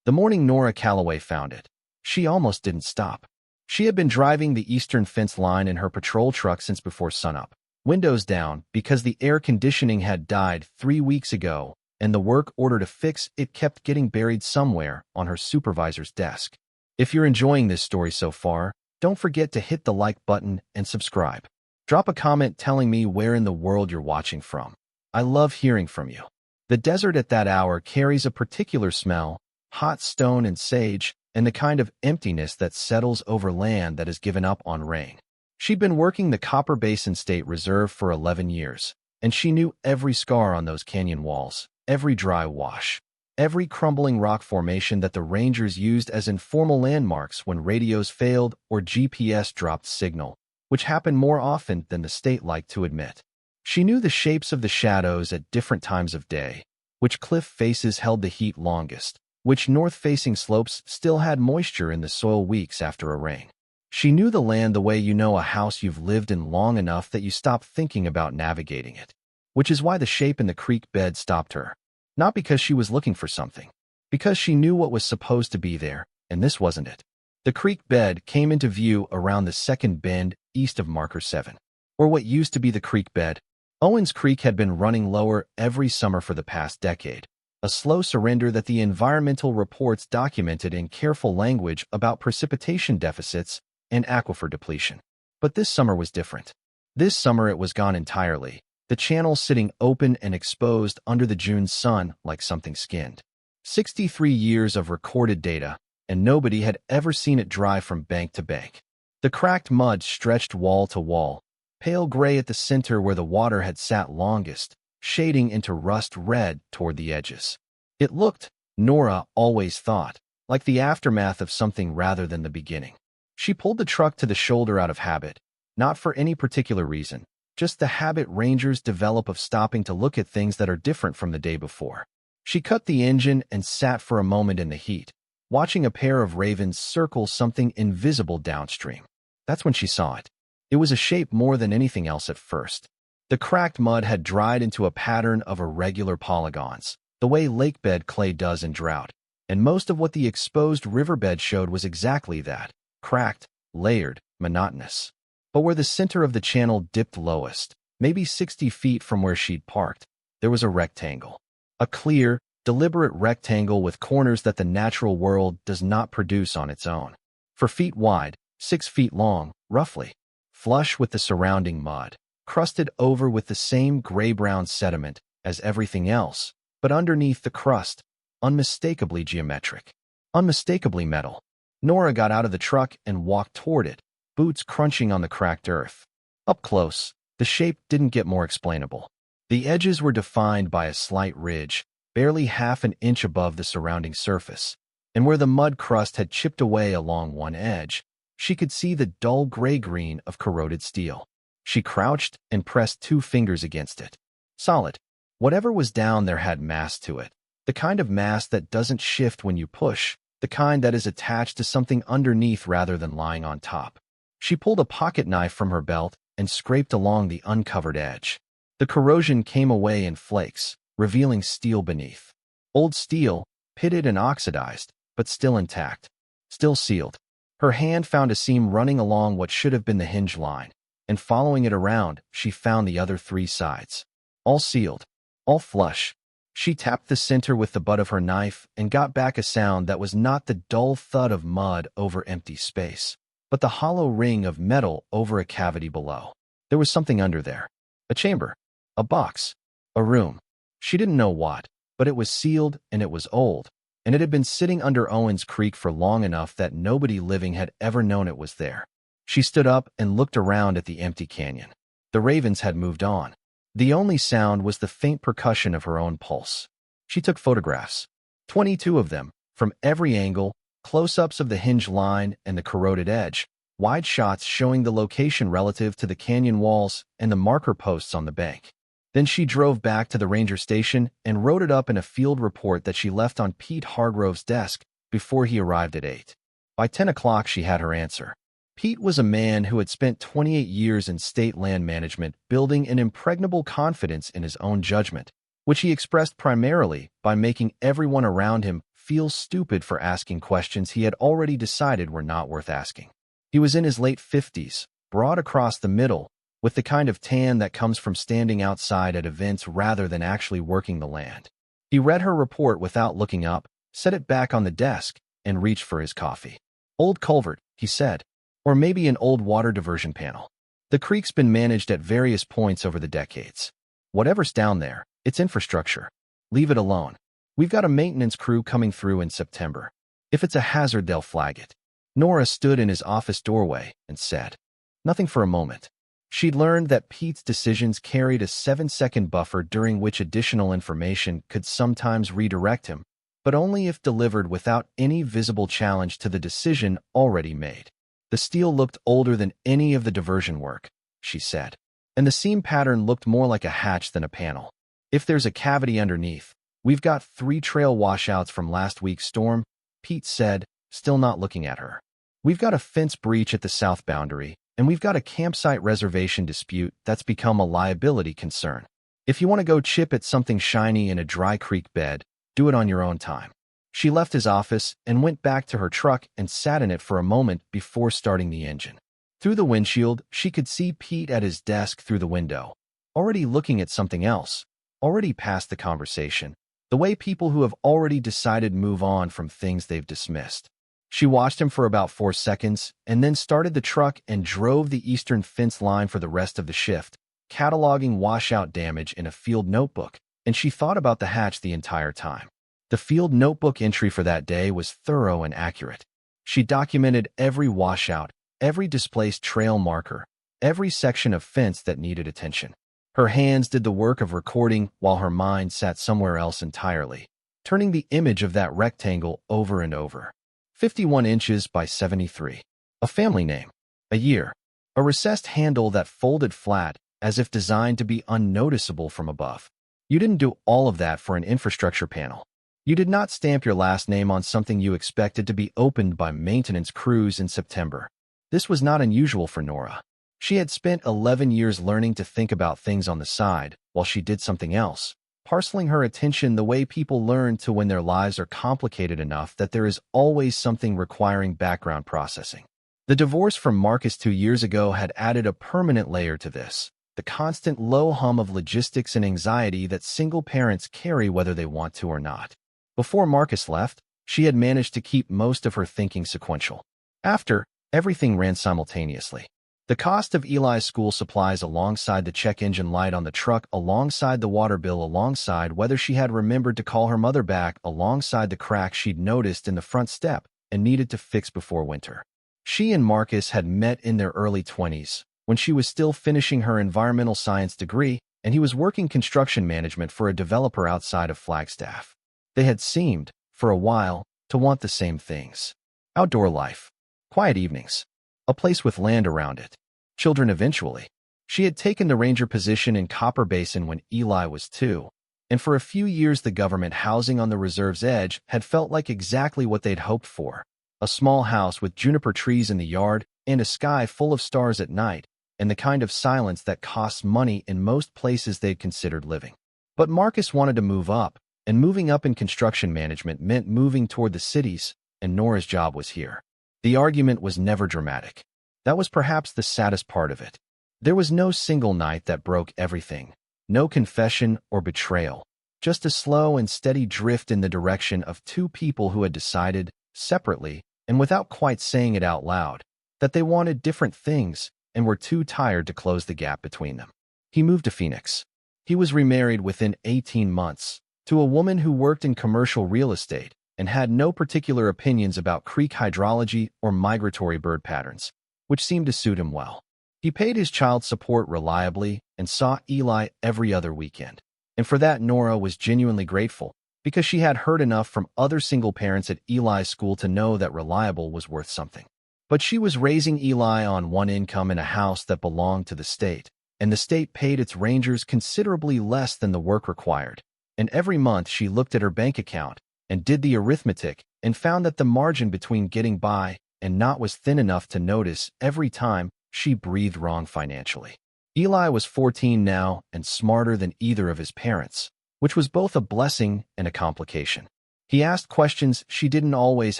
The morning Nora Calloway found it, she almost didn't stop. She had been driving the eastern fence line in her patrol truck since before sunup, windows down because the air conditioning had died 3 weeks ago, and the work order to fix it kept getting buried somewhere on her supervisor's desk. If you're enjoying this story so far, don't forget to hit the like button and subscribe. Drop a comment telling me where in the world you're watching from. I love hearing from you. The desert at that hour carries a particular smell, hot stone and sage, and the kind of emptiness that settles over land that has given up on rain. She'd been working the Copper Basin State Reserve for 11 years, and she knew every scar on those canyon walls, every dry wash, every crumbling rock formation that the rangers used as informal landmarks when radios failed or GPS dropped signal, which happened more often than the state liked to admit. She knew the shapes of the shadows at different times of day, which cliff faces held the heat longest, which north-facing slopes still had moisture in the soil weeks after a rain. She knew the land the way you know a house you've lived in long enough that you stop thinking about navigating it, which is why the shape in the creek bed stopped her. Not because she was looking for something, because she knew what was supposed to be there, and this wasn't it. The creek bed came into view around the second bend east of Marker 7, or what used to be the creek bed. Owens Creek had been running lower every summer for the past decade, a slow surrender that the environmental reports documented in careful language about precipitation deficits and aquifer depletion. But this summer was different. This summer it was gone entirely, the channel sitting open and exposed under the June sun like something skinned. 63 years of recorded data, and nobody had ever seen it dry from bank to bank. The cracked mud stretched wall to wall, pale gray at the center where the water had sat longest, shading into rust red toward the edges. It looked, Nora always thought, like the aftermath of something rather than the beginning. She pulled the truck to the shoulder out of habit, not for any particular reason, just the habit rangers develop of stopping to look at things that are different from the day before. She cut the engine and sat for a moment in the heat, watching a pair of ravens circle something invisible downstream. That's when she saw it. It was a shape more than anything else at first. The cracked mud had dried into a pattern of irregular polygons, the way lakebed clay does in drought, and most of what the exposed riverbed showed was exactly that, cracked, layered, monotonous. But where the center of the channel dipped lowest, maybe 60 feet from where she'd parked, there was a rectangle. A clear, deliberate rectangle with corners that the natural world does not produce on its own. 4 feet wide, 6 feet long, roughly. Flush with the surrounding mud, crusted over with the same gray-brown sediment as everything else, but underneath the crust, unmistakably geometric, unmistakably metal. Nora got out of the truck and walked toward it, boots crunching on the cracked earth. Up close, the shape didn't get more explainable. The edges were defined by a slight ridge, barely half an inch above the surrounding surface, and where the mud crust had chipped away along one edge, she could see the dull gray-green of corroded steel. She crouched and pressed 2 fingers against it. Solid. Whatever was down there had mass to it, the kind of mass that doesn't shift when you push, the kind that is attached to something underneath rather than lying on top. She pulled a pocket knife from her belt and scraped along the uncovered edge. The corrosion came away in flakes, revealing steel beneath. Old steel, pitted and oxidized, but still intact, still sealed. Her hand found a seam running along what should have been the hinge line, and following it around, she found the other 3 sides. All sealed, all flush. She tapped the center with the butt of her knife and got back a sound that was not the dull thud of mud over empty space, but the hollow ring of metal over a cavity below. There was something under there. A chamber. A box. A room. She didn't know what, but it was sealed and it was old, and it had been sitting under Owens Creek for long enough that nobody living had ever known it was there. She stood up and looked around at the empty canyon. The ravens had moved on. The only sound was the faint percussion of her own pulse. She took photographs. 22 of them, from every angle, close-ups of the hinge line and the corroded edge, wide shots showing the location relative to the canyon walls and the marker posts on the bank. Then she drove back to the ranger station and wrote it up in a field report that she left on Pete Hargrove's desk before he arrived at 8. By 10 o'clock, she had her answer. Pete was a man who had spent 28 years in state land management building an impregnable confidence in his own judgment, which he expressed primarily by making everyone around him feel stupid for asking questions he had already decided were not worth asking. He was in his late 50s, broad across the middle, with the kind of tan that comes from standing outside at events rather than actually working the land. He read her report without looking up, set it back on the desk, and reached for his coffee. "Old culvert," he said. "Or maybe an old water diversion panel. The creek's been managed at various points over the decades. Whatever's down there, it's infrastructure. Leave it alone. We've got a maintenance crew coming through in September. If it's a hazard, they'll flag it." Nora stood in his office doorway and said nothing for a moment. She'd learned that Pete's decisions carried a 7-second buffer during which additional information could sometimes redirect him, but only if delivered without any visible challenge to the decision already made. "The steel looked older than any of the diversion work," she said, "and the seam pattern looked more like a hatch than a panel. If there's a cavity underneath, we've got 3 trail washouts from last week's storm," Pete said, still not looking at her. "We've got a fence breach at the south boundary, and we've got a campsite reservation dispute that's become a liability concern. If you want to go chip at something shiny in a dry creek bed, do it on your own time." She left his office and went back to her truck and sat in it for a moment before starting the engine. Through the windshield, she could see Pete at his desk through the window, already looking at something else, already past the conversation, the way people who have already decided move on from things they've dismissed. She watched him for about 4 seconds and then started the truck and drove the eastern fence line for the rest of the shift, cataloging washout damage in a field notebook, and she thought about the hatch the entire time. The field notebook entry for that day was thorough and accurate. She documented every washout, every displaced trail marker, every section of fence that needed attention. Her hands did the work of recording while her mind sat somewhere else entirely, turning the image of that rectangle over and over. 51 inches by 73. A family name. A year. A recessed handle that folded flat, as if designed to be unnoticeable from above. You didn't do all of that for an infrastructure panel. You did not stamp your last name on something you expected to be opened by maintenance crews in September. This was not unusual for Nora. She had spent 11 years learning to think about things on the side while she did something else, parceling her attention the way people learn to when their lives are complicated enough that there is always something requiring background processing. The divorce from Marcus 2 years ago had added a permanent layer to this, the constant low hum of logistics and anxiety that single parents carry whether they want to or not. Before Marcus left, she had managed to keep most of her thinking sequential. After, everything ran simultaneously. The cost of Eli's school supplies alongside the check engine light on the truck, alongside the water bill, alongside whether she had remembered to call her mother back, alongside the crack she'd noticed in the front step and needed to fix before winter. She and Marcus had met in their early 20s, when she was still finishing her environmental science degree and he was working construction management for a developer outside of Flagstaff. They had seemed, for a while, to want the same things. Outdoor life. Quiet evenings. A place with land around it. Children eventually. She had taken the ranger position in Copper Basin when Eli was 2, and for a few years the government housing on the reserve's edge had felt like exactly what they'd hoped for. A small house with juniper trees in the yard and a sky full of stars at night, and the kind of silence that costs money in most places they'd considered living. But Marcus wanted to move up, and moving up in construction management meant moving toward the cities, and Nora's job was here. The argument was never dramatic. That was perhaps the saddest part of it. There was no single night that broke everything, no confession or betrayal, just a slow and steady drift in the direction of 2 people who had decided, separately, and without quite saying it out loud, that they wanted different things and were too tired to close the gap between them. He moved to Phoenix. He was remarried within 18 months, to a woman who worked in commercial real estate and had no particular opinions about creek hydrology or migratory bird patterns, which seemed to suit him well. He paid his child support reliably and saw Eli every other weekend. And for that Nora was genuinely grateful, because she had heard enough from other single parents at Eli's school to know that reliable was worth something. But she was raising Eli on one income in a house that belonged to the state, and the state paid its rangers considerably less than the work required. And every month she looked at her bank account and did the arithmetic and found that the margin between getting by and not was thin enough to notice every time she breathed wrong financially. Eli was 14 now and smarter than either of his parents, which was both a blessing and a complication. He asked questions she didn't always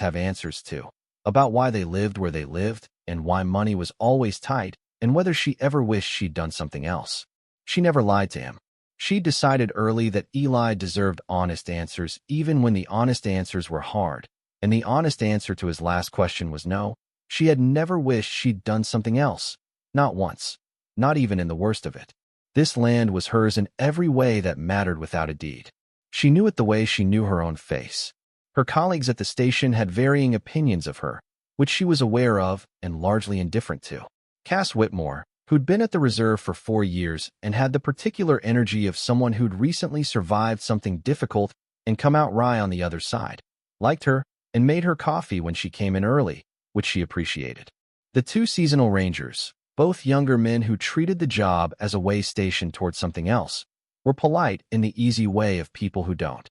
have answers to, about why they lived where they lived, and why money was always tight, and whether she ever wished she'd done something else. She never lied to him. She decided early that Eli deserved honest answers even when the honest answers were hard, and the honest answer to his last question was no. She had never wished she'd done something else. Not once. Not even in the worst of it. This land was hers in every way that mattered without a deed. She knew it the way she knew her own face. Her colleagues at the station had varying opinions of her, which she was aware of and largely indifferent to. Cass Whitmore, who'd been at the reserve for 4 years and had the particular energy of someone who'd recently survived something difficult and come out right on the other side, liked her and made her coffee when she came in early, which she appreciated. The 2 seasonal rangers, both younger men who treated the job as a way station toward something else, were polite in the easy way of people who don't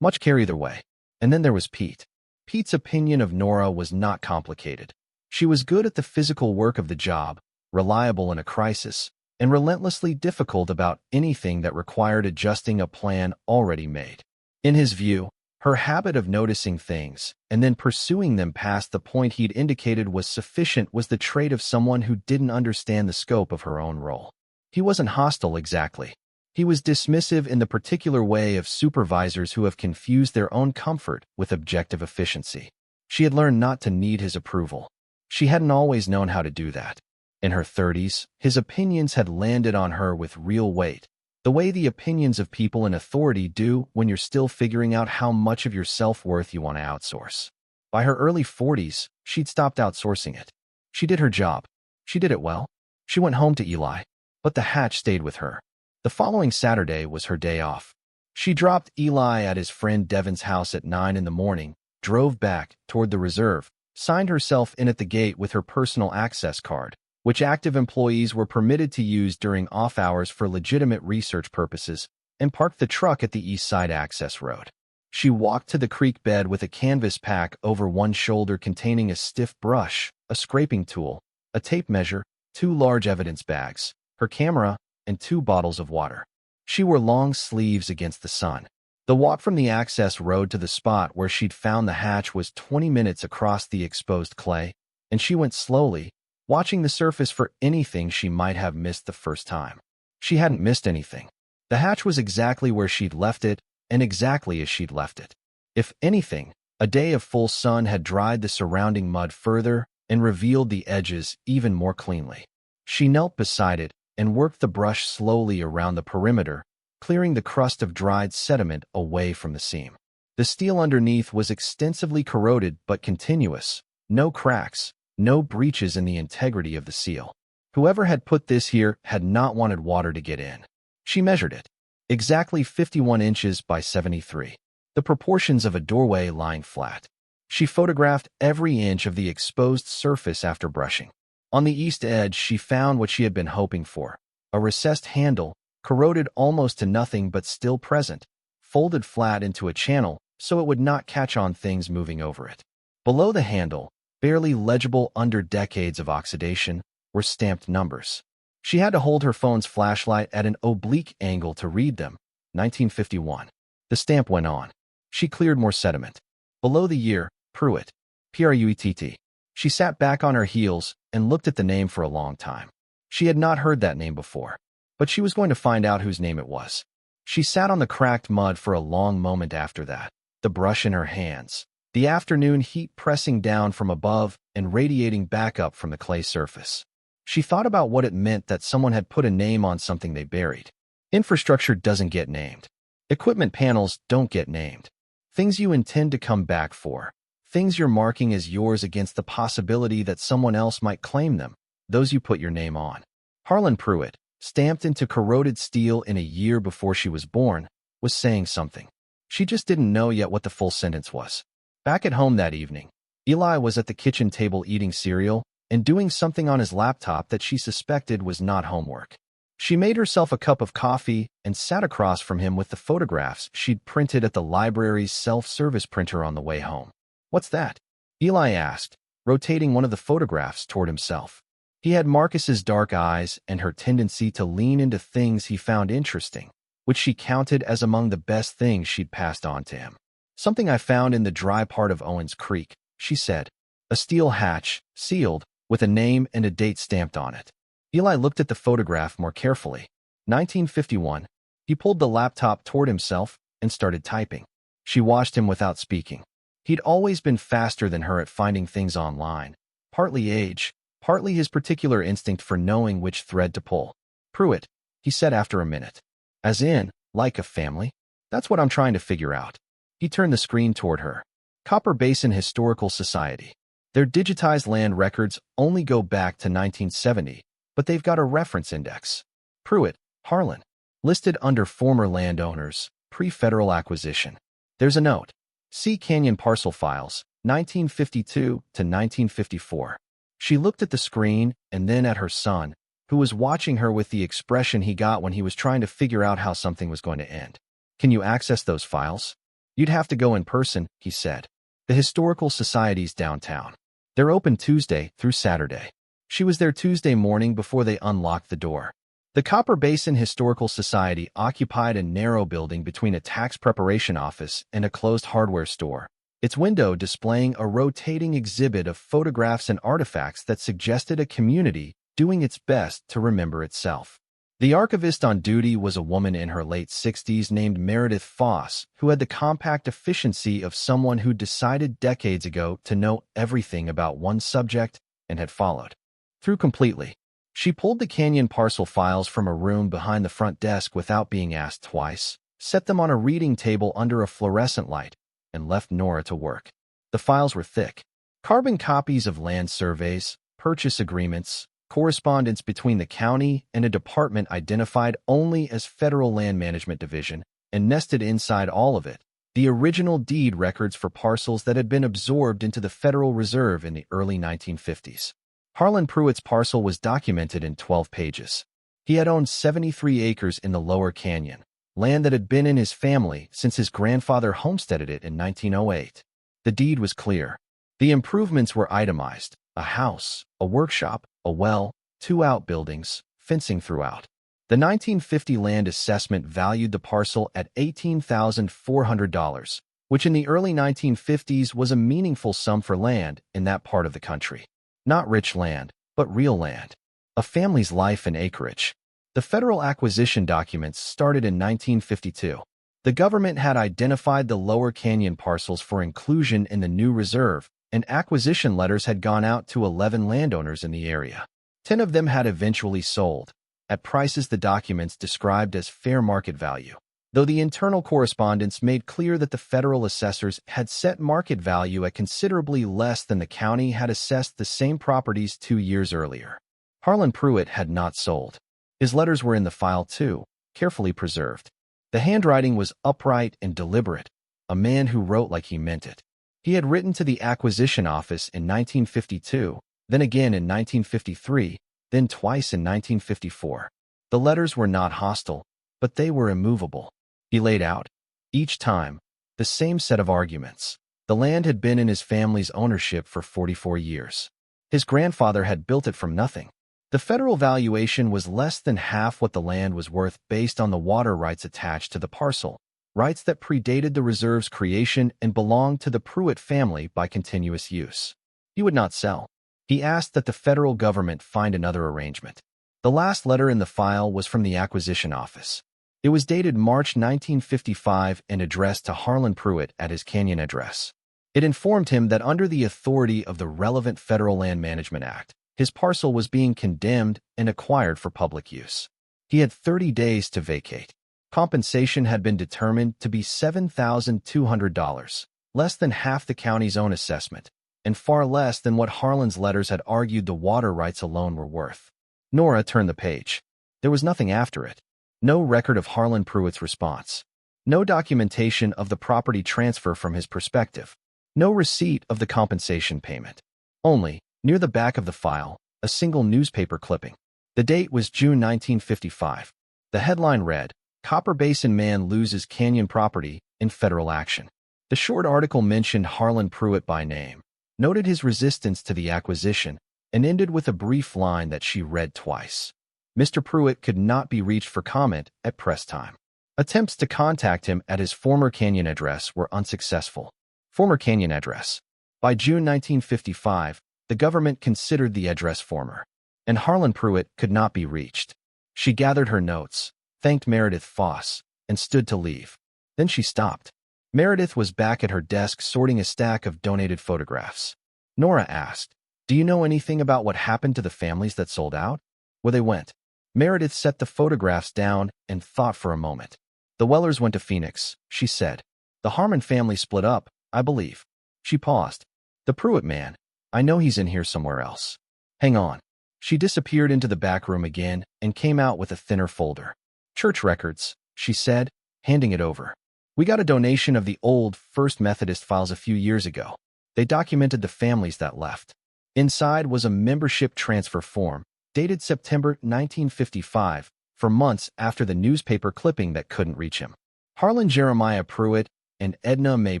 much care either way. And then there was Pete. Pete's opinion of Nora was not complicated. She was good at the physical work of the job, reliable in a crisis, and relentlessly difficult about anything that required adjusting a plan already made. In his view, her habit of noticing things and then pursuing them past the point he'd indicated was sufficient was the trait of someone who didn't understand the scope of her own role. He wasn't hostile exactly. He was dismissive in the particular way of supervisors who have confused their own comfort with objective efficiency. She had learned not to need his approval. She hadn't always known how to do that. In her 30s, his opinions had landed on her with real weight, the way the opinions of people in authority do when you're still figuring out how much of your self-worth you want to outsource. By her early 40s, she'd stopped outsourcing it. She did her job. She did it well. She went home to Eli, but the hatch stayed with her. The following Saturday was her day off. She dropped Eli at his friend Devin's house at 9 in the morning, drove back toward the reserve, signed herself in at the gate with her personal access card, which active employees were permitted to use during off hours for legitimate research purposes, and parked the truck at the east side access road. She walked to the creek bed with a canvas pack over one shoulder containing a stiff brush, a scraping tool, a tape measure, 2 large evidence bags, her camera, and 2 bottles of water. She wore long sleeves against the sun. The walk from the access road to the spot where she'd found the hatch was 20 minutes across the exposed clay, and she went slowly, watching the surface for anything she might have missed the first time. She hadn't missed anything. The hatch was exactly where she'd left it, and exactly as she'd left it. If anything, a day of full sun had dried the surrounding mud further and revealed the edges even more cleanly. She knelt beside it and worked the brush slowly around the perimeter, clearing the crust of dried sediment away from the seam. The steel underneath was extensively corroded but continuous, no cracks, no breaches in the integrity of the seal. Whoever had put this here had not wanted water to get in. She measured it. Exactly 51 inches by 73. The proportions of a doorway lying flat. She photographed every inch of the exposed surface after brushing. On the east edge, she found what she had been hoping for. A recessed handle, corroded almost to nothing but still present, folded flat into a channel so it would not catch on things moving over it. Below the handle, barely legible under decades of oxidation, were stamped numbers. She had to hold her phone's flashlight at an oblique angle to read them. 1951. The stamp went on. She cleared more sediment. Below the year, Pruett. Pruett. She sat back on her heels and looked at the name for a long time. She had not heard that name before, but she was going to find out whose name it was. She sat on the cracked mud for a long moment after that, the brush in her hands, the afternoon heat pressing down from above and radiating back up from the clay surface. She thought about what it meant that someone had put a name on something they buried. Infrastructure doesn't get named. Equipment panels don't get named. Things you intend to come back for. Things you're marking as yours against the possibility that someone else might claim them, those you put your name on. Harlan Pruett, stamped into corroded steel in a year before she was born, was saying something. She just didn't know yet what the full sentence was. Back at home that evening, Eli was at the kitchen table eating cereal and doing something on his laptop that she suspected was not homework. She made herself a cup of coffee and sat across from him with the photographs she'd printed at the library's self-service printer on the way home. "What's that?" Eli asked, rotating one of the photographs toward himself. He had Marcus's dark eyes and her tendency to lean into things he found interesting, which she counted as among the best things she'd passed on to him. Something I found in the dry part of Owens Creek, she said. A steel hatch, sealed, with a name and a date stamped on it. Eli looked at the photograph more carefully. 1951. He pulled the laptop toward himself and started typing. She watched him without speaking. He'd always been faster than her at finding things online. Partly age, partly his particular instinct for knowing which thread to pull. Pruett, he said after a minute. As in, like a family? That's what I'm trying to figure out. He turned the screen toward her. Copper Basin Historical Society. Their digitized land records only go back to 1970, but they've got a reference index. Pruett, Harlan. Listed under former landowners, pre-federal acquisition. There's a note. See Canyon Parcel Files, 1952 to 1954. She looked at the screen and then at her son, who was watching her with the expression he got when he was trying to figure out how something was going to end. Can you access those files? You'd have to go in person, he said. The Historical Society's downtown. They're open Tuesday through Saturday. She was there Tuesday morning before they unlocked the door. The Copper Basin Historical Society occupied a narrow building between a tax preparation office and a closed hardware store, its window displaying a rotating exhibit of photographs and artifacts that suggested a community doing its best to remember itself. The archivist on duty was a woman in her late 60s named Meredith Foss, who had the compact efficiency of someone who decided decades ago to know everything about one subject and had followed through completely. She pulled the Canyon Parcel Files from a room behind the front desk without being asked twice, set them on a reading table under a fluorescent light, and left Nora to work. The files were thick. Carbon copies of land surveys, purchase agreements, correspondence between the county and a department identified only as Federal Land Management Division, and nested inside all of it, the original deed records for parcels that had been absorbed into the Federal Reserve in the early 1950s. Harlan Pruett's parcel was documented in 12 pages. He had owned 73 acres in the Lower Canyon, land that had been in his family since his grandfather homesteaded it in 1908. The deed was clear. The improvements were itemized: a house, a workshop, a well, 2 outbuildings, fencing throughout. The 1950 land assessment valued the parcel at $18,400, which in the early 1950s was a meaningful sum for land in that part of the country. Not rich land, but real land. A family's life and acreage. The federal acquisition documents started in 1952. The government had identified the Lower Canyon parcels for inclusion in the new reserve, and acquisition letters had gone out to 11 landowners in the area. 10 of them had eventually sold, at prices the documents described as fair market value, though the internal correspondence made clear that the federal assessors had set market value at considerably less than the county had assessed the same properties 2 years earlier. Harlan Pruett had not sold. His letters were in the file too, carefully preserved. The handwriting was upright and deliberate, a man who wrote like he meant it. He had written to the acquisition office in 1952, then again in 1953, then twice in 1954. The letters were not hostile, but they were immovable. He laid out, each time, the same set of arguments. The land had been in his family's ownership for 44 years. His grandfather had built it from nothing. The federal valuation was less than half what the land was worth based on the water rights attached to the parcel, rights that predated the reserve's creation and belonged to the Pruett family by continuous use. He would not sell. He asked that the federal government find another arrangement. The last letter in the file was from the acquisition office. It was dated March 1955 and addressed to Harlan Pruett at his Canyon address. It informed him that under the authority of the relevant Federal Land Management Act, his parcel was being condemned and acquired for public use. He had 30 days to vacate. Compensation had been determined to be $7,200, less than half the county's own assessment, and far less than what Harlan's letters had argued the water rights alone were worth. Nora turned the page. There was nothing after it. No record of Harlan Pruett's response. No documentation of the property transfer from his perspective. No receipt of the compensation payment. Only, near the back of the file, a single newspaper clipping. The date was June 1955. The headline read, "Copper Basin Man Loses Canyon Property in Federal Action." The short article mentioned Harlan Pruett by name, noted his resistance to the acquisition, and ended with a brief line that she read twice. Mr. Pruett could not be reached for comment at press time. Attempts to contact him at his former canyon address were unsuccessful. Former canyon address. By June 1955, the government considered the address former, and Harlan Pruett could not be reached. She gathered her notes, thanked Meredith Foss, and stood to leave. Then she stopped. Meredith was back at her desk sorting a stack of donated photographs. Nora asked, "Do you know anything about what happened to the families that sold out? Where they went?" Meredith set the photographs down and thought for a moment. "The Wellers went to Phoenix," she said. "The Harmon family split up, I believe." She paused. "The Pruett man, I know he's in here somewhere else. Hang on." She disappeared into the back room again and came out with a thinner folder. "Church records," she said, handing it over. "We got a donation of the old First Methodist files a few years ago. They documented the families that left." Inside was a membership transfer form, dated September 1955, for months after the newspaper clipping that couldn't reach him. Harlan Jeremiah Pruett and Edna Mae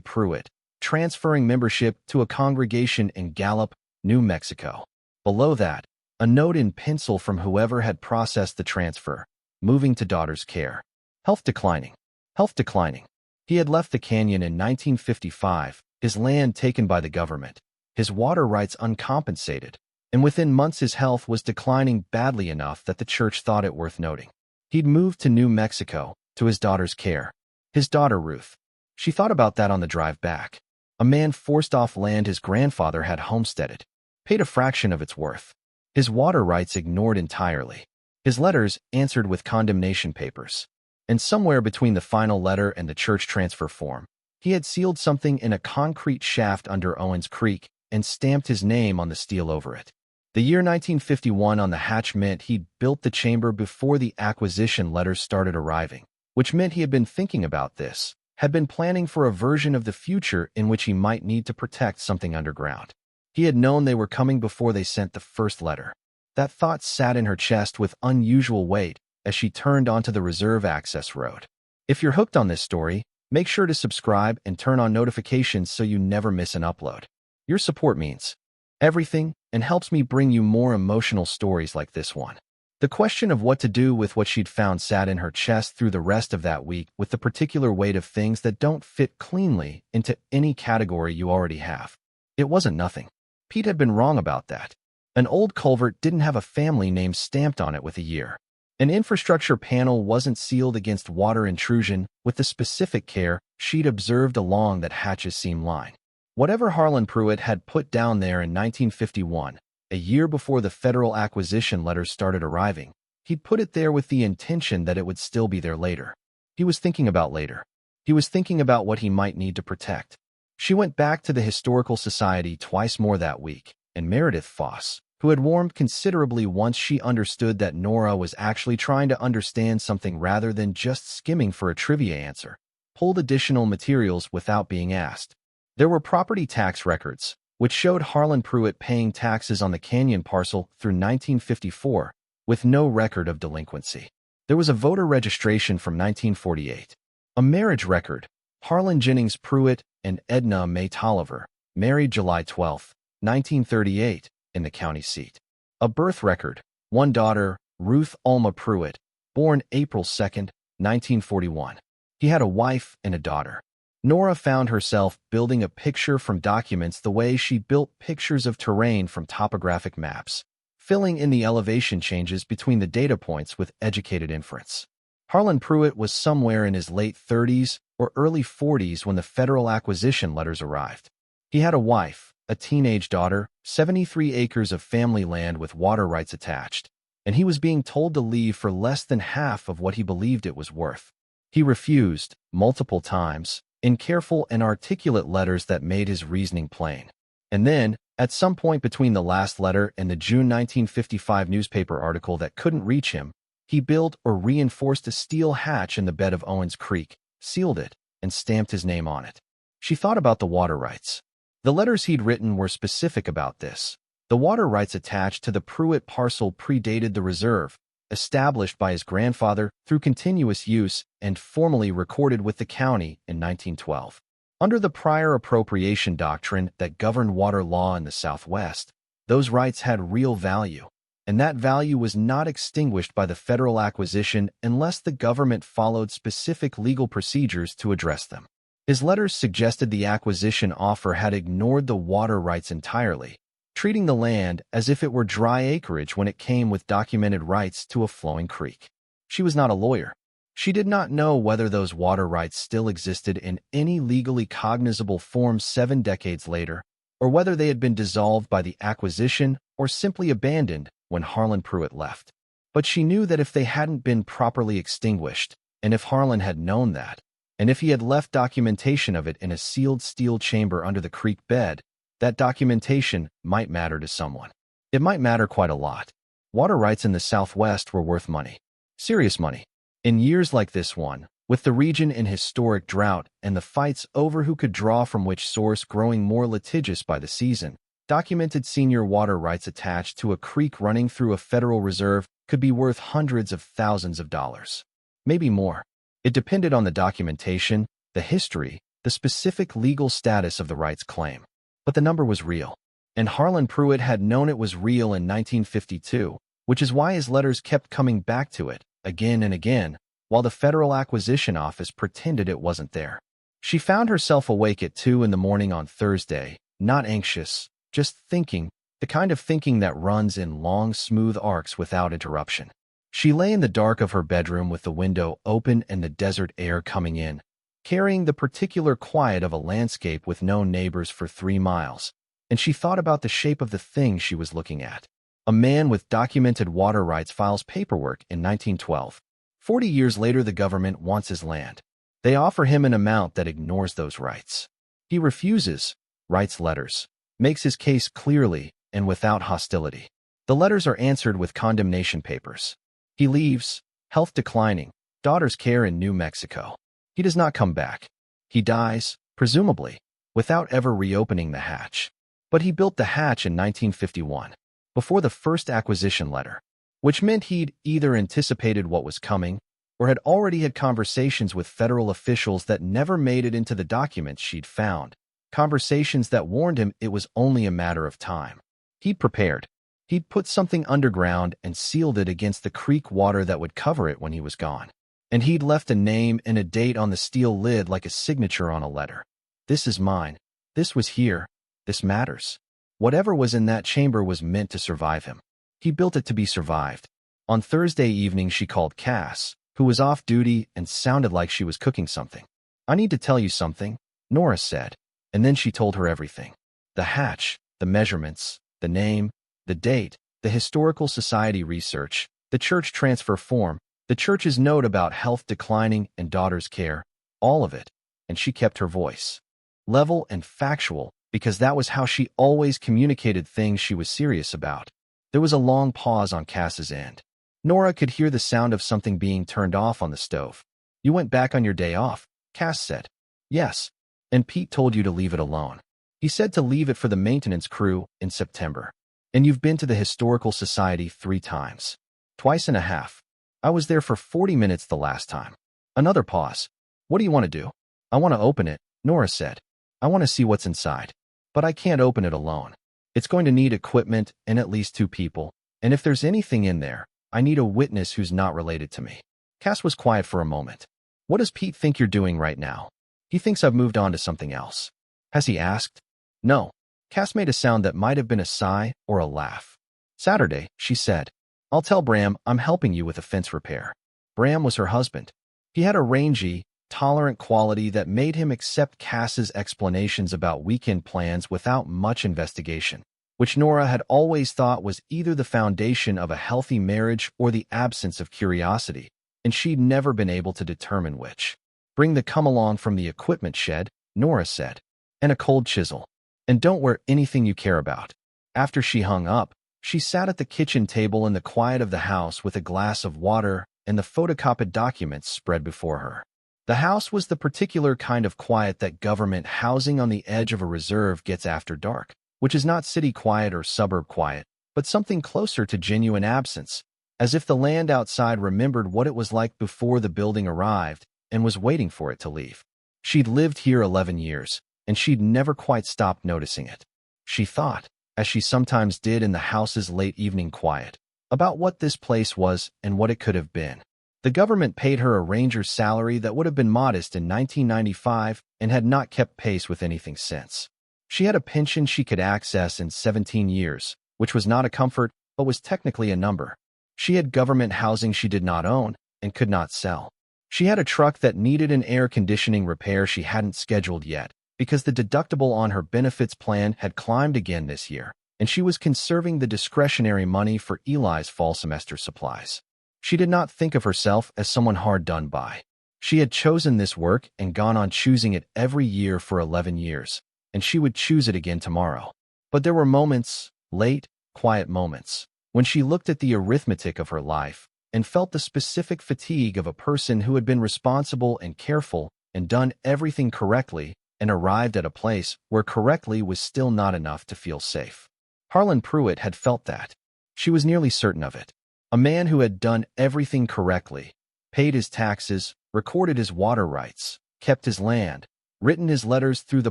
Pruett, transferring membership to a congregation in Gallup, New Mexico. Below that, a note in pencil from whoever had processed the transfer, moving to daughter's care. Health declining. Health declining. He had left the canyon in 1955, his land taken by the government, his water rights uncompensated, and within months his health was declining badly enough that the church thought it worth noting. He'd moved to New Mexico, to his daughter's care. His daughter, Ruth. She thought about that on the drive back. A man forced off land his grandfather had homesteaded, paid a fraction of its worth. His water rights ignored entirely. His letters answered with condemnation papers. And somewhere between the final letter and the church transfer form, he had sealed something in a concrete shaft under Owens Creek and stamped his name on the steel over it. The year 1951 on the hatch meant he'd built the chamber before the acquisition letters started arriving, which meant he had been thinking about this, had been planning for a version of the future in which he might need to protect something underground. He had known they were coming before they sent the first letter. That thought sat in her chest with unusual weight as she turned onto the reserve access road. If you're hooked on this story, make sure to subscribe and turn on notifications so you never miss an upload. Your support means everything and helps me bring you more emotional stories like this one. The question of what to do with what she'd found sat in her chest through the rest of that week with the particular weight of things that don't fit cleanly into any category you already have. It wasn't nothing. Pete had been wrong about that. An old culvert didn't have a family name stamped on it with a year. An infrastructure panel wasn't sealed against water intrusion with the specific care she'd observed along that hatch's seam line. Whatever Harlan Pruett had put down there in 1951, a year before the federal acquisition letters started arriving, he'd put it there with the intention that it would still be there later. He was thinking about later. He was thinking about what he might need to protect. She went back to the Historical Society twice more that week, and Meredith Foss, who had warmed considerably once she understood that Nora was actually trying to understand something rather than just skimming for a trivia answer, pulled additional materials without being asked. There were property tax records, which showed Harlan Pruett paying taxes on the canyon parcel through 1954, with no record of delinquency. There was a voter registration from 1948. A marriage record, Harlan Jennings Pruett and Edna Mae Tolliver, married July 12, 1938, in the county seat. A birth record, one daughter, Ruth Alma Pruett, born April 2, 1941. He had a wife and a daughter. Nora found herself building a picture from documents the way she built pictures of terrain from topographic maps, filling in the elevation changes between the data points with educated inference. Harlan Pruett was somewhere in his late 30s or early 40s when the federal acquisition letters arrived. He had a wife, a teenage daughter, 73 acres of family land with water rights attached, and he was being told to leave for less than half of what he believed it was worth. He refused, multiple times, in careful and articulate letters that made his reasoning plain. And then, at some point between the last letter and the June 1955 newspaper article that couldn't reach him, he built or reinforced a steel hatch in the bed of Owens Creek, sealed it, and stamped his name on it. She thought about the water rights. The letters he'd written were specific about this. The water rights attached to the Pruett parcel predated the reserve, established by his grandfather through continuous use and formally recorded with the county in 1912. Under the prior appropriation doctrine that governed water law in the Southwest, those rights had real value. and that value was not extinguished by the federal acquisition unless the government followed specific legal procedures to address them. His letters suggested the acquisition offer had ignored the water rights entirely, treating the land as if it were dry acreage when it came with documented rights to a flowing creek. She was not a lawyer. She did not know whether those water rights still existed in any legally cognizable form 7 decades later, or whether they had been dissolved by the acquisition or simply abandoned when Harlan Pruett left. But she knew that if they hadn't been properly extinguished, and if Harlan had known that, and if he had left documentation of it in a sealed steel chamber under the creek bed, that documentation might matter to someone. It might matter quite a lot. Water rights in the Southwest were worth money. Serious money. In years like this one, with the region in historic drought and the fights over who could draw from which source growing more litigious by the season, documented senior water rights attached to a creek running through a federal reserve could be worth hundreds of thousands of dollars. Maybe more. It depended on the documentation, the history, the specific legal status of the rights claim. But the number was real. And Harlan Pruett had known it was real in 1952, which is why his letters kept coming back to it, again and again, while the Federal Acquisition Office pretended it wasn't there. She found herself awake at 2 in the morning on Thursday, not anxious, just thinking, the kind of thinking that runs in long, smooth arcs without interruption. She lay in the dark of her bedroom with the window open and the desert air coming in, carrying the particular quiet of a landscape with no neighbors for 3 miles, and she thought about the shape of the thing she was looking at. A man with documented water rights files paperwork in 1912. 40 years later, the government wants his land. They offer him an amount that ignores those rights. He refuses, writes letters, makes his case clearly and without hostility. The letters are answered with condemnation papers. He leaves, health declining, daughter's care in New Mexico. He does not come back. He dies, presumably, without ever reopening the hatch. But he built the hatch in 1951, before the first acquisition letter, which meant he'd either anticipated what was coming or had already had conversations with federal officials that never made it into the documents she'd found, conversations that warned him it was only a matter of time. He'd prepared. He'd put something underground and sealed it against the creek water that would cover it when he was gone. And he'd left a name and a date on the steel lid like a signature on a letter. This is mine. This was here. This matters. Whatever was in that chamber was meant to survive him. He built it to be survived. On Thursday evening, she called Cass, who was off duty and sounded like she was cooking something. I need to tell you something, Nora said, and then she told her everything. The hatch, the measurements, the name, the date, the historical society research, the church transfer form, the church's note about health declining and daughter's care, all of it, and she kept her voice level and factual because that was how she always communicated things she was serious about. There was a long pause on Cass's end. Nora could hear the sound of something being turned off on the stove. You went back on your day off, Cass said. Yes, and Pete told you to leave it alone. He said to leave it for the maintenance crew in September. And you've been to the Historical Society 3 times. 2.5. I was there for 40 minutes the last time. Another pause. What do you want to do? I want to open it, Nora said. I want to see what's inside. But I can't open it alone. It's going to need equipment and at least 2 people. And if there's anything in there, I need a witness who's not related to me. Cass was quiet for a moment. What does Pete think you're doing right now? He thinks I've moved on to something else. Has he asked? No. Cass made a sound that might have been a sigh or a laugh. Saturday, she said. I'll tell Bram I'm helping you with a fence repair. Bram was her husband. He had a rangy, tolerant quality that made him accept Cass's explanations about weekend plans without much investigation, which Nora had always thought was either the foundation of a healthy marriage or the absence of curiosity, and she'd never been able to determine which. Bring the come-along from the equipment shed, Nora said, and a cold chisel. And don't wear anything you care about. After she hung up, she sat at the kitchen table in the quiet of the house with a glass of water and the photocopied documents spread before her. The house was the particular kind of quiet that government housing on the edge of a reserve gets after dark, which is not city quiet or suburb quiet, but something closer to genuine absence, as if the land outside remembered what it was like before the building arrived and was waiting for it to leave. She'd lived here 11 years, and she'd never quite stopped noticing it. She thought, as she sometimes did in the house's late evening quiet, about what this place was and what it could have been. The government paid her a ranger's salary that would have been modest in 1995 and had not kept pace with anything since. She had a pension she could access in 17 years, which was not a comfort, but was technically a number. She had government housing she did not own and could not sell. She had a truck that needed an air conditioning repair she hadn't scheduled yet, because the deductible on her benefits plan had climbed again this year, and she was conserving the discretionary money for Eli's fall semester supplies. She did not think of herself as someone hard done by. She had chosen this work and gone on choosing it every year for 11 years, and she would choose it again tomorrow. But there were moments, late, quiet moments, when she looked at the arithmetic of her life and felt the specific fatigue of a person who had been responsible and careful and done everything correctly and arrived at a place where correctly was still not enough to feel safe. Harlan Pruett had felt that. She was nearly certain of it. A man who had done everything correctly, paid his taxes, recorded his water rights, kept his land, written his letters through the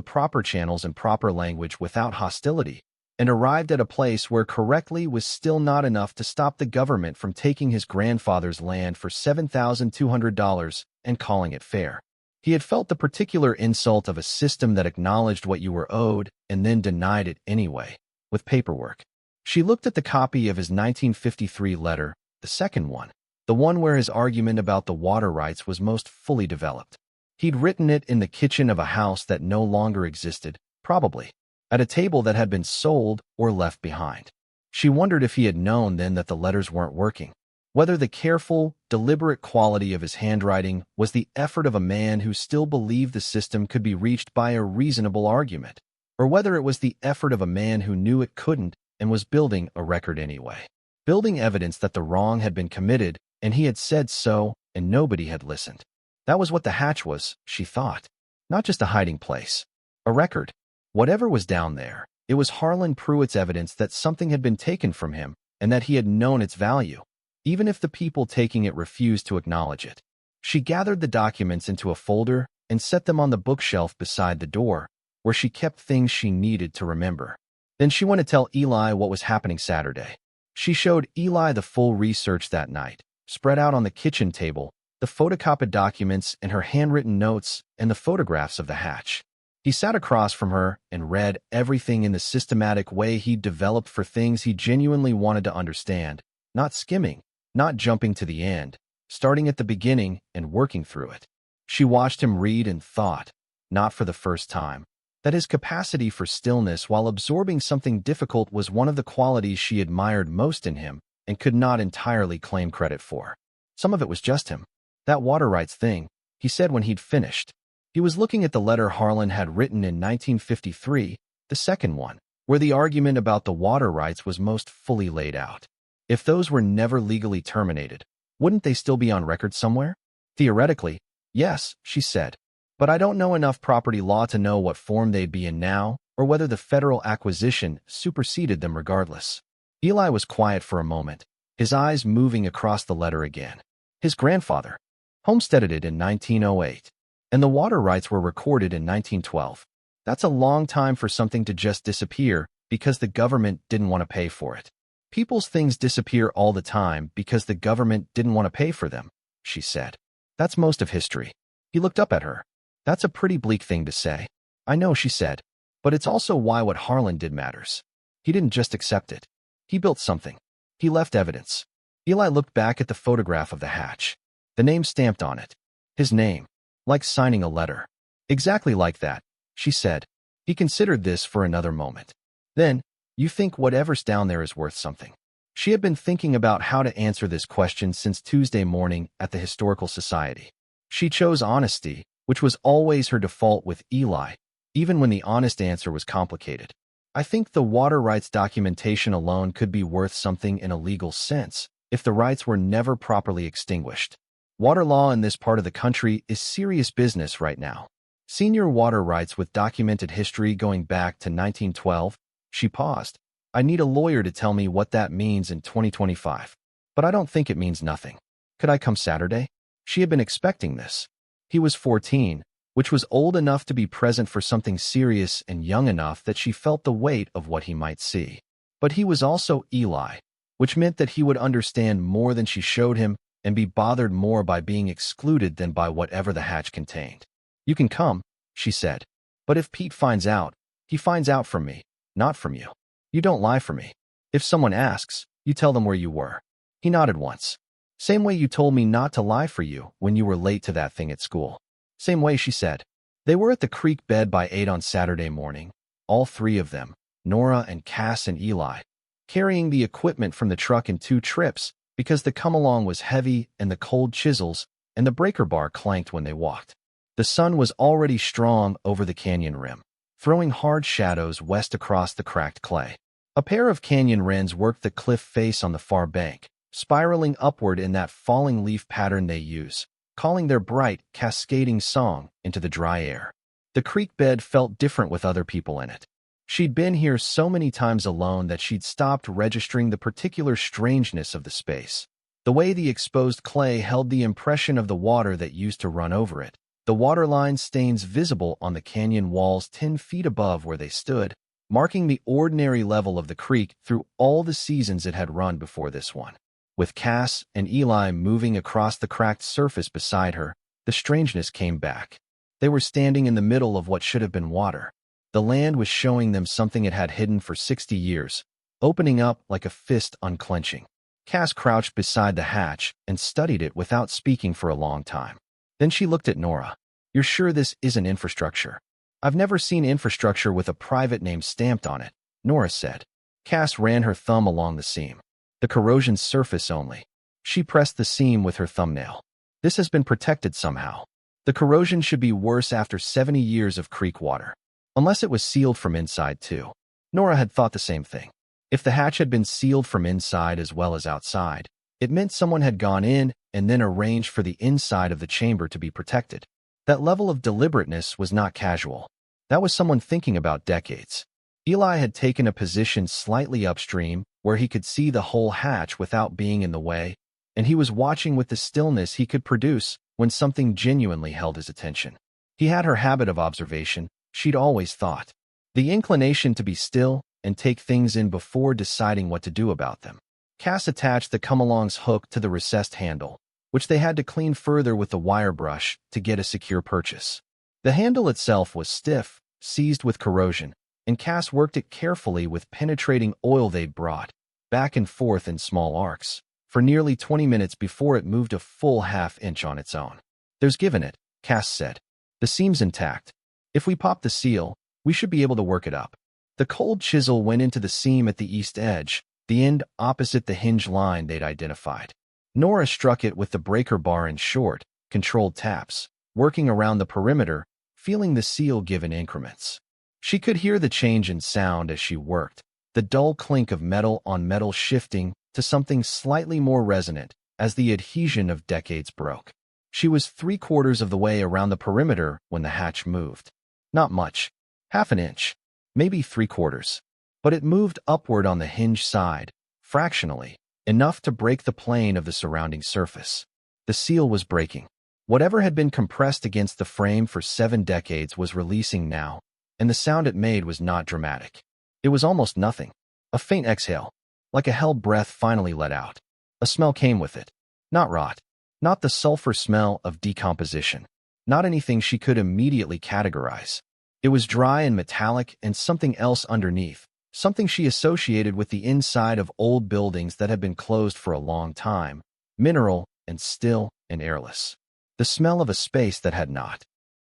proper channels and proper language without hostility, and arrived at a place where correctly was still not enough to stop the government from taking his grandfather's land for $7,200 and calling it fair. He had felt the particular insult of a system that acknowledged what you were owed and then denied it anyway, with paperwork. She looked at the copy of his 1953 letter, the second one, the one where his argument about the water rights was most fully developed. He'd written it in the kitchen of a house that no longer existed, probably, at a table that had been sold or left behind. She wondered if he had known then that the letters weren't working, whether the careful, deliberate quality of his handwriting was the effort of a man who still believed the system could be reached by a reasonable argument, or whether it was the effort of a man who knew it couldn't and was building a record anyway, building evidence that the wrong had been committed and he had said so and nobody had listened. That was what the hatch was, she thought. Not just a hiding place. A record. Whatever was down there, it was Harlan Pruett's evidence that something had been taken from him and that he had known its value, even if the people taking it refused to acknowledge it. She gathered the documents into a folder and set them on the bookshelf beside the door, where she kept things she needed to remember. Then she went to tell Eli what was happening Saturday. She showed Eli the full research that night, spread out on the kitchen table, the photocopied documents and her handwritten notes and the photographs of the hatch. He sat across from her and read everything in the systematic way he'd developed for things he genuinely wanted to understand, not skimming, not jumping to the end, starting at the beginning and working through it. She watched him read and thought, not for the first time, that his capacity for stillness while absorbing something difficult was one of the qualities she admired most in him and could not entirely claim credit for. Some of it was just him. That water rights thing, he said when he'd finished. He was looking at the letter Harlan had written in 1953, the second one, where the argument about the water rights was most fully laid out. If those were never legally terminated, wouldn't they still be on record somewhere? Theoretically, yes, she said. But I don't know enough property law to know what form they'd be in now, or whether the federal acquisition superseded them regardless. Eli was quiet for a moment, his eyes moving across the letter again. His grandfather homesteaded it in 1908, and the water rights were recorded in 1912. That's a long time for something to just disappear because the government didn't want to pay for it. People's things disappear all the time because the government didn't want to pay for them, she said. That's most of history. He looked up at her. That's a pretty bleak thing to say. I know, she said, but it's also why what Harlan did matters. He didn't just accept it. He built something. He left evidence. Eli looked back at the photograph of the hatch. The name stamped on it. His name. Like signing a letter. Exactly like that, she said. He considered this for another moment. Then, you think whatever's down there is worth something. She had been thinking about how to answer this question since Tuesday morning at the Historical Society. She chose honesty, which was always her default with Eli, even when the honest answer was complicated. I think the water rights documentation alone could be worth something in a legal sense if the rights were never properly extinguished. Water law in this part of the country is serious business right now. Senior water rights with documented history going back to 1912. She paused. I need a lawyer to tell me what that means in 2025. But I don't think it means nothing. Could I come Saturday? She had been expecting this. He was 14, which was old enough to be present for something serious and young enough that she felt the weight of what he might see. But he was also Eli, which meant that he would understand more than she showed him and be bothered more by being excluded than by whatever the hatch contained. "You can come," she said. "But if Pete finds out, he finds out from me, not from you. You don't lie for me. If someone asks, you tell them where you were." He nodded once. "Same way you told me not to lie for you when you were late to that thing at school." "Same way," she said. They were at the creek bed by 8 on Saturday morning, all three of them, Nora and Cass and Eli, carrying the equipment from the truck in 2 trips because the come-along was heavy and the cold chisels and the breaker bar clanked when they walked. The sun was already strong over the canyon rim, throwing hard shadows west across the cracked clay. A pair of canyon wrens worked the cliff face on the far bank, spiraling upward in that falling leaf pattern they use, calling their bright, cascading song into the dry air. The creek bed felt different with other people in it. She'd been here so many times alone that she'd stopped registering the particular strangeness of the space. The way the exposed clay held the impression of the water that used to run over it. The waterline stains visible on the canyon walls 10 feet above where they stood, marking the ordinary level of the creek through all the seasons it had run before this one. With Cass and Eli moving across the cracked surface beside her, the strangeness came back. They were standing in the middle of what should have been water. The land was showing them something it had hidden for 60 years, opening up like a fist unclenching. Cass crouched beside the hatch and studied it without speaking for a long time. Then she looked at Nora. "You're sure this isn't infrastructure?" "I've never seen infrastructure with a private name stamped on it," Nora said. Cass ran her thumb along the seam. "The corrosion surface only." She pressed the seam with her thumbnail. "This has been protected somehow. The corrosion should be worse after 70 years of creek water. Unless it was sealed from inside too." Nora had thought the same thing. If the hatch had been sealed from inside as well as outside, it meant someone had gone in and then arranged for the inside of the chamber to be protected. That level of deliberateness was not casual. That was someone thinking about decades. Eli had taken a position slightly upstream where he could see the whole hatch without being in the way, and he was watching with the stillness he could produce when something genuinely held his attention. He had her habit of observation, she'd always thought. The inclination to be still and take things in before deciding what to do about them. Cass attached the come-along's hook to the recessed handle, which they had to clean further with the wire brush to get a secure purchase. The handle itself was stiff, seized with corrosion, and Cass worked it carefully with penetrating oil they'd brought, back and forth in small arcs, for nearly 20 minutes before it moved a full half-inch on its own. "There's give in it," Cass said. "The seam's intact. If we pop the seal, we should be able to work it up." The cold chisel went into the seam at the east edge, the end opposite the hinge line they'd identified. Nora struck it with the breaker bar in short, controlled taps, working around the perimeter, feeling the seal give in increments. She could hear the change in sound as she worked, the dull clink of metal on metal shifting to something slightly more resonant as the adhesion of decades broke. She was 3/4 of the way around the perimeter when the hatch moved. Not much. Half an inch. Maybe 3/4. But it moved upward on the hinge side, fractionally, enough to break the plane of the surrounding surface. The seal was breaking. Whatever had been compressed against the frame for 7 decades was releasing now, and the sound it made was not dramatic. It was almost nothing. A faint exhale, like a held breath finally let out. A smell came with it. Not rot. Not the sulfur smell of decomposition. Not anything she could immediately categorize. It was dry and metallic and something else underneath, something she associated with the inside of old buildings that had been closed for a long time, mineral and still and airless. The smell of a space that had not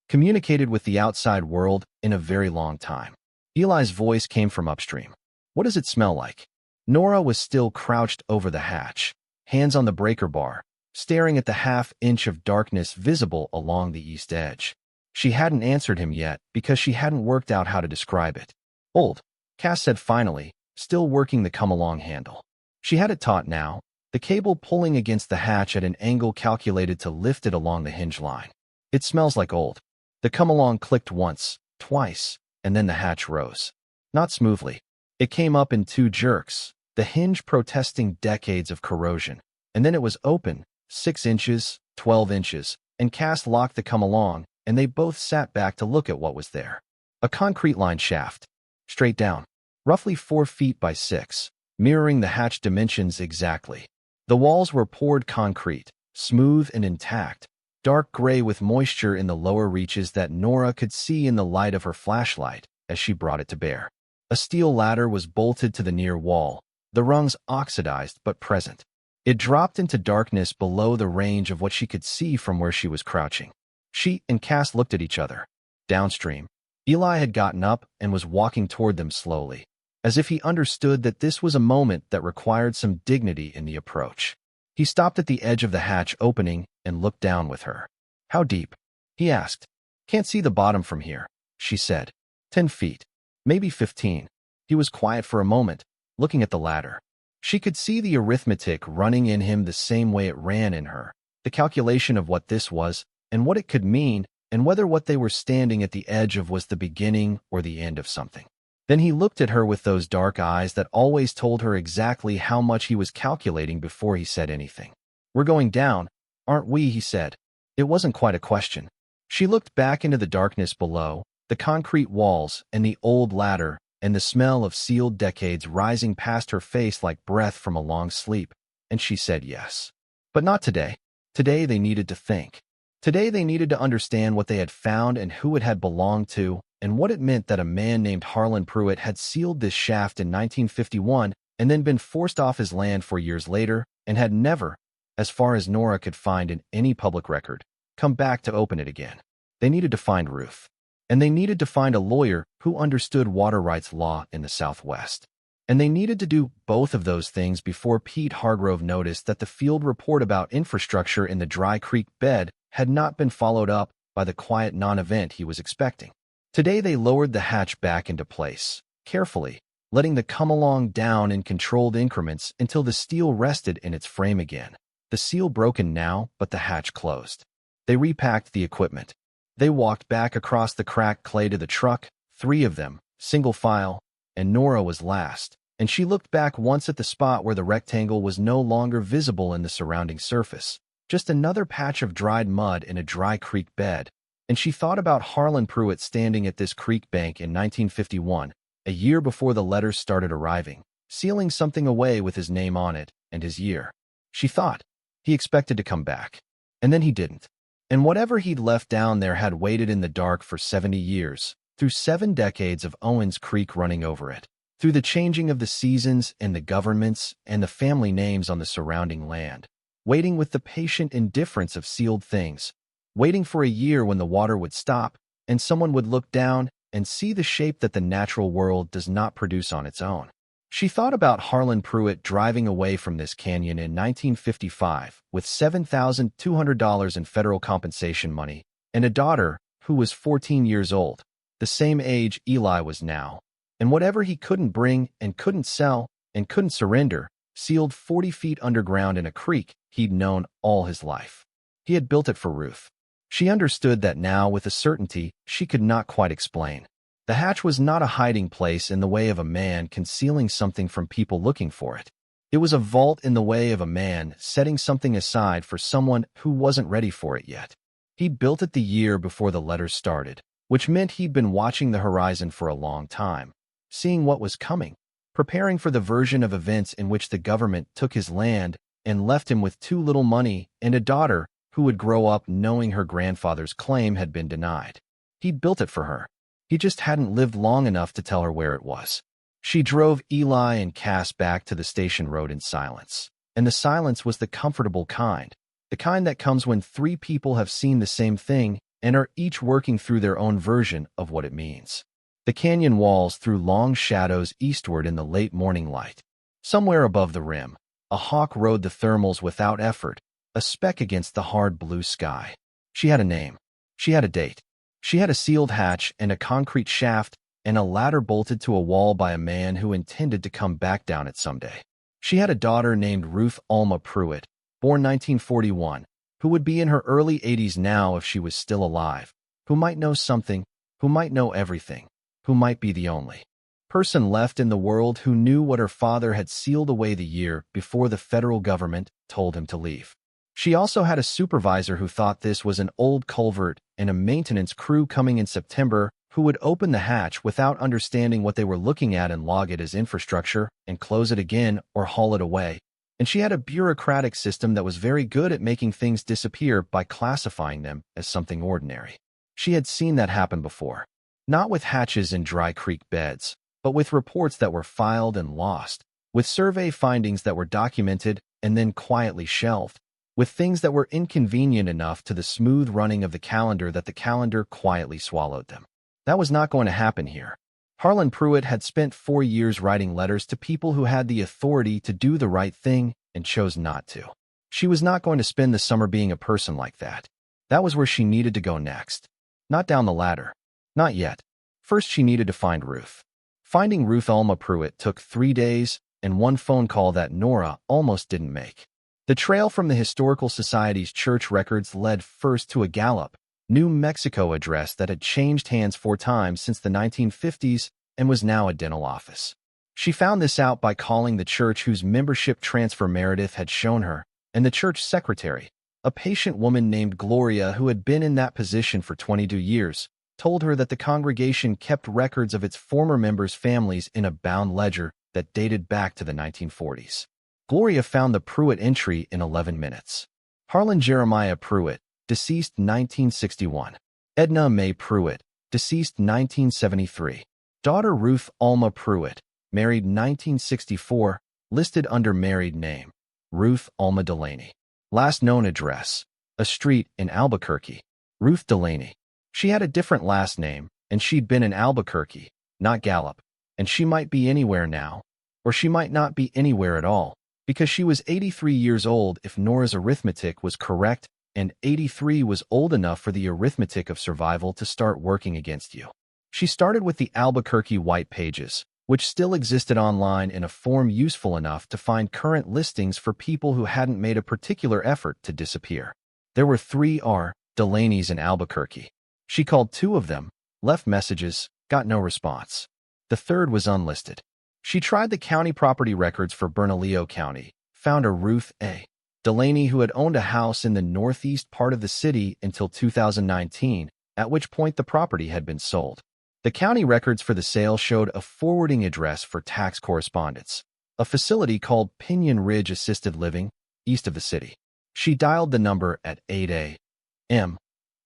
communicated with the outside world in a very long time. Eli's voice came from upstream. "What does it smell like?" Nora was still crouched over the hatch, hands on the breaker bar, staring at the half-inch of darkness visible along the east edge. She hadn't answered him yet because she hadn't worked out how to describe it. "Old," Cass said finally, still working the come-along handle. She had it taut now, the cable pulling against the hatch at an angle calculated to lift it along the hinge line. "It smells like old." The come-along clicked once, twice, and then the hatch rose. Not smoothly. It came up in 2 jerks, the hinge protesting decades of corrosion, and then it was open, 6 inches, 12 inches, and Cass locked the come-along, and they both sat back to look at what was there. A concrete-lined shaft. Straight down. Roughly 4 feet by 6. mirroring the hatch dimensions exactly. The walls were poured concrete, smooth and intact, dark gray with moisture in the lower reaches that Nora could see in the light of her flashlight as she brought it to bear. A steel ladder was bolted to the near wall, the rungs oxidized but present. It dropped into darkness below the range of what she could see from where she was crouching. She and Cass looked at each other. Downstream, Eli had gotten up and was walking toward them slowly, as if he understood that this was a moment that required some dignity in the approach. He stopped at the edge of the hatch opening and looked down with her. "How deep?" he asked. "Can't see the bottom from here," she said. 10 feet. Maybe 15. He was quiet for a moment, looking at the ladder. She could see the arithmetic running in him the same way it ran in her, the calculation of what this was and what it could mean, and whether what they were standing at the edge of was the beginning or the end of something. Then he looked at her with those dark eyes that always told her exactly how much he was calculating before he said anything. "We're going down, aren't we?" he said. It wasn't quite a question. She looked back into the darkness below, the concrete walls and the old ladder, and the smell of sealed decades rising past her face like breath from a long sleep, and she said yes. But not today. Today they needed to think. Today they needed to understand what they had found and who it had belonged to, and what it meant that a man named Harlan Pruett had sealed this shaft in 1951 and then been forced off his land 4 years later and had never, as far as Nora could find in any public record, come back to open it again. They needed to find Ruth. And they needed to find a lawyer who understood water rights law in the Southwest. And they needed to do both of those things before Pete Hargrove noticed that the field report about infrastructure in the dry creek bed had not been followed up by the quiet non-event he was expecting. Today they lowered the hatch back into place, carefully, letting the come-along down in controlled increments until the steel rested in its frame again. The seal broken now, but the hatch closed. They repacked the equipment. They walked back across the cracked clay to the truck, 3 of them, single file, and Nora was last, and she looked back once at the spot where the rectangle was no longer visible in the surrounding surface, just another patch of dried mud in a dry creek bed, and she thought about Harlan Pruett standing at this creek bank in 1951, a year before the letters started arriving, sealing something away with his name on it and his year. She thought he expected to come back, and then he didn't. And whatever he'd left down there had waited in the dark for 70 years, through 7 decades of Owens Creek running over it, through the changing of the seasons and the governments and the family names on the surrounding land, waiting with the patient indifference of sealed things, waiting for a year when the water would stop and someone would look down and see the shape that the natural world does not produce on its own. She thought about Harlan Pruett driving away from this canyon in 1955 with $7,200 in federal compensation money and a daughter who was 14 years old, the same age Eli was now, and whatever he couldn't bring and couldn't sell and couldn't surrender, sealed 40 feet underground in a creek he'd known all his life. He had built it for Ruth. She understood that now with a certainty she could not quite explain. The hatch was not a hiding place in the way of a man concealing something from people looking for it. It was a vault in the way of a man setting something aside for someone who wasn't ready for it yet. He'd built it the year before the letters started, which meant he'd been watching the horizon for a long time, seeing what was coming, preparing for the version of events in which the government took his land and left him with too little money and a daughter who would grow up knowing her grandfather's claim had been denied. He'd built it for her. He just hadn't lived long enough to tell her where it was. She drove Eli and Cass back to the station road in silence. And the silence was the comfortable kind, the kind that comes when 3 people have seen the same thing and are each working through their own version of what it means. The canyon walls threw long shadows eastward in the late morning light. Somewhere above the rim, a hawk rode the thermals without effort, a speck against the hard blue sky. She had a name. She had a date. She had a sealed hatch and a concrete shaft and a ladder bolted to a wall by a man who intended to come back down it someday. She had a daughter named Ruth Alma Pruett, born 1941, who would be in her early 80s now if she was still alive, who might know something, who might know everything, who might be the only person left in the world who knew what her father had sealed away the year before the federal government told him to leave. She also had a supervisor who thought this was an old culvert and a maintenance crew coming in September who would open the hatch without understanding what they were looking at and log it as infrastructure and close it again or haul it away. And she had a bureaucratic system that was very good at making things disappear by classifying them as something ordinary. She had seen that happen before. Not with hatches in dry creek beds, but with reports that were filed and lost, with survey findings that were documented and then quietly shelved, with things that were inconvenient enough to the smooth running of the calendar that the calendar quietly swallowed them. That was not going to happen here. Harlan Pruett had spent 4 years writing letters to people who had the authority to do the right thing and chose not to. She was not going to spend the summer being a person like that. That was where she needed to go next. Not down the ladder. Not yet. First, she needed to find Ruth. Finding Ruth Alma Pruett took 3 days and 1 phone call that Nora almost didn't make. The trail from the Historical Society's church records led first to a Gallup, New Mexico address that had changed hands 4 times since the 1950s and was now a dental office. She found this out by calling the church whose membership transfer Meredith had shown her, and the church secretary, a patient woman named Gloria who had been in that position for 22 years, told her that the congregation kept records of its former members' families in a bound ledger that dated back to the 1940s. Gloria found the Pruett entry in 11 minutes. Harlan Jeremiah Pruett, deceased 1961. Edna Mae Pruett, deceased 1973. Daughter Ruth Alma Pruett, married 1964, listed under married name, Ruth Alma Delaney. Last known address, a street in Albuquerque. Ruth Delaney. She had a different last name, and she'd been in Albuquerque, not Gallup, and she might be anywhere now, or she might not be anywhere at all, because she was 83 years old if Nora's arithmetic was correct, and 83 was old enough for the arithmetic of survival to start working against you. She started with the Albuquerque White Pages, which still existed online in a form useful enough to find current listings for people who hadn't made a particular effort to disappear. There were 3 R. Delaneys in Albuquerque. She called 2 of them, left messages, got no response. The 3rd was unlisted. She tried the county property records for Bernalillo County, found a Ruth A. Delaney who had owned a house in the northeast part of the city until 2019, at which point the property had been sold. The county records for the sale showed a forwarding address for tax correspondence, a facility called Pinion Ridge Assisted Living, east of the city. She dialed the number at 8 a.m.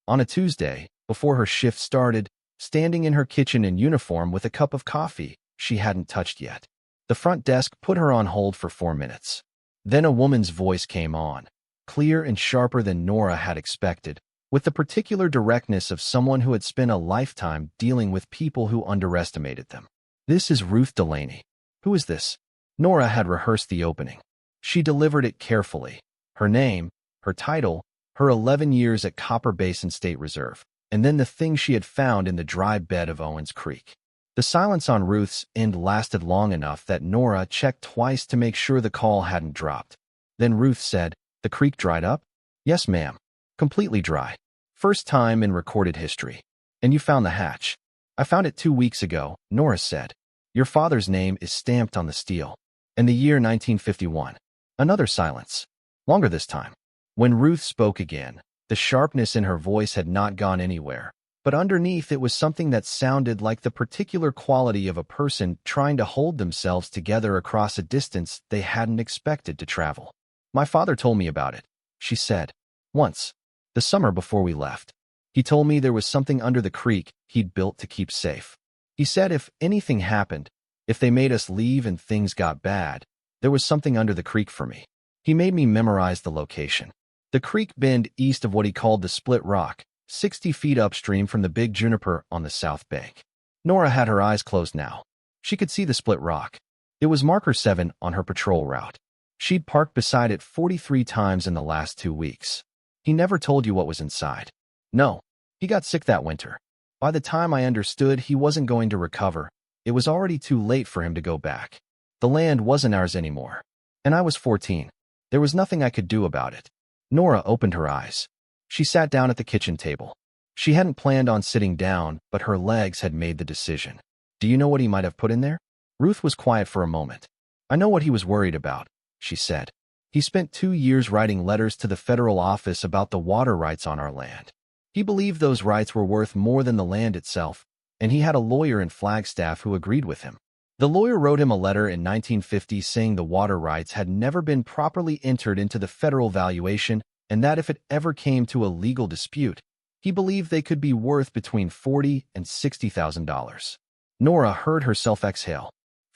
on a Tuesday, before her shift started, standing in her kitchen in uniform with a cup of coffee she hadn't touched yet. The front desk put her on hold for 4 minutes. Then a woman's voice came on, clear and sharper than Nora had expected, with the particular directness of someone who had spent a lifetime dealing with people who underestimated them. "This is Ruth Delaney." "Who is this?" Nora had rehearsed the opening. She delivered it carefully. Her name, her title, her 11 years at Copper Basin State Reserve, and then the thing she had found in the dry bed of Owens Creek. The silence on Ruth's end lasted long enough that Nora checked twice to make sure the call hadn't dropped. Then Ruth said, "The creek dried up?" "Yes, ma'am. Completely dry. First time in recorded history. And you found the hatch." "I found it 2 weeks ago," Nora said. "Your father's name is stamped on the steel. And the year 1951. Another silence. Longer this time. When Ruth spoke again, the sharpness in her voice had not gone anywhere, but underneath it was something that sounded like the particular quality of a person trying to hold themselves together across a distance they hadn't expected to travel. "My father told me about it," she said. "Once. The summer before we left. He told me there was something under the creek he'd built to keep safe. He said if anything happened, if they made us leave and things got bad, there was something under the creek for me. He made me memorize the location. The creek bend east of what he called the Split Rock, 60 feet upstream from the Big Juniper on the south bank." Nora had her eyes closed now. She could see the Split Rock. It was marker 7 on her patrol route. She'd parked beside it 43 times in the last 2 weeks. "He never told you what was inside." "No. He got sick that winter. By the time I understood he wasn't going to recover, it was already too late for him to go back. The land wasn't ours anymore. And I was 14. There was nothing I could do about it." Nora opened her eyes. She sat down at the kitchen table. She hadn't planned on sitting down, but her legs had made the decision. "Do you know what he might have put in there?" Ruth was quiet for a moment. "I know what he was worried about," she said. "He spent 2 years writing letters to the federal office about the water rights on our land. He believed those rights were worth more than the land itself, and he had a lawyer in Flagstaff who agreed with him. The lawyer wrote him a letter in 1950 saying the water rights had never been properly entered into the federal valuation and that if it ever came to a legal dispute, he believed they could be worth between $40,000 and $60,000. Nora heard herself exhale.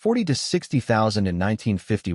$40,000 to $60,000 in 1950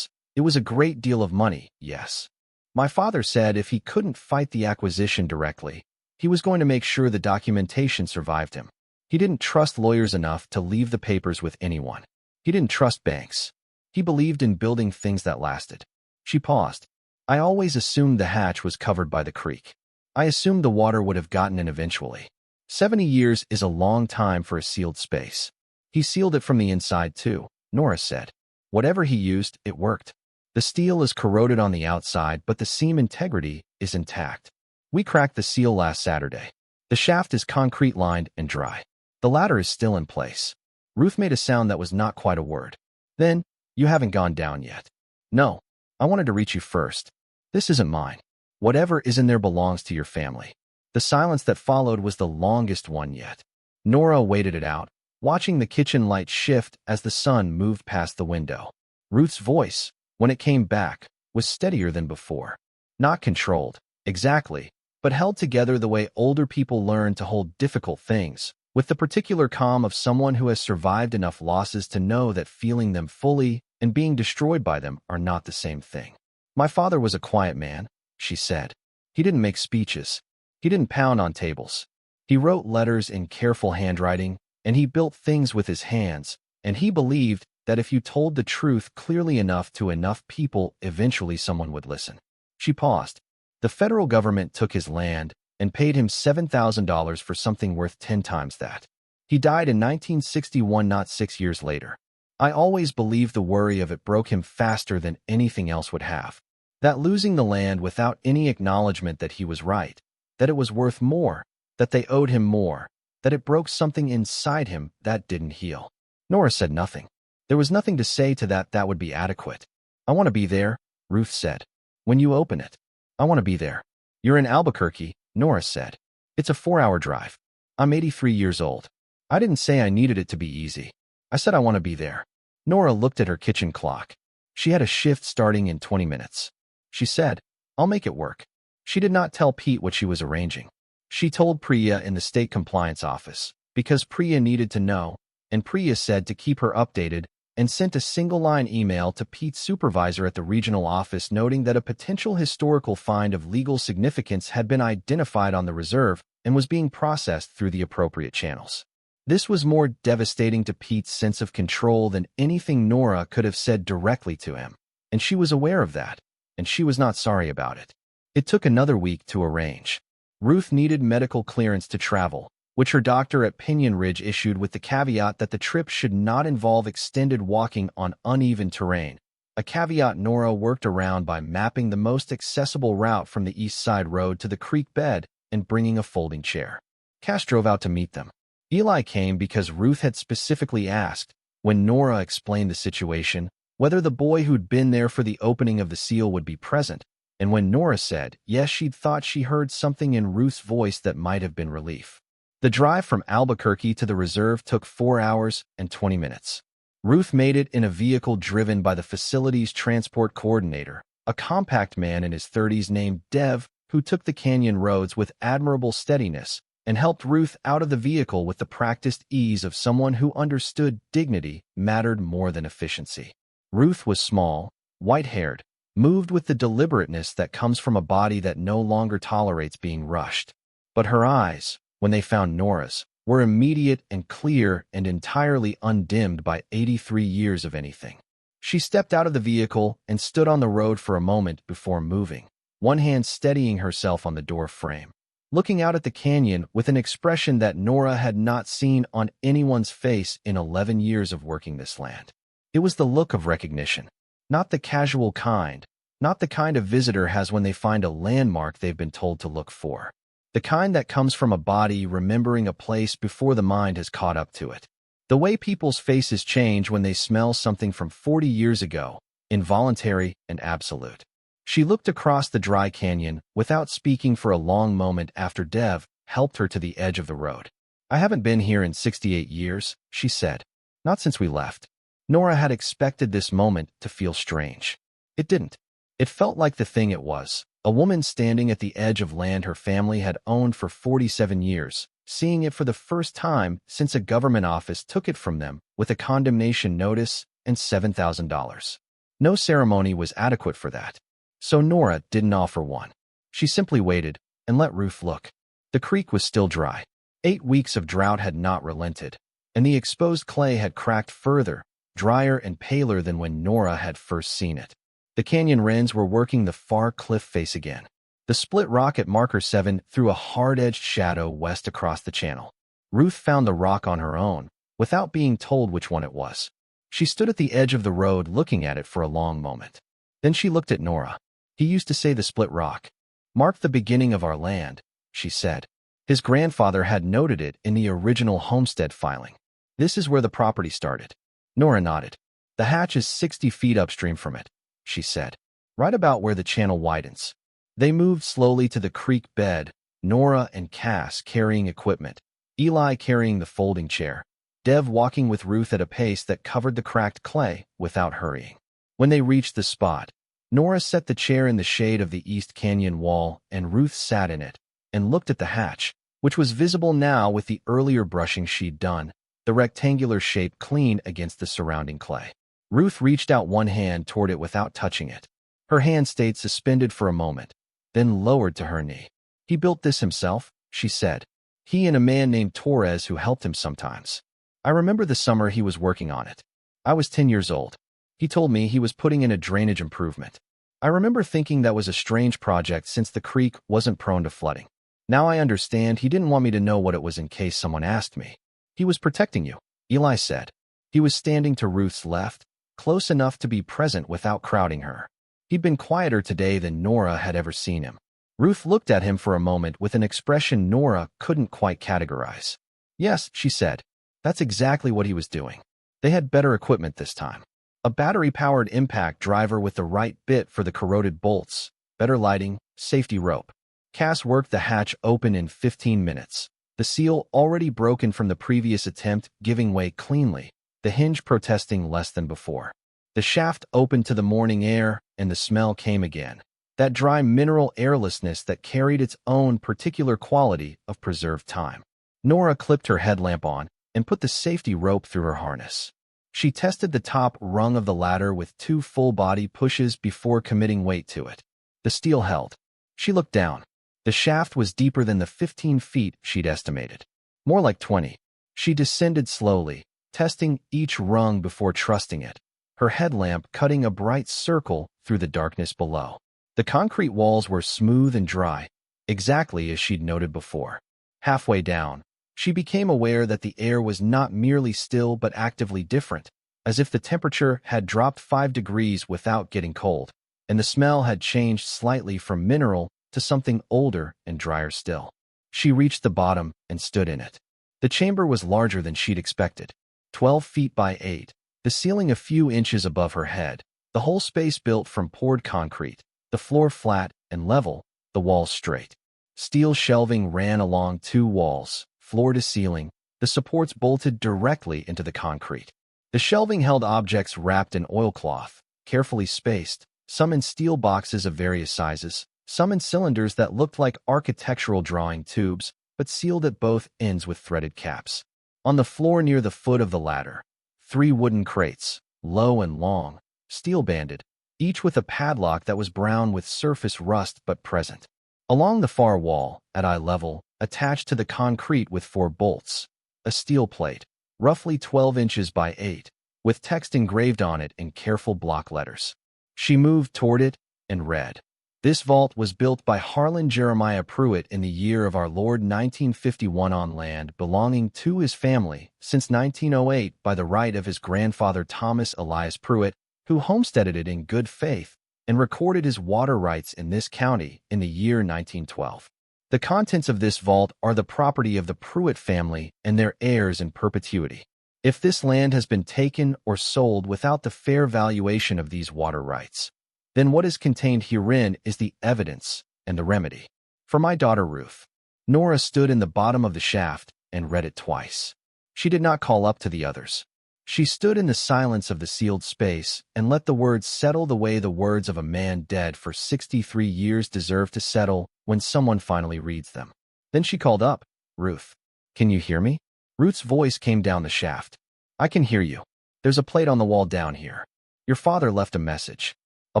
it was a great deal of money, yes. My father said if he couldn't fight the acquisition directly, he was going to make sure the documentation survived him. He didn't trust lawyers enough to leave the papers with anyone. He didn't trust banks. He believed in building things that lasted. She paused. I always assumed the hatch was covered by the creek. I assumed the water would have gotten in eventually. 70 years is a long time for a sealed space. He sealed it from the inside too, Nora said. Whatever he used, it worked. The steel is corroded on the outside, but the seam integrity is intact. We cracked the seal last Saturday. The shaft is concrete-lined and dry. The ladder is still in place. Ruth made a sound that was not quite a word. Then, you haven't gone down yet. No, I wanted to reach you first. This isn't mine. Whatever is in there belongs to your family. The silence that followed was the longest one yet. Nora waited it out, watching the kitchen light shift as the sun moved past the window. Ruth's voice, when it came back, was steadier than before. Not controlled, exactly, but held together the way older people learn to hold difficult things, with the particular calm of someone who has survived enough losses to know that feeling them fully and being destroyed by them are not the same thing. My father was a quiet man, she said. He didn't make speeches. He didn't pound on tables. He wrote letters in careful handwriting, and he built things with his hands, and he believed that if you told the truth clearly enough to enough people, eventually someone would listen. She paused. The federal government took his land and paid him $7,000 for something worth 10 times that. He died in 1961, not 6 years later. I always believed the worry of it broke him faster than anything else would have. That losing the land without any acknowledgement that he was right, that it was worth more, that they owed him more, that it broke something inside him that didn't heal. Nora said nothing. There was nothing to say to that would be adequate. I want to be there, Ruth said. When you open it. I want to be there. You're in Albuquerque, Nora said. It's a 4-hour drive. I'm 83 years old. I didn't say I needed it to be easy. I said I want to be there. Nora looked at her kitchen clock. She had a shift starting in 20 minutes. She said, I'll make it work. She did not tell Pete what she was arranging. She told Priya in the state compliance office, because Priya needed to know, and Priya said to keep her updated, and sent a single-line email to Pete's supervisor at the regional office noting that a potential historical find of legal significance had been identified on the reserve and was being processed through the appropriate channels. This was more devastating to Pete's sense of control than anything Nora could have said directly to him, and she was aware of that, and she was not sorry about it. It took another week to arrange. Ruth needed medical clearance to travel, which her doctor at Pinyon Ridge issued with the caveat that the trip should not involve extended walking on uneven terrain, a caveat Nora worked around by mapping the most accessible route from the East Side Road to the creek bed and bringing a folding chair. Cass drove out to meet them. Eli came because Ruth had specifically asked, when Nora explained the situation, whether the boy who'd been there for the opening of the seal would be present, and when Nora said yes, she'd thought she heard something in Ruth's voice that might have been relief. The drive from Albuquerque to the reserve took 4 hours and 20 minutes. Ruth made it in a vehicle driven by the facility's transport coordinator, a compact man in his 30s named Dev, who took the canyon roads with admirable steadiness and helped Ruth out of the vehicle with the practiced ease of someone who understood dignity mattered more than efficiency. Ruth was small, white-haired, moved with the deliberateness that comes from a body that no longer tolerates being rushed. But her eyes, when they found Nora's, were immediate and clear and entirely undimmed by 83 years of anything. She stepped out of the vehicle and stood on the road for a moment before moving, one hand steadying herself on the door frame, looking out at the canyon with an expression that Nora had not seen on anyone's face in 11 years of working this land. It was the look of recognition, not the casual kind, not the kind a visitor has when they find a landmark they've been told to look for. The kind that comes from a body remembering a place before the mind has caught up to it. The way people's faces change when they smell something from 40 years ago, involuntary and absolute. She looked across the dry canyon without speaking for a long moment after Dev helped her to the edge of the road. I haven't been here in 68 years, she said. Not since we left. Nora had expected this moment to feel strange. It didn't. It felt like the thing it was, a woman standing at the edge of land her family had owned for 47 years, seeing it for the first time since a government office took it from them with a condemnation notice and $7,000. No ceremony was adequate for that. So Nora didn't offer one. She simply waited and let Ruth look. The creek was still dry. 8 weeks of drought had not relented, and the exposed clay had cracked further, drier and paler than when Nora had first seen it. The canyon wrens were working the far cliff face again. The split rock at marker 7 threw a hard-edged shadow west across the channel. Ruth found the rock on her own, without being told which one it was. She stood at the edge of the road looking at it for a long moment. Then she looked at Nora. He used to say the split rock marked the beginning of our land, she said. His grandfather had noted it in the original Homestead filing. This is where the property started. Nora nodded. The hatch is 60 feet upstream from it, she said, right about where the channel widens. They moved slowly to the creek bed, Nora and Cass carrying equipment, Eli carrying the folding chair, Dev walking with Ruth at a pace that covered the cracked clay without hurrying. When they reached the spot, Nora set the chair in the shade of the East Canyon wall and Ruth sat in it and looked at the hatch, which was visible now with the earlier brushing she'd done, the rectangular shape clean against the surrounding clay. Ruth reached out one hand toward it without touching it. Her hand stayed suspended for a moment, then lowered to her knee. He built this himself, she said. He and a man named Torres who helped him sometimes. I remember the summer he was working on it. I was 10 years old. He told me he was putting in a drainage improvement. I remember thinking that was a strange project since the creek wasn't prone to flooding. Now I understand he didn't want me to know what it was in case someone asked me. He was protecting you, Eli said. He was standing to Ruth's left, close enough to be present without crowding her. He'd been quieter today than Nora had ever seen him. Ruth looked at him for a moment with an expression Nora couldn't quite categorize. Yes, she said. That's exactly what he was doing. They had better equipment this time. A battery-powered impact driver with the right bit for the corroded bolts, better lighting, safety rope. Cass worked the hatch open in 15 minutes, the seal already broken from the previous attempt giving way cleanly, the hinge protesting less than before. The shaft opened to the morning air, and the smell came again, that dry mineral airlessness that carried its own particular quality of preserved time. Nora clipped her headlamp on and put the safety rope through her harness. She tested the top rung of the ladder with 2 full-body pushes before committing weight to it. The steel held. She looked down. The shaft was deeper than the 15 feet she'd estimated. More like 20. She descended slowly, testing each rung before trusting it, her headlamp cutting a bright circle through the darkness below. The concrete walls were smooth and dry, exactly as she'd noted before. Halfway down, she became aware that the air was not merely still but actively different, as if the temperature had dropped 5 degrees without getting cold, and the smell had changed slightly from mineral to something older and drier still. She reached the bottom and stood in it. The chamber was larger than she'd expected, 12 feet by 8, the ceiling a few inches above her head, the whole space built from poured concrete, the floor flat and level, the walls straight. Steel shelving ran along 2 walls, floor to ceiling, the supports bolted directly into the concrete. The shelving held objects wrapped in oilcloth, carefully spaced, some in steel boxes of various sizes, some in cylinders that looked like architectural drawing tubes, but sealed at both ends with threaded caps. On the floor near the foot of the ladder, 3 wooden crates, low and long, steel-banded, each with a padlock that was brown with surface rust but present. Along the far wall, at eye level, attached to the concrete with 4 bolts, a steel plate, roughly 12 inches by 8, with text engraved on it in careful block letters. She moved toward it and read. This vault was built by Harlan Pruett in the year of our Lord 1951 on land belonging to his family since 1908 by the right of his grandfather Thomas Elias Pruett, who homesteaded it in good faith and recorded his water rights in this county in the year 1912. The contents of this vault are the property of the Pruett family and their heirs in perpetuity. If this land has been taken or sold without the fair valuation of these water rights, then what is contained herein is the evidence and the remedy. For my daughter Ruth. Nora stood in the bottom of the shaft, and read it twice. She did not call up to the others. She stood in the silence of the sealed space and let the words settle the way the words of a man dead for 63 years deserve to settle when someone finally reads them. Then she called up, "Ruth, can you hear me?" Ruth's voice came down the shaft. "I can hear you. There's a plate on the wall down here. Your father left a message." A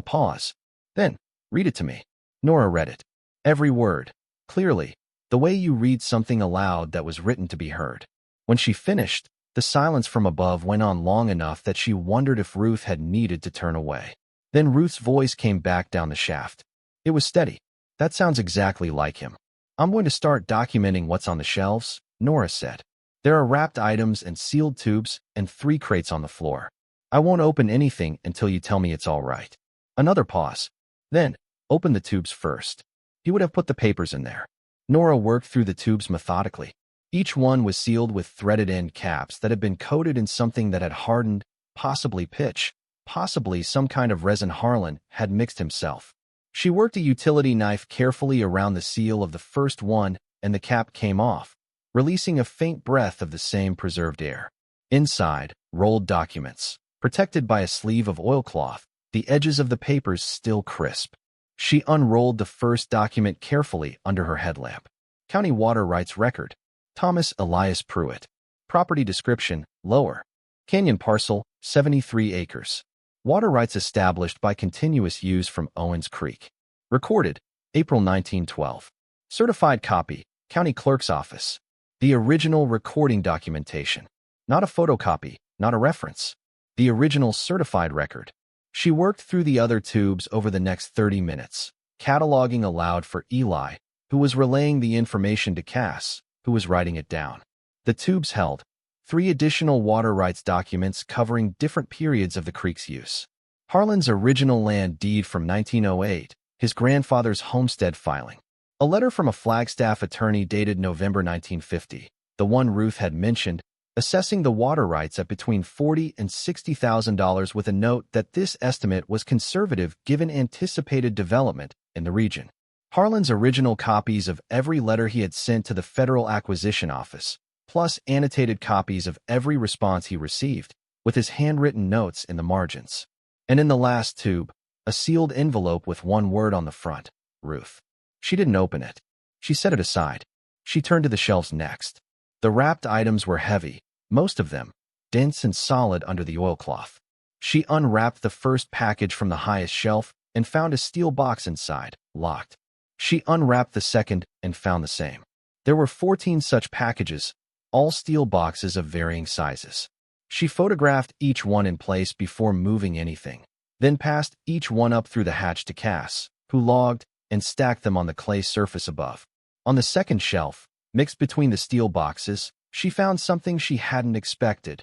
pause. "Then, read it to me." Nora read it. Every word, clearly, the way you read something aloud that was written to be heard. When she finished, the silence from above went on long enough that she wondered if Ruth had needed to turn away. Then Ruth's voice came back down the shaft. It was steady. "That sounds exactly like him. I'm going to start documenting what's on the shelves," Nora said. "There are wrapped items and sealed tubes and 3 crates on the floor. I won't open anything until you tell me it's all right." Another pause. "Then, open the tubes first. He would have put the papers in there." Nora worked through the tubes methodically. Each one was sealed with threaded end caps that had been coated in something that had hardened, possibly pitch, possibly some kind of resin Harlan had mixed himself. She worked a utility knife carefully around the seal of the first one, and the cap came off, releasing a faint breath of the same preserved air. Inside, rolled documents, protected by a sleeve of oilcloth, the edges of the papers still crisp. She unrolled the first document carefully under her headlamp. County Water Rights Record. Thomas Elias Pruett. Property description, lower. Canyon parcel, 73 acres. Water rights established by continuous use from Owens Creek. Recorded, April 1912. Certified copy, County Clerk's Office. The original recording documentation. Not a photocopy, not a reference. The original certified record. She worked through the other tubes over the next 30 minutes, cataloging aloud for Eli, who was relaying the information to Cass, who was writing it down. The tubes held 3 additional water rights documents covering different periods of the creek's use. Harlan's original land deed from 1908, his grandfather's homestead filing, a letter from a Flagstaff attorney dated November 1950, the one Ruth had mentioned, assessing the water rights at between $40,000 and $60,000 with a note that this estimate was conservative given anticipated development in the region. Harlan's original copies of every letter he had sent to the Federal Acquisition Office, plus annotated copies of every response he received, with his handwritten notes in the margins. And in the last tube, a sealed envelope with one word on the front, Ruth. She didn't open it. She set it aside. She turned to the shelves next. The wrapped items were heavy, most of them, dense and solid under the oilcloth. She unwrapped the first package from the highest shelf and found a steel box inside, locked. She unwrapped the second and found the same. There were 14 such packages, all steel boxes of varying sizes. She photographed each one in place before moving anything, then passed each one up through the hatch to Cass, who logged and stacked them on the clay surface above. On the second shelf, mixed between the steel boxes, she found something she hadn't expected.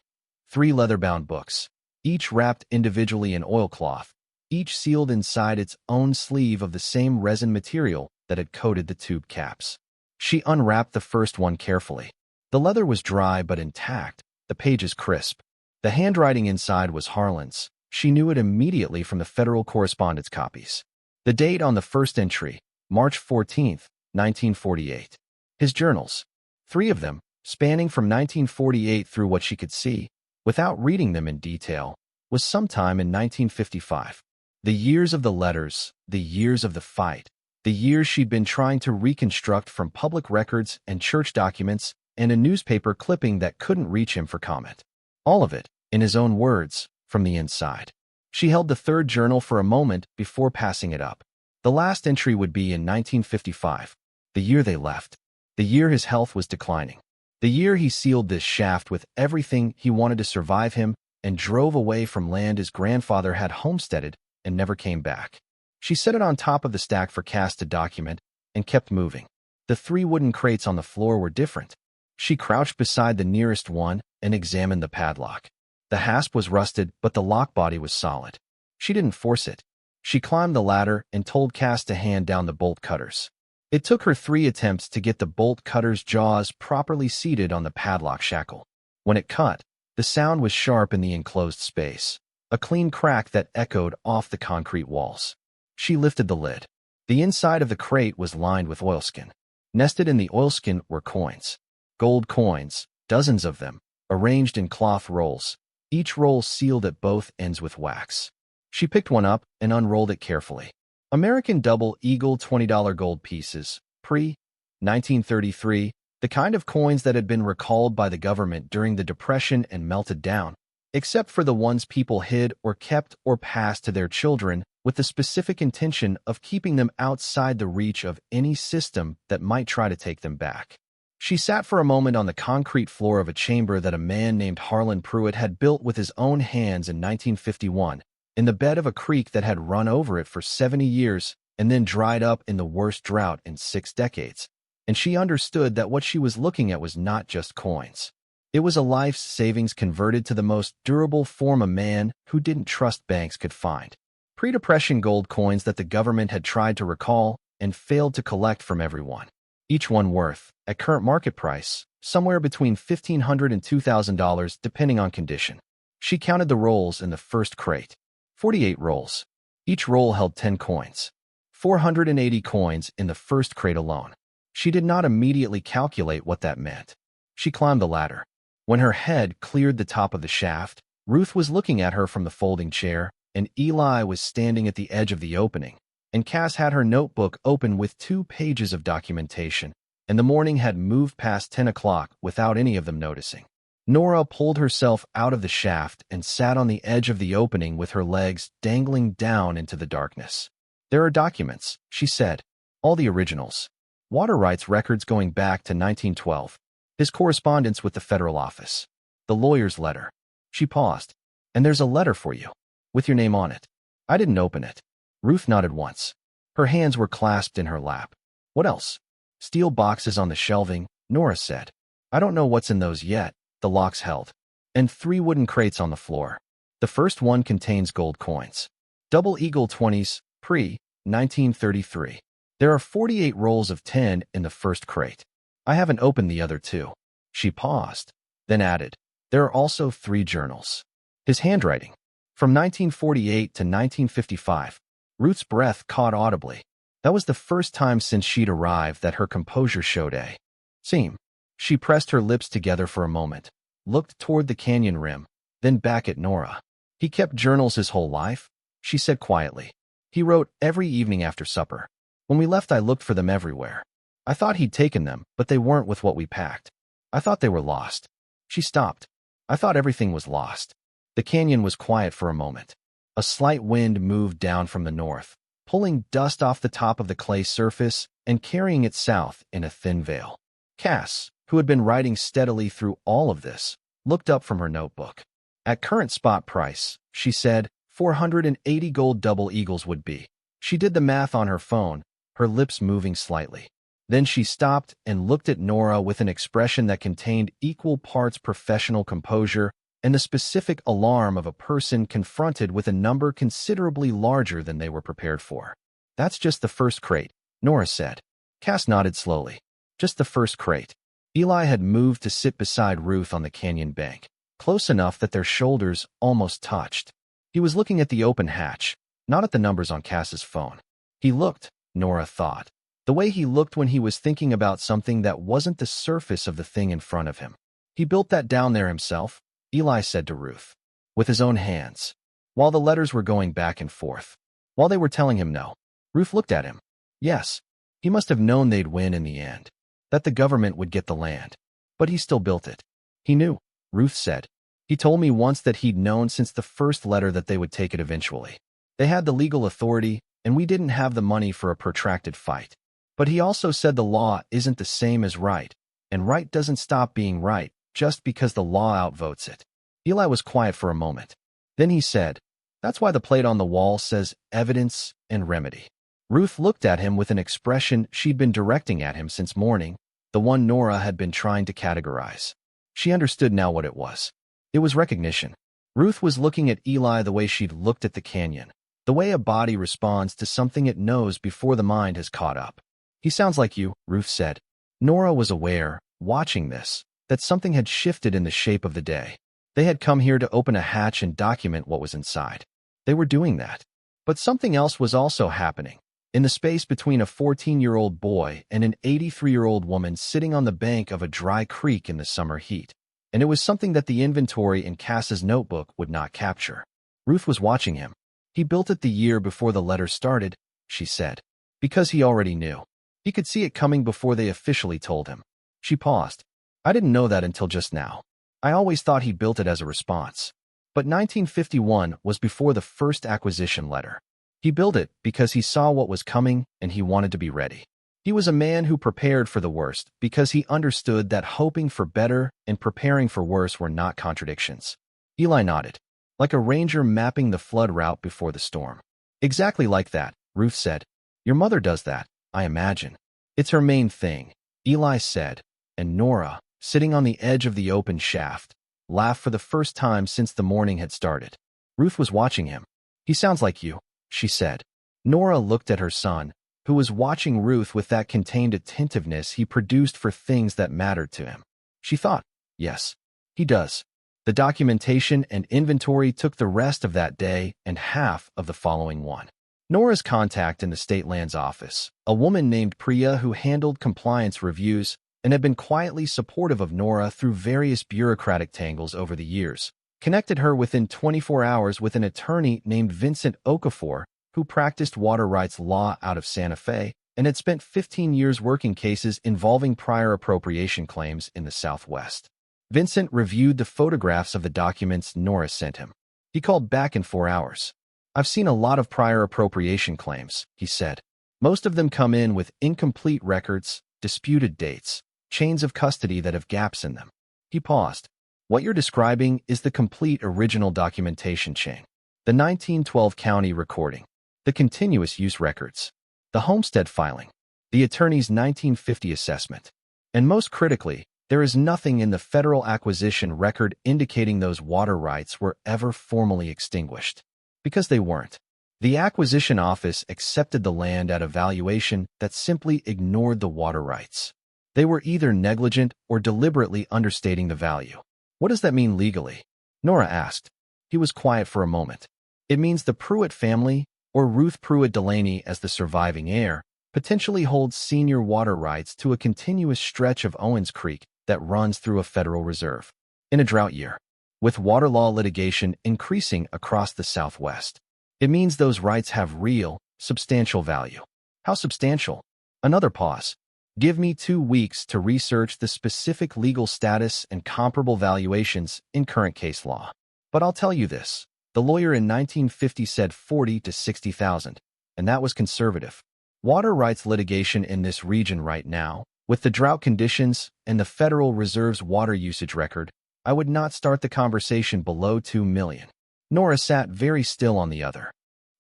3 leather-bound books, each wrapped individually in oilcloth, each sealed inside its own sleeve of the same resin material that had coated the tube caps. She unwrapped the first one carefully. The leather was dry but intact, the pages crisp. The handwriting inside was Harlan's. She knew it immediately from the Federal correspondence copies. The date on the first entry, March 14, 1948. His journals, 3 of them, spanning from 1948 through what she could see, without reading them in detail, was sometime in 1955. The years of the letters, the years of the fight, the years she'd been trying to reconstruct from public records and church documents and a newspaper clipping that couldn't reach him for comment. All of it, in his own words, from the inside. She held the third journal for a moment before passing it up. The last entry would be in 1955, the year they left, the year his health was declining, the year he sealed this shaft with everything he wanted to survive him and drove away from land his grandfather had homesteaded and never came back. She set it on top of the stack for Cass to document and kept moving. The 3 wooden crates on the floor were different. She crouched beside the nearest one and examined the padlock. The hasp was rusted, but the lock body was solid. She didn't force it. She climbed the ladder and told Cass to hand down the bolt cutters. It took her 3 attempts to get the bolt cutter's jaws properly seated on the padlock shackle. When it cut, the sound was sharp in the enclosed space, a clean crack that echoed off the concrete walls. She lifted the lid. The inside of the crate was lined with oilskin. Nested in the oilskin were coins. Gold coins, dozens of them, arranged in cloth rolls, each roll sealed at both ends with wax. She picked one up and unrolled it carefully. American Double Eagle $20 gold pieces, pre-1933, the kind of coins that had been recalled by the government during the Depression and melted down, except for the ones people hid or kept or passed to their children with the specific intention of keeping them outside the reach of any system that might try to take them back. She sat for a moment on the concrete floor of a chamber that a man named Harlan Pruett had built with his own hands in 1951, in the bed of a creek that had run over it for 70 years and then dried up in the worst drought in 6 decades. And she understood that what she was looking at was not just coins. It was a life's savings converted to the most durable form a man who didn't trust banks could find. Pre-Depression gold coins that the government had tried to recall and failed to collect from everyone. Each one worth, at current market price, somewhere between $1,500 and $2,000 depending on condition. She counted the rolls in the first crate. 48 rolls. Each roll held 10 coins. 480 coins in the first crate alone. She did not immediately calculate what that meant. She climbed the ladder. When her head cleared the top of the shaft, Ruth was looking at her from the folding chair, and Eli was standing at the edge of the opening, and Cass had her notebook open with 2 pages of documentation, and the morning had moved past 10 o'clock without any of them noticing. Nora pulled herself out of the shaft and sat on the edge of the opening with her legs dangling down into the darkness. "There are documents," she said. "All the originals. Water rights records going back to 1912. His correspondence with the federal office. The lawyer's letter." She paused. "And there's a letter for you, with your name on it." "I didn't open it." Ruth nodded once. Her hands were clasped in her lap. "What else?" "Steel boxes on the shelving," Nora said. "I don't know what's in those yet," the locks held. "And 3 wooden crates on the floor. The first one contains gold coins. Double Eagle 20s, pre-1933. There are 48 rolls of 10 in the first crate. I haven't opened the other 2. She paused, then added, "There are also 3 journals." His handwriting. From 1948 to 1955. Ruth's breath caught audibly. That was the first time since she'd arrived that her composure showed a seam. She pressed her lips together for a moment, looked toward the canyon rim, then back at Nora. "He kept journals his whole life," she said quietly. "He wrote every evening after supper. When we left, I looked for them everywhere. I thought he'd taken them, but they weren't with what we packed. I thought they were lost." She stopped. "I thought everything was lost." The canyon was quiet for a moment. A slight wind moved down from the north, pulling dust off the top of the clay surface and carrying it south in a thin veil. Cass, who had been writing steadily through all of this, looked up from her notebook. "At current spot price," she said, 480 gold double eagles would be. She did the math on her phone, her lips moving slightly. Then she stopped and looked at Nora with an expression that contained equal parts professional composure and the specific alarm of a person confronted with a number considerably larger than they were prepared for. "That's just the first crate," Nora said. Cass nodded slowly. "Just the first crate." Eli had moved to sit beside Ruth on the canyon bank, close enough that their shoulders almost touched. He was looking at the open hatch, not at the numbers on Cass's phone. He looked, Nora thought, the way he looked when he was thinking about something that wasn't the surface of the thing in front of him. "He built that down there himself," Eli said to Ruth. "With his own hands." While the letters were going back and forth, while they were telling him no, Ruth looked at him. Yes, he must have known they'd win in the end, that the government would get the land. But he still built it. "He knew," Ruth said. "He told me once that he'd known since the first letter that they would take it eventually. They had the legal authority, and we didn't have the money for a protracted fight. But he also said the law isn't the same as right, and right doesn't stop being right just because the law outvotes it." Eli was quiet for a moment. Then he said, "That's why the plate on the wall says evidence and remedy." Ruth looked at him with an expression she'd been directing at him since morning, the one Nora had been trying to categorize. She understood now what it was. It was recognition. Ruth was looking at Eli the way she'd looked at the canyon, the way a body responds to something it knows before the mind has caught up. "He sounds like you," Ruth said. Nora was aware, watching this, that something had shifted in the shape of the day. They had come here to open a hatch and document what was inside. They were doing that. But something else was also happening. in the space between a 14-year-old boy and an 83-year-old woman sitting on the bank of a dry creek in the summer heat. And it was something that the inventory in Cass's notebook would not capture. Ruth was watching him. He built it the year before the letter started, she said, because he already knew. He could see it coming before they officially told him. She paused. I didn't know that until just now. I always thought he built it as a response. But 1951 was before the first acquisition letter. He built it because he saw what was coming and he wanted to be ready. He was a man who prepared for the worst because he understood that hoping for better and preparing for worse were not contradictions. Eli nodded, like a ranger mapping the flood route before the storm. Exactly like that, Ruth said. Your mother does that, I imagine. It's her main thing, Eli said, and Nora, sitting on the edge of the open shaft, laughed for the first time since the morning had started. Ruth was watching him. He sounds like you, she said. Nora looked at her son, who was watching Ruth with that contained attentiveness he produced for things that mattered to him. She thought, yes, he does. The documentation and inventory took the rest of that day and half of the following one. Nora's contact in the state lands office, a woman named Priya who handled compliance reviews and had been quietly supportive of Nora through various bureaucratic tangles over the years, connected her within 24 hours with an attorney named Vincent Okafor, who practiced water rights law out of Santa Fe and had spent 15 years working cases involving prior appropriation claims in the Southwest. Vincent reviewed the photographs of the documents Nora sent him. He called back in 4 hours. I've seen a lot of prior appropriation claims, he said. Most of them come in with incomplete records, disputed dates, chains of custody that have gaps in them. He paused. What you're describing is the complete original documentation chain. The 1912 county recording. The continuous use records, the Homestead filing, the attorney's 1950 assessment, and most critically, there is nothing in the federal acquisition record indicating those water rights were ever formally extinguished. Because they weren't. The acquisition office accepted the land at a valuation that simply ignored the water rights. They were either negligent or deliberately understating the value. What does that mean legally? Nora asked. He was quiet for a moment. It means the Pruett family, or Ruth Pruett Delaney as the surviving heir, potentially holds senior water rights to a continuous stretch of Owens Creek that runs through a federal reserve. In a drought year, with water law litigation increasing across the Southwest, it means those rights have real, substantial value. How substantial? Another pause. Give me 2 weeks to research the specific legal status and comparable valuations in current case law. But I'll tell you this. The lawyer in 1950 said 40 to 60,000, and that was conservative. Water rights litigation in this region right now, with the drought conditions and the Federal Reserve's water usage record, I would not start the conversation below 2 million. Nora sat very still on the other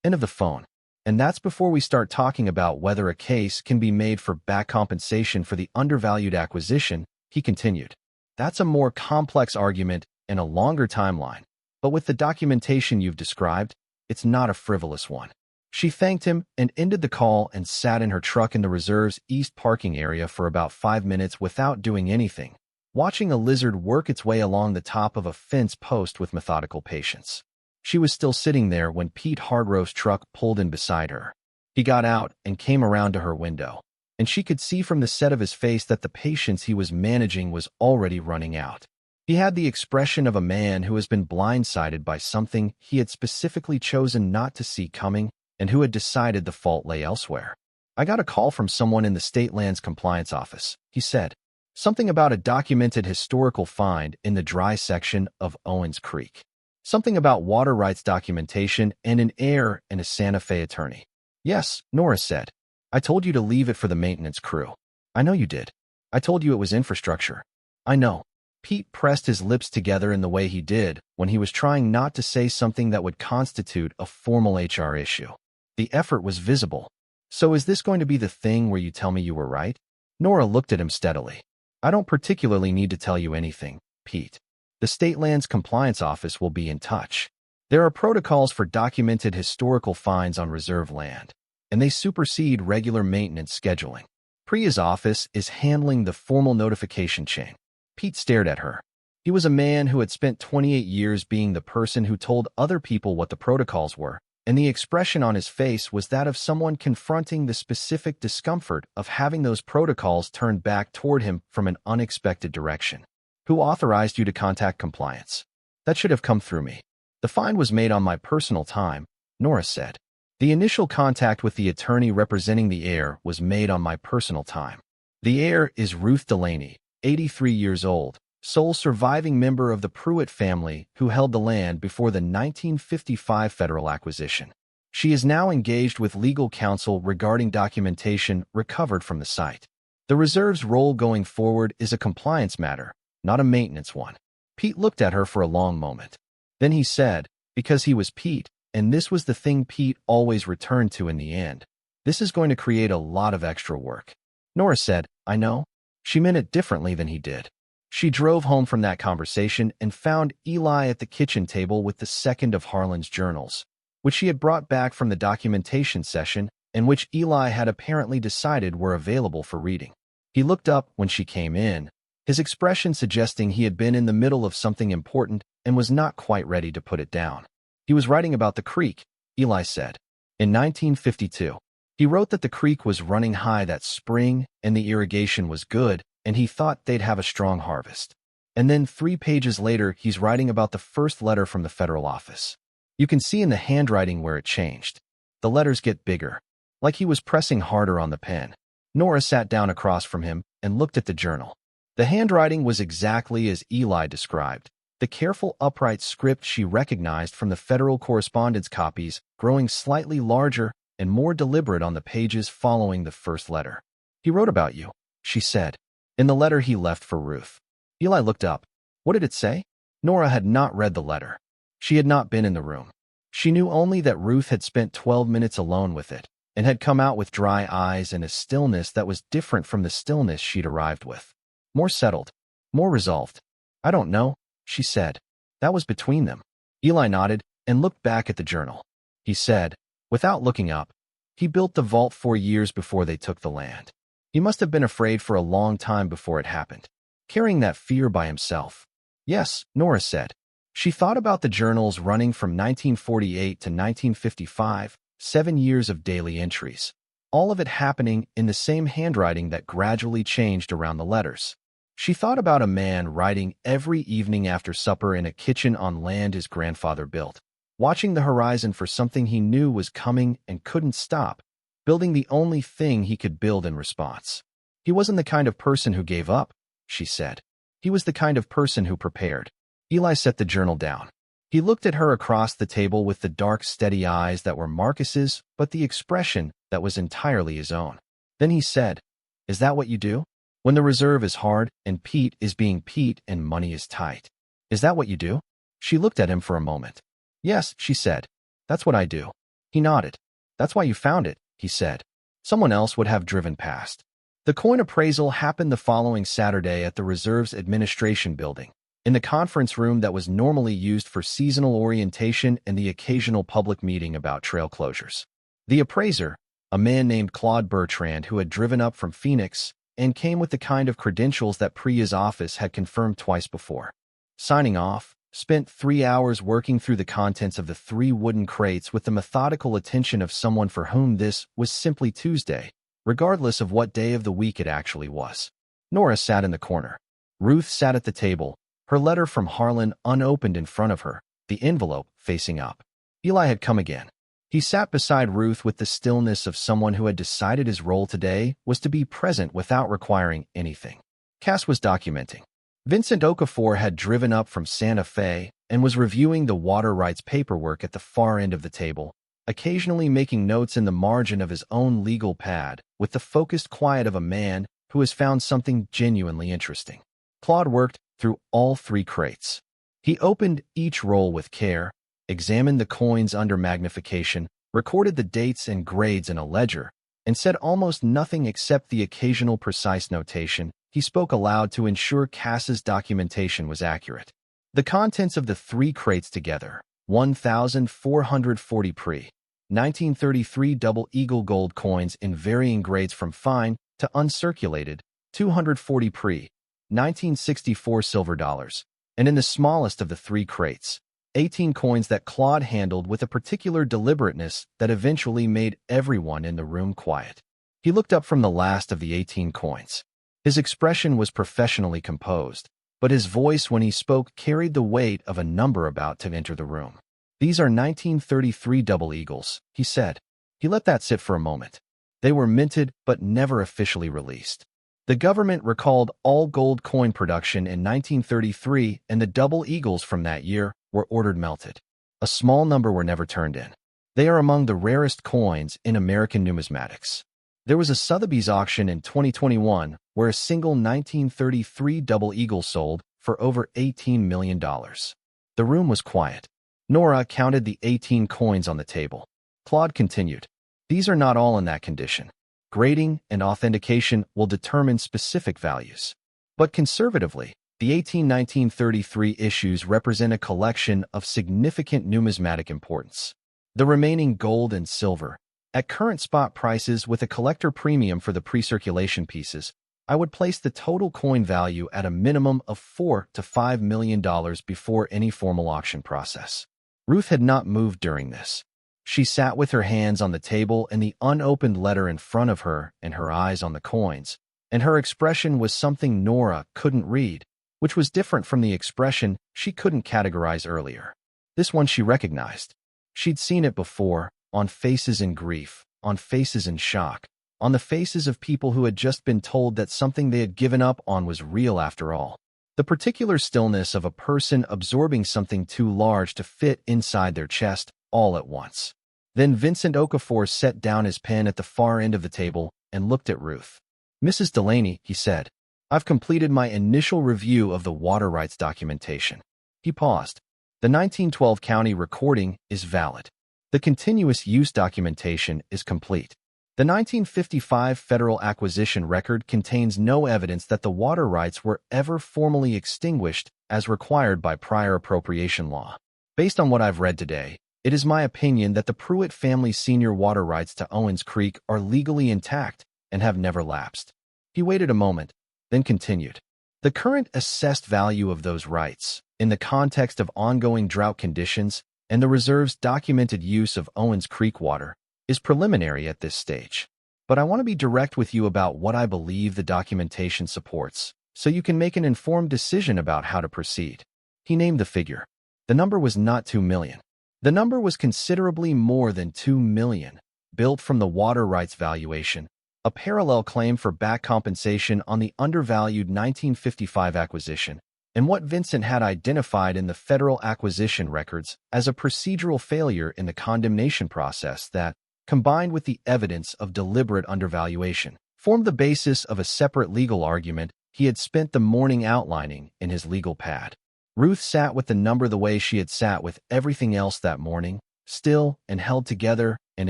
end of the phone, and that's before we start talking about whether a case can be made for back compensation for the undervalued acquisition, he continued. That's a more complex argument and a longer timeline. But with the documentation you've described, it's not a frivolous one. She thanked him and ended the call and sat in her truck in the reserve's east parking area for about 5 minutes without doing anything, watching a lizard work its way along the top of a fence post with methodical patience. She was still sitting there when Pete Hardrose's truck pulled in beside her. He got out and came around to her window, and she could see from the set of his face that the patience he was managing was already running out. He had the expression of a man who has been blindsided by something he had specifically chosen not to see coming and who had decided the fault lay elsewhere. I got a call from someone in the state lands compliance office, he said. Something about a documented historical find in the dry section of Owens Creek. Something about water rights documentation and an heir and a Santa Fe attorney. Yes, Nora said. I told you to leave it for the maintenance crew. I know you did. I told you it was infrastructure. I know. Pete pressed his lips together in the way he did when he was trying not to say something that would constitute a formal HR issue. The effort was visible. So is this going to be the thing where you tell me you were right? Nora looked at him steadily. I don't particularly need to tell you anything, Pete. The State Lands Compliance Office will be in touch. There are protocols for documented historical finds on reserve land, and they supersede regular maintenance scheduling. Priya's office is handling the formal notification chain. Pete stared at her. He was a man who had spent 28 years being the person who told other people what the protocols were, and the expression on his face was that of someone confronting the specific discomfort of having those protocols turned back toward him from an unexpected direction. Who authorized you to contact compliance? That should have come through me. The find was made on my personal time, Nora said. The initial contact with the attorney representing the heir was made on my personal time. The heir is Ruth Delaney, 83 years old, sole surviving member of the Pruett family who held the land before the 1955 federal acquisition. She is now engaged with legal counsel regarding documentation recovered from the site. The reserve's role going forward is a compliance matter, not a maintenance one. Pete looked at her for a long moment. Then he said, because he was Pete, and this was the thing Pete always returned to in the end, this is going to create a lot of extra work. Nora said, I know. She meant it differently than he did. She drove home from that conversation and found Eli at the kitchen table with the second of Harlan's journals, which she had brought back from the documentation session and which Eli had apparently decided were available for reading. He looked up when she came in, his expression suggesting he had been in the middle of something important and was not quite ready to put it down. He was writing about the creek, Eli said. In 1952, he wrote that the creek was running high that spring and the irrigation was good, and he thought they'd have a strong harvest. And then 3 pages later, he's writing about the first letter from the federal office. You can see in the handwriting where it changed. The letters get bigger, like he was pressing harder on the pen. Nora sat down across from him and looked at the journal. The handwriting was exactly as Eli described, the careful upright script she recognized from the federal correspondence copies growing slightly larger and more deliberate on the pages following the first letter. He wrote about you, she said, in the letter he left for Ruth. Eli looked up. What did it say? Nora had not read the letter. She had not been in the room. She knew only that Ruth had spent 12 minutes alone with it and had come out with dry eyes and a stillness that was different from the stillness she'd arrived with. More settled, more resolved. I don't know, she said. That was between them. Eli nodded and looked back at the journal. He said, without looking up, he built the vault 4 years before they took the land. He must have been afraid for a long time before it happened, carrying that fear by himself. Yes, Nora said. She thought about the journals running from 1948 to 1955, 7 years of daily entries, all of it happening in the same handwriting that gradually changed around the letters. She thought about a man writing every evening after supper in a kitchen on land his grandfather built, watching the horizon for something he knew was coming and couldn't stop, building the only thing he could build in response. He wasn't the kind of person who gave up, she said. He was the kind of person who prepared. Eli set the journal down. He looked at her across the table with the dark, steady eyes that were Marcus's, but the expression that was entirely his own. Then he said, is that what you do? When the reserve is hard and Pete is being Pete and money is tight. Is that what you do? She looked at him for a moment. Yes, she said. That's what I do. He nodded. That's why you found it, he said. Someone else would have driven past. The coin appraisal happened the following Saturday at the reserve's administration building, in the conference room that was normally used for seasonal orientation and the occasional public meeting about trail closures. The appraiser, a man named Claude Bertrand who had driven up from Phoenix and came with the kind of credentials that Priya's office had confirmed twice before. Signing off, spent 3 hours working through the contents of the 3 wooden crates with the methodical attention of someone for whom this was simply Tuesday, regardless of what day of the week it actually was. Nora sat in the corner. Ruth sat at the table, her letter from Harlan unopened in front of her, the envelope facing up. Eli had come again. He sat beside Ruth with the stillness of someone who had decided his role today was to be present without requiring anything. Cass was documenting. Vincent Okafor had driven up from Santa Fe and was reviewing the water rights paperwork at the far end of the table, occasionally making notes in the margin of his own legal pad with the focused quiet of a man who has found something genuinely interesting. Claude worked through all 3 crates. He opened each roll with care, examined the coins under magnification, recorded the dates and grades in a ledger, and said almost nothing except the occasional precise notation. He spoke aloud to ensure Cass's documentation was accurate. The contents of the 3 crates together, 1,440 pre-1933 double eagle gold coins in varying grades from fine to uncirculated, 240 pre-1964 silver dollars, and in the smallest of the 3 crates, 18 coins that Claude handled with a particular deliberateness that eventually made everyone in the room quiet. He looked up from the last of the 18 coins. His expression was professionally composed, but his voice when he spoke carried the weight of a number about to enter the room. "These are 1933 double eagles," he said. He let that sit for a moment. They were minted but never officially released. The government recalled all gold coin production in 1933, and the double eagles from that year were ordered melted. A small number were never turned in. They are among the rarest coins in American numismatics. There was a Sotheby's auction in 2021 where a single 1933 double eagle sold for over $18 million. The room was quiet. Nora counted the 18 coins on the table. Claude continued, "These are not all in that condition. Grading and authentication will determine specific values. But conservatively, the 1933 issues represent a collection of significant numismatic importance. The remaining gold and silver, at current spot prices with a collector premium for the pre-circulation pieces, I would place the total coin value at a minimum of $4 to $5 million before any formal auction process." Ruth had not moved during this. She sat with her hands on the table and the unopened letter in front of her and her eyes on the coins, and her expression was something Nora couldn't read, which was different from the expression she couldn't categorize earlier. This one she recognized. She'd seen it before, on faces in grief, on faces in shock, on the faces of people who had just been told that something they had given up on was real after all. The particular stillness of a person absorbing something too large to fit inside their chest all at once. Then Vincent Okafor set down his pen at the far end of the table and looked at Ruth. "Mrs. Delaney," he said, "I've completed my initial review of the water rights documentation." He paused. "The 1912 county recording is valid. The continuous use documentation is complete. The 1955 federal acquisition record contains no evidence that the water rights were ever formally extinguished as required by prior appropriation law. Based on what I've read today, it is my opinion that the Pruett family's senior water rights to Owens Creek are legally intact and have never lapsed." He waited a moment, then continued. "The current assessed value of those rights, in the context of ongoing drought conditions and the reserve's documented use of Owens Creek water, is preliminary at this stage. But I want to be direct with you about what I believe the documentation supports, so you can make an informed decision about how to proceed." He named the figure. The number was not 2 million. The number was considerably more than 2 million, built from the water rights valuation, a parallel claim for back compensation on the undervalued 1955 acquisition, and what Vincent had identified in the federal acquisition records as a procedural failure in the condemnation process that, combined with the evidence of deliberate undervaluation, formed the basis of a separate legal argument he had spent the morning outlining in his legal pad. Ruth sat with the number the way she had sat with everything else that morning, still and held together and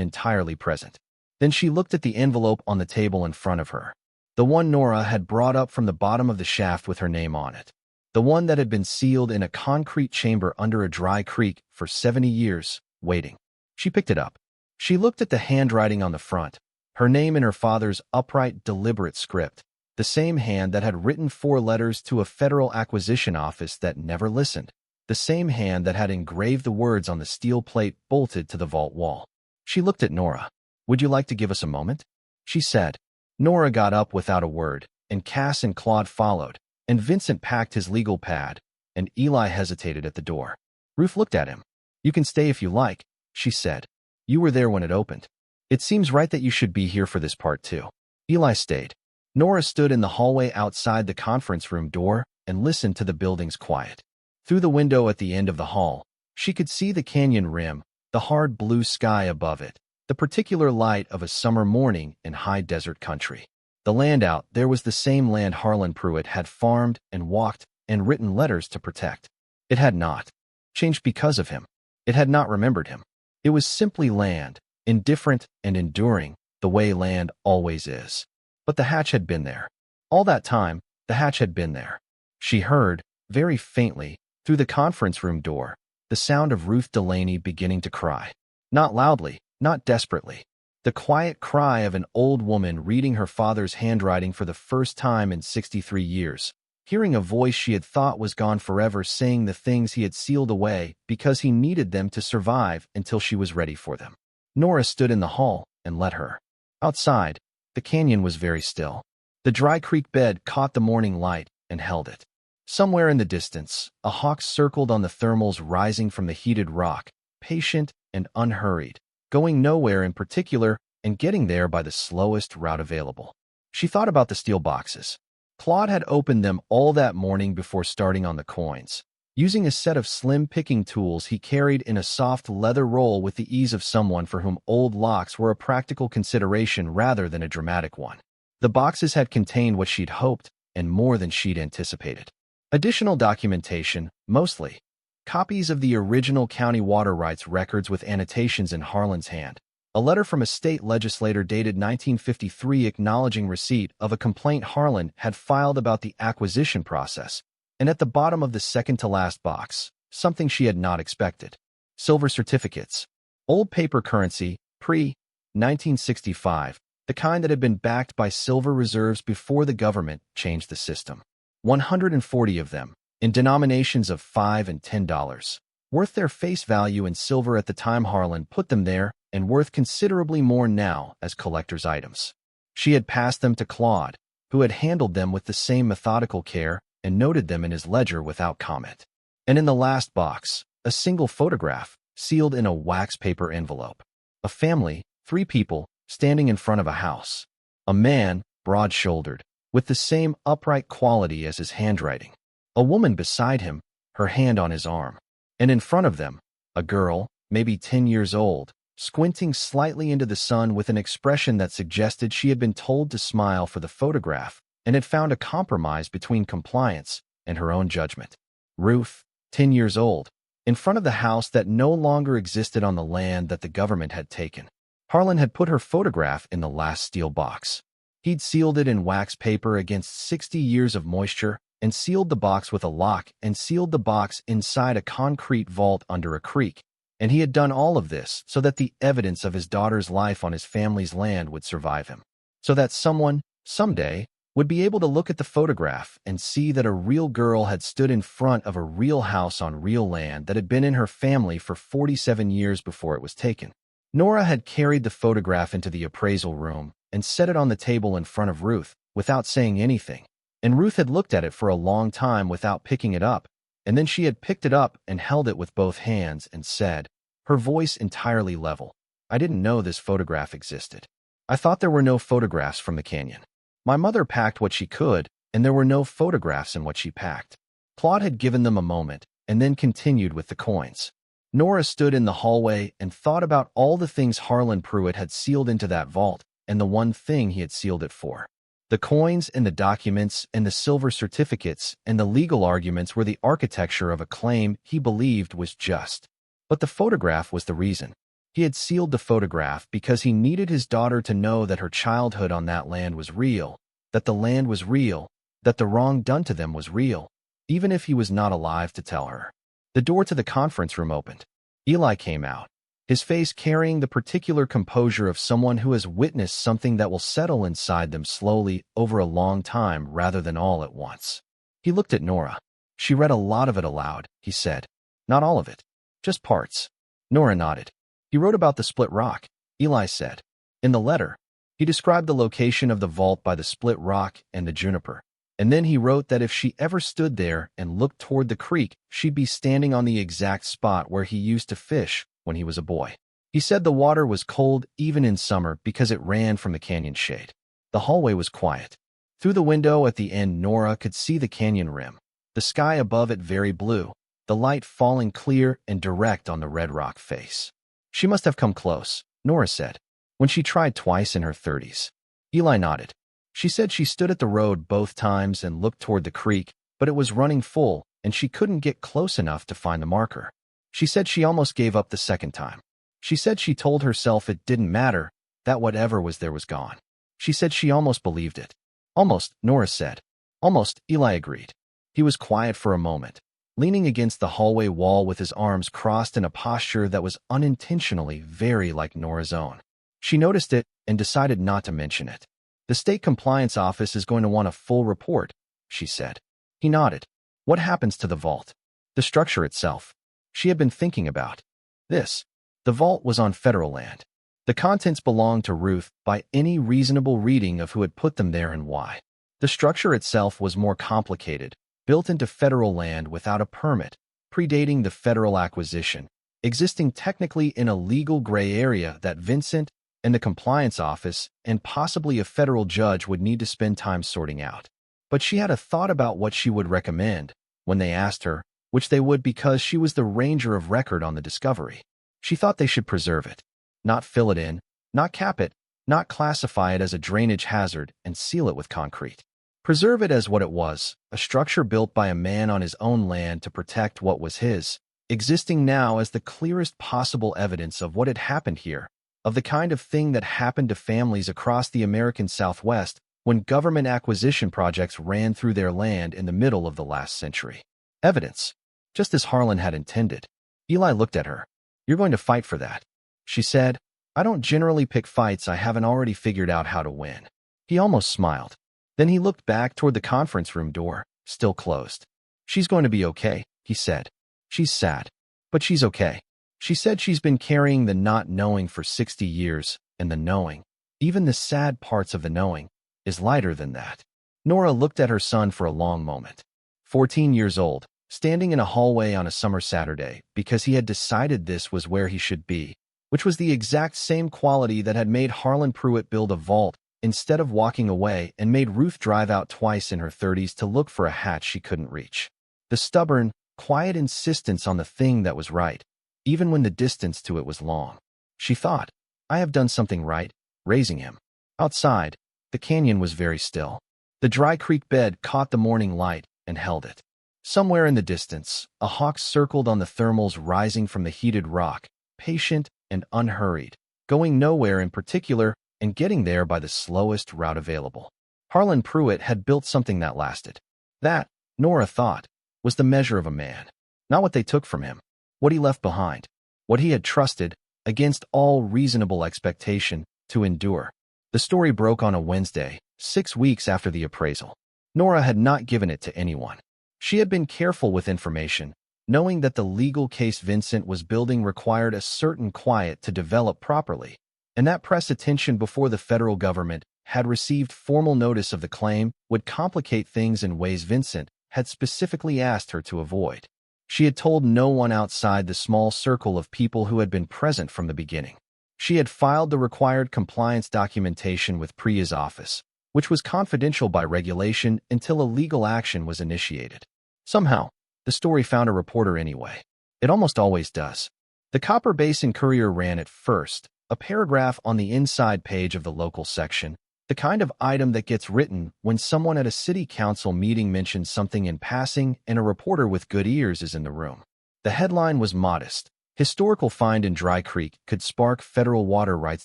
entirely present. Then she looked at the envelope on the table in front of her, the one Nora had brought up from the bottom of the shaft with her name on it, the one that had been sealed in a concrete chamber under a dry creek for 70 years, waiting. She picked it up. She looked at the handwriting on the front, her name in her father's upright, deliberate script, the same hand that had written 4 letters to a federal acquisition office that never listened, the same hand that had engraved the words on the steel plate bolted to the vault wall. She looked at Nora. "Would you like to give us a moment?" she said. Nora got up without a word, and Cass and Claude followed, and Vincent packed his legal pad, and Eli hesitated at the door. Ruth looked at him. "You can stay if you like," she said. "You were there when it opened. It seems right that you should be here for this part too." Eli stayed. Nora stood in the hallway outside the conference room door and listened to the building's quiet. Through the window at the end of the hall, she could see the canyon rim, the hard blue sky above it, the particular light of a summer morning in high desert country. The land out there was the same land Harlan Pruett had farmed and walked and written letters to protect. It had not changed because of him. It had not remembered him. It was simply land, indifferent and enduring, the way land always is. But the hatch had been there. All that time, the hatch had been there. She heard, very faintly, through the conference room door, the sound of Ruth Delaney beginning to cry. Not loudly, not desperately. The quiet cry of an old woman reading her father's handwriting for the first time in 63 years, hearing a voice she had thought was gone forever saying the things he had sealed away because he needed them to survive until she was ready for them. Nora stood in the hall and let her. Outside, the canyon was very still. The dry creek bed caught the morning light and held it. Somewhere in the distance, a hawk circled on the thermals rising from the heated rock, patient and unhurried, going nowhere in particular and getting there by the slowest route available. She thought about the steel boxes. Claude had opened them all that morning before starting on the coins. Using a set of slim picking tools he carried in a soft leather roll with the ease of someone for whom old locks were a practical consideration rather than a dramatic one. The boxes had contained what she'd hoped and more than she'd anticipated. Additional documentation, mostly. Copies of the original county water rights records with annotations in Harlan's hand. A letter from a state legislator dated 1953 acknowledging receipt of a complaint Harlan had filed about the acquisition process, and at the bottom of the second-to-last box, something she had not expected. Silver certificates. Old paper currency, pre-1965, the kind that had been backed by silver reserves before the government changed the system. 140 of them, in denominations of $5 and $10, worth their face value in silver at the time Harlan put them there, and worth considerably more now as collector's items. She had passed them to Claude, who had handled them with the same methodical care and noted them in his ledger without comment. And in the last box, a single photograph, sealed in a wax paper envelope. A family, 3 people, standing in front of a house. A man, broad-shouldered, with the same upright quality as his handwriting. A woman beside him, her hand on his arm. And in front of them, a girl, maybe 10 years old, squinting slightly into the sun with an expression that suggested she had been told to smile for the photograph and had found a compromise between compliance and her own judgment. Ruth, 10 years old, in front of the house that no longer existed on the land that the government had taken. Harlan had put her photograph in the last steel box. He'd sealed it in wax paper against 60 years of moisture and sealed the box with a lock and sealed the box inside a concrete vault under a creek. And he had done all of this so that the evidence of his daughter's life on his family's land would survive him. So that someone, someday, would be able to look at the photograph and see that a real girl had stood in front of a real house on real land that had been in her family for 47 years before it was taken. Nora had carried the photograph into the appraisal room and set it on the table in front of Ruth without saying anything, and Ruth had looked at it for a long time without picking it up, and then she had picked it up and held it with both hands and said, her voice entirely level, "I didn't know this photograph existed. I thought there were no photographs from the canyon. My mother packed what she could, and there were no photographs in what she packed." Claude had given them a moment, and then continued with the coins. Nora stood in the hallway and thought about all the things Harlan Pruett had sealed into that vault, and the one thing he had sealed it for. The coins and the documents and the silver certificates and the legal arguments were the architecture of a claim he believed was just. But the photograph was the reason. He had sealed the photograph because he needed his daughter to know that her childhood on that land was real, that the land was real, that the wrong done to them was real, even if he was not alive to tell her. The door to the conference room opened. Eli came out, his face carrying the particular composure of someone who has witnessed something that will settle inside them slowly over a long time rather than all at once. He looked at Nora. She read a lot of it aloud, he said. Not all of it. Just parts. Nora nodded. He wrote about the split rock, Eli said. In the letter, he described the location of the vault by the split rock and the juniper. And then he wrote that if she ever stood there and looked toward the creek, she'd be standing on the exact spot where he used to fish when he was a boy. He said the water was cold even in summer because it ran from the canyon shade. The hallway was quiet. Through the window at the end, Nora could see the canyon rim, the sky above it very blue, the light falling clear and direct on the red rock face. She must have come close, Nora said, when she tried twice in her 30s. Eli nodded. She said she stood at the road both times and looked toward the creek, but it was running full, and she couldn't get close enough to find the marker. She said she almost gave up the second time. She said she told herself it didn't matter, that whatever was there was gone. She said she almost believed it. Almost, Nora said. Almost, Eli agreed. He was quiet for a moment, leaning against the hallway wall with his arms crossed in a posture that was unintentionally very like Nora's own. She noticed it and decided not to mention it. The state compliance office is going to want a full report, she said. He nodded. What happens to the vault? The structure itself. She had been thinking about this. The vault was on federal land. The contents belonged to Ruth by any reasonable reading of who had put them there and why. The structure itself was more complicated, built into federal land without a permit, predating the federal acquisition, existing technically in a legal gray area that Vincent and the compliance office and possibly a federal judge would need to spend time sorting out. But she had a thought about what she would recommend when they asked her, which they would because she was the ranger of record on the discovery. She thought they should preserve it, not fill it in, not cap it, not classify it as a drainage hazard and seal it with concrete. Preserve it as what it was, a structure built by a man on his own land to protect what was his, existing now as the clearest possible evidence of what had happened here, of the kind of thing that happened to families across the American Southwest when government acquisition projects ran through their land in the middle of the last century. Evidence, just as Harlan had intended. Eli looked at her. You're going to fight for that, she said. I don't generally pick fights I haven't already figured out how to win. He almost smiled. Then he looked back toward the conference room door, still closed. She's going to be okay, he said. She's sad, but she's okay. She said she's been carrying the not knowing for 60 years, and the knowing, even the sad parts of the knowing, is lighter than that. Nora looked at her son for a long moment. 14 years old, standing in a hallway on a summer Saturday because he had decided this was where he should be, which was the exact same quality that had made Harlan Pruett build a vault instead of walking away and made Ruth drive out twice in her 30s to look for a hatch she couldn't reach. The stubborn, quiet insistence on the thing that was right, even when the distance to it was long. She thought, I have done something right, raising him. Outside, the canyon was very still. The dry creek bed caught the morning light and held it. Somewhere in the distance, a hawk circled on the thermals rising from the heated rock, patient and unhurried, going nowhere in particular and getting there by the slowest route available. Harlan Pruett had built something that lasted. That, Nora thought, was the measure of a man. Not what they took from him, what he left behind, what he had trusted, against all reasonable expectation, to endure. The story broke on a Wednesday, 6 weeks after the appraisal. Nora had not given it to anyone. She had been careful with information, knowing that the legal case Vincent was building required a certain quiet to develop properly, and that press attention before the federal government had received formal notice of the claim would complicate things in ways Vincent had specifically asked her to avoid. She had told no one outside the small circle of people who had been present from the beginning. She had filed the required compliance documentation with Priya's office, which was confidential by regulation until a legal action was initiated. Somehow, the story found a reporter anyway. It almost always does. The Copper Basin Courier ran at first, a paragraph on the inside page of the local section, the kind of item that gets written when someone at a city council meeting mentions something in passing and a reporter with good ears is in the room. The headline was modest. Historical find in Dry Creek could spark federal water rights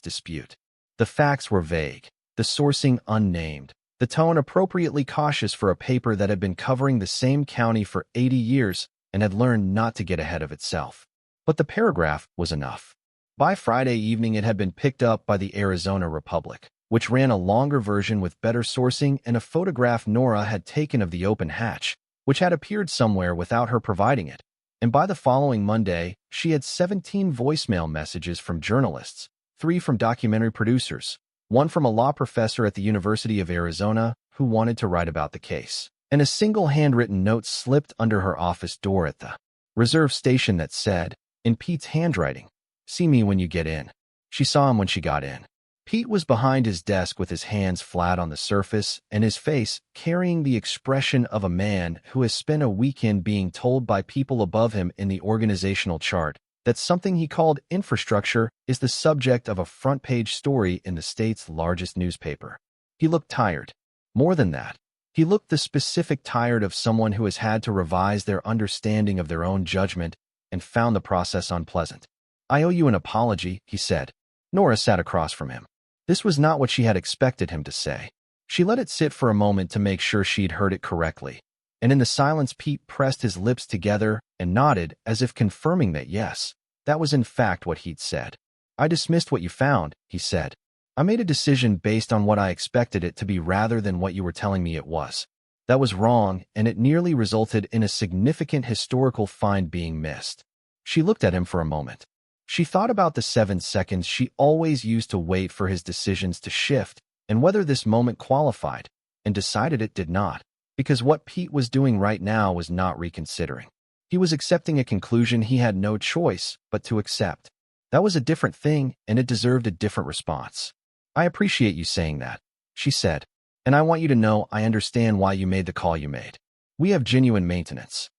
dispute. The facts were vague, the sourcing unnamed, the tone appropriately cautious for a paper that had been covering the same county for 80 years and had learned not to get ahead of itself. But the paragraph was enough. By Friday evening, it had been picked up by the Arizona Republic, which ran a longer version with better sourcing and a photograph Nora had taken of the open hatch, which had appeared somewhere without her providing it. And by the following Monday, she had 17 voicemail messages from journalists, 3 from documentary producers, 1 from a law professor at the University of Arizona who wanted to write about the case, and a single handwritten note slipped under her office door at the reserve station that said, in Pete's handwriting, "See me when you get in." She saw him when she got in. Pete was behind his desk with his hands flat on the surface and his face carrying the expression of a man who has spent a weekend being told by people above him in the organizational chart that something he called infrastructure is the subject of a front-page story in the state's largest newspaper. He looked tired. More than that, he looked the specific tired of someone who has had to revise their understanding of their own judgment and found the process unpleasant. "I owe you an apology," he said. Nora sat across from him. This was not what she had expected him to say. She let it sit for a moment to make sure she'd heard it correctly, and in the silence Pete pressed his lips together and nodded as if confirming that yes, that was in fact what he'd said. "I dismissed what you found," he said. "I made a decision based on what I expected it to be rather than what you were telling me it was." That was wrong, and it nearly resulted in a significant historical find being missed. She looked at him for a moment. She thought about the 7 seconds she always used to wait for his decisions to shift and whether this moment qualified, and decided it did not, because what Pete was doing right now was not reconsidering. He was accepting a conclusion he had no choice but to accept. That was a different thing, and it deserved a different response. "I appreciate you saying that," she said, "and I want you to know I understand why you made the call you made. We have genuine maintenance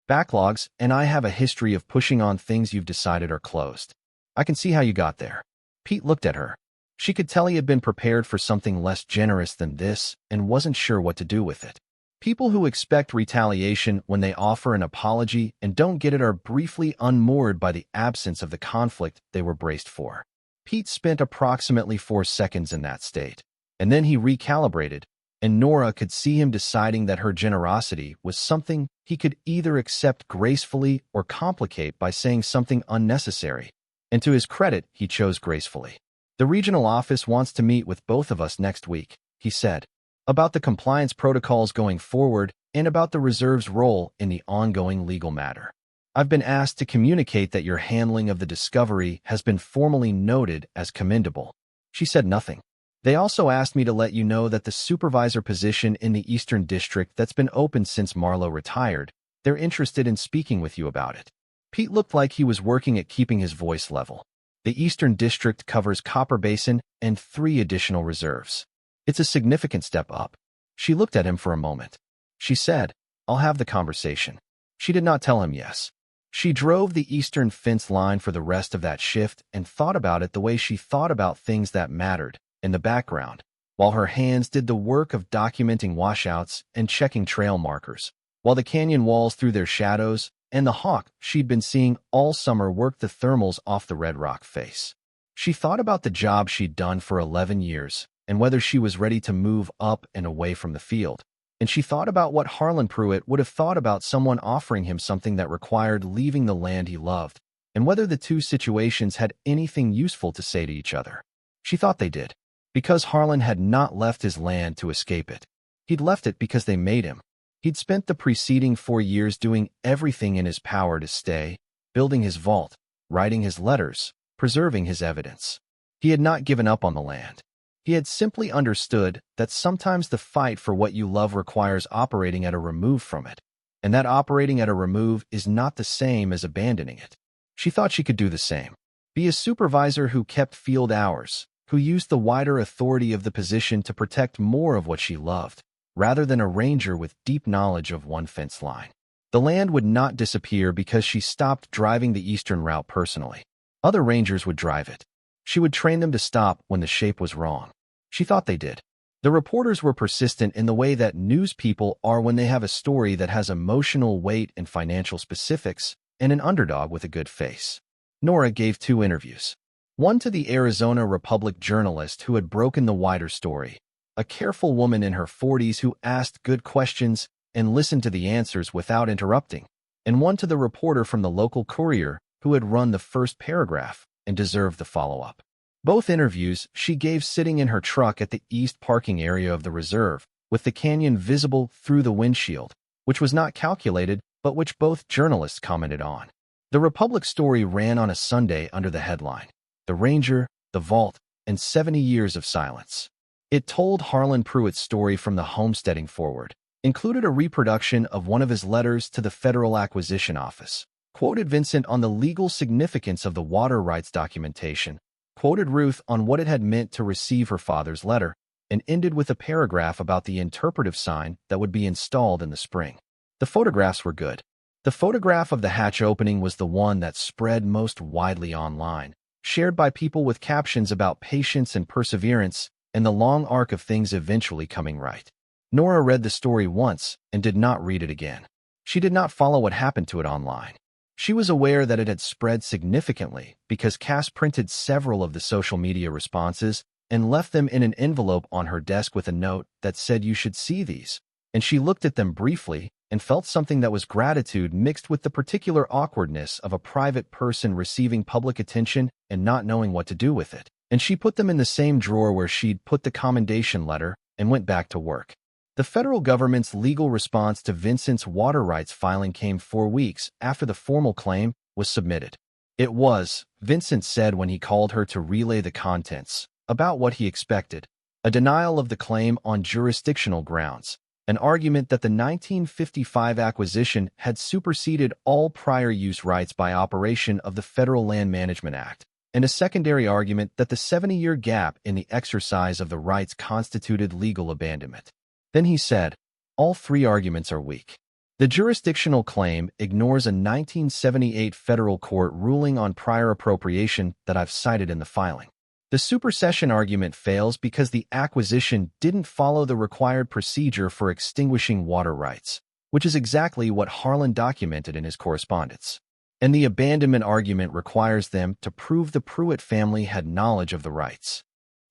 backlogs, and I have a history of pushing on things you've decided are closed. I can see how you got there." Pete looked at her. She could tell he had been prepared for something less generous than this and wasn't sure what to do with it. People who expect retaliation when they offer an apology and don't get it are briefly unmoored by the absence of the conflict they were braced for. Pete spent approximately 4 seconds in that state, and then he recalibrated, and Nora could see him deciding that her generosity was something he could either accept gracefully or complicate by saying something unnecessary. And to his credit, he chose gracefully. "The regional office wants to meet with both of us next week," he said, "about the compliance protocols going forward and about the reserve's role in the ongoing legal matter. I've been asked to communicate that your handling of the discovery has been formally noted as commendable." She said nothing. "They also asked me to let you know that the supervisor position in the Eastern District that's been open since Marlowe retired, they're interested in speaking with you about it." Pete looked like he was working at keeping his voice level. The Eastern District covers Copper Basin and 3 additional reserves. It's a significant step up. She looked at him for a moment. She said, "I'll have the conversation." She did not tell him yes. She drove the eastern fence line for the rest of that shift and thought about it the way she thought about things that mattered, in the background, while her hands did the work of documenting washouts and checking trail markers, while the canyon walls threw their shadows, and the hawk she'd been seeing all summer worked the thermals off the red rock face. She thought about the job she'd done for 11 years and whether she was ready to move up and away from the field. And she thought about what Harlan Pruett would have thought about someone offering him something that required leaving the land he loved, and whether the two situations had anything useful to say to each other. She thought they did, because Harlan had not left his land to escape it. He'd left it because they made him. He'd spent the preceding 4 years doing everything in his power to stay, building his vault, writing his letters, preserving his evidence. He had not given up on the land. He had simply understood that sometimes the fight for what you love requires operating at a remove from it, and that operating at a remove is not the same as abandoning it. She thought she could do the same. Be a supervisor who kept field hours, who used the wider authority of the position to protect more of what she loved, rather than a ranger with deep knowledge of one fence line. The land would not disappear because she stopped driving the eastern route personally. Other rangers would drive it. She would train them to stop when the shape was wrong. She thought they did. The reporters were persistent in the way that news people are when they have a story that has emotional weight and financial specifics and an underdog with a good face. Nora gave 2 interviews. One to the Arizona Republic journalist who had broken the wider story, a careful woman in her 40s who asked good questions and listened to the answers without interrupting, and one to the reporter from the local Courier who had run the first paragraph and deserved the follow-up. Both interviews she gave sitting in her truck at the east parking area of the reserve, with the canyon visible through the windshield, which was not calculated, but which both journalists commented on. The Republic story ran on a Sunday under the headline, "The Ranger, the Vault, and 70 Years of Silence." It told Harlan Pruett's story from the homesteading forward, included a reproduction of one of his letters to the Federal Acquisition Office, quoted Vincent on the legal significance of the water rights documentation, quoted Ruth on what it had meant to receive her father's letter, and ended with a paragraph about the interpretive sign that would be installed in the spring. The photographs were good. The photograph of the hatch opening was the one that spread most widely online, shared by people with captions about patience and perseverance and the long arc of things eventually coming right. Nora read the story once and did not read it again. She did not follow what happened to it online. She was aware that it had spread significantly because Cass printed several of the social media responses and left them in an envelope on her desk with a note that said you should see these, and she looked at them briefly and felt something that was gratitude mixed with the particular awkwardness of a private person receiving public attention and not knowing what to do with it, and she put them in the same drawer where she'd put the commendation letter and went back to work. The federal government's legal response to Vincent's water rights filing came 4 weeks after the formal claim was submitted. It was, Vincent said when he called her to relay the contents, about what he expected, a denial of the claim on jurisdictional grounds, an argument that the 1955 acquisition had superseded all prior use rights by operation of the Federal Land Management Act, and a secondary argument that the 70-year gap in the exercise of the rights constituted legal abandonment. Then he said, all 3 arguments are weak. The jurisdictional claim ignores a 1978 federal court ruling on prior appropriation that I've cited in the filing. The supersession argument fails because the acquisition didn't follow the required procedure for extinguishing water rights, which is exactly what Harlan documented in his correspondence. And the abandonment argument requires them to prove the Pruett family had knowledge of the rights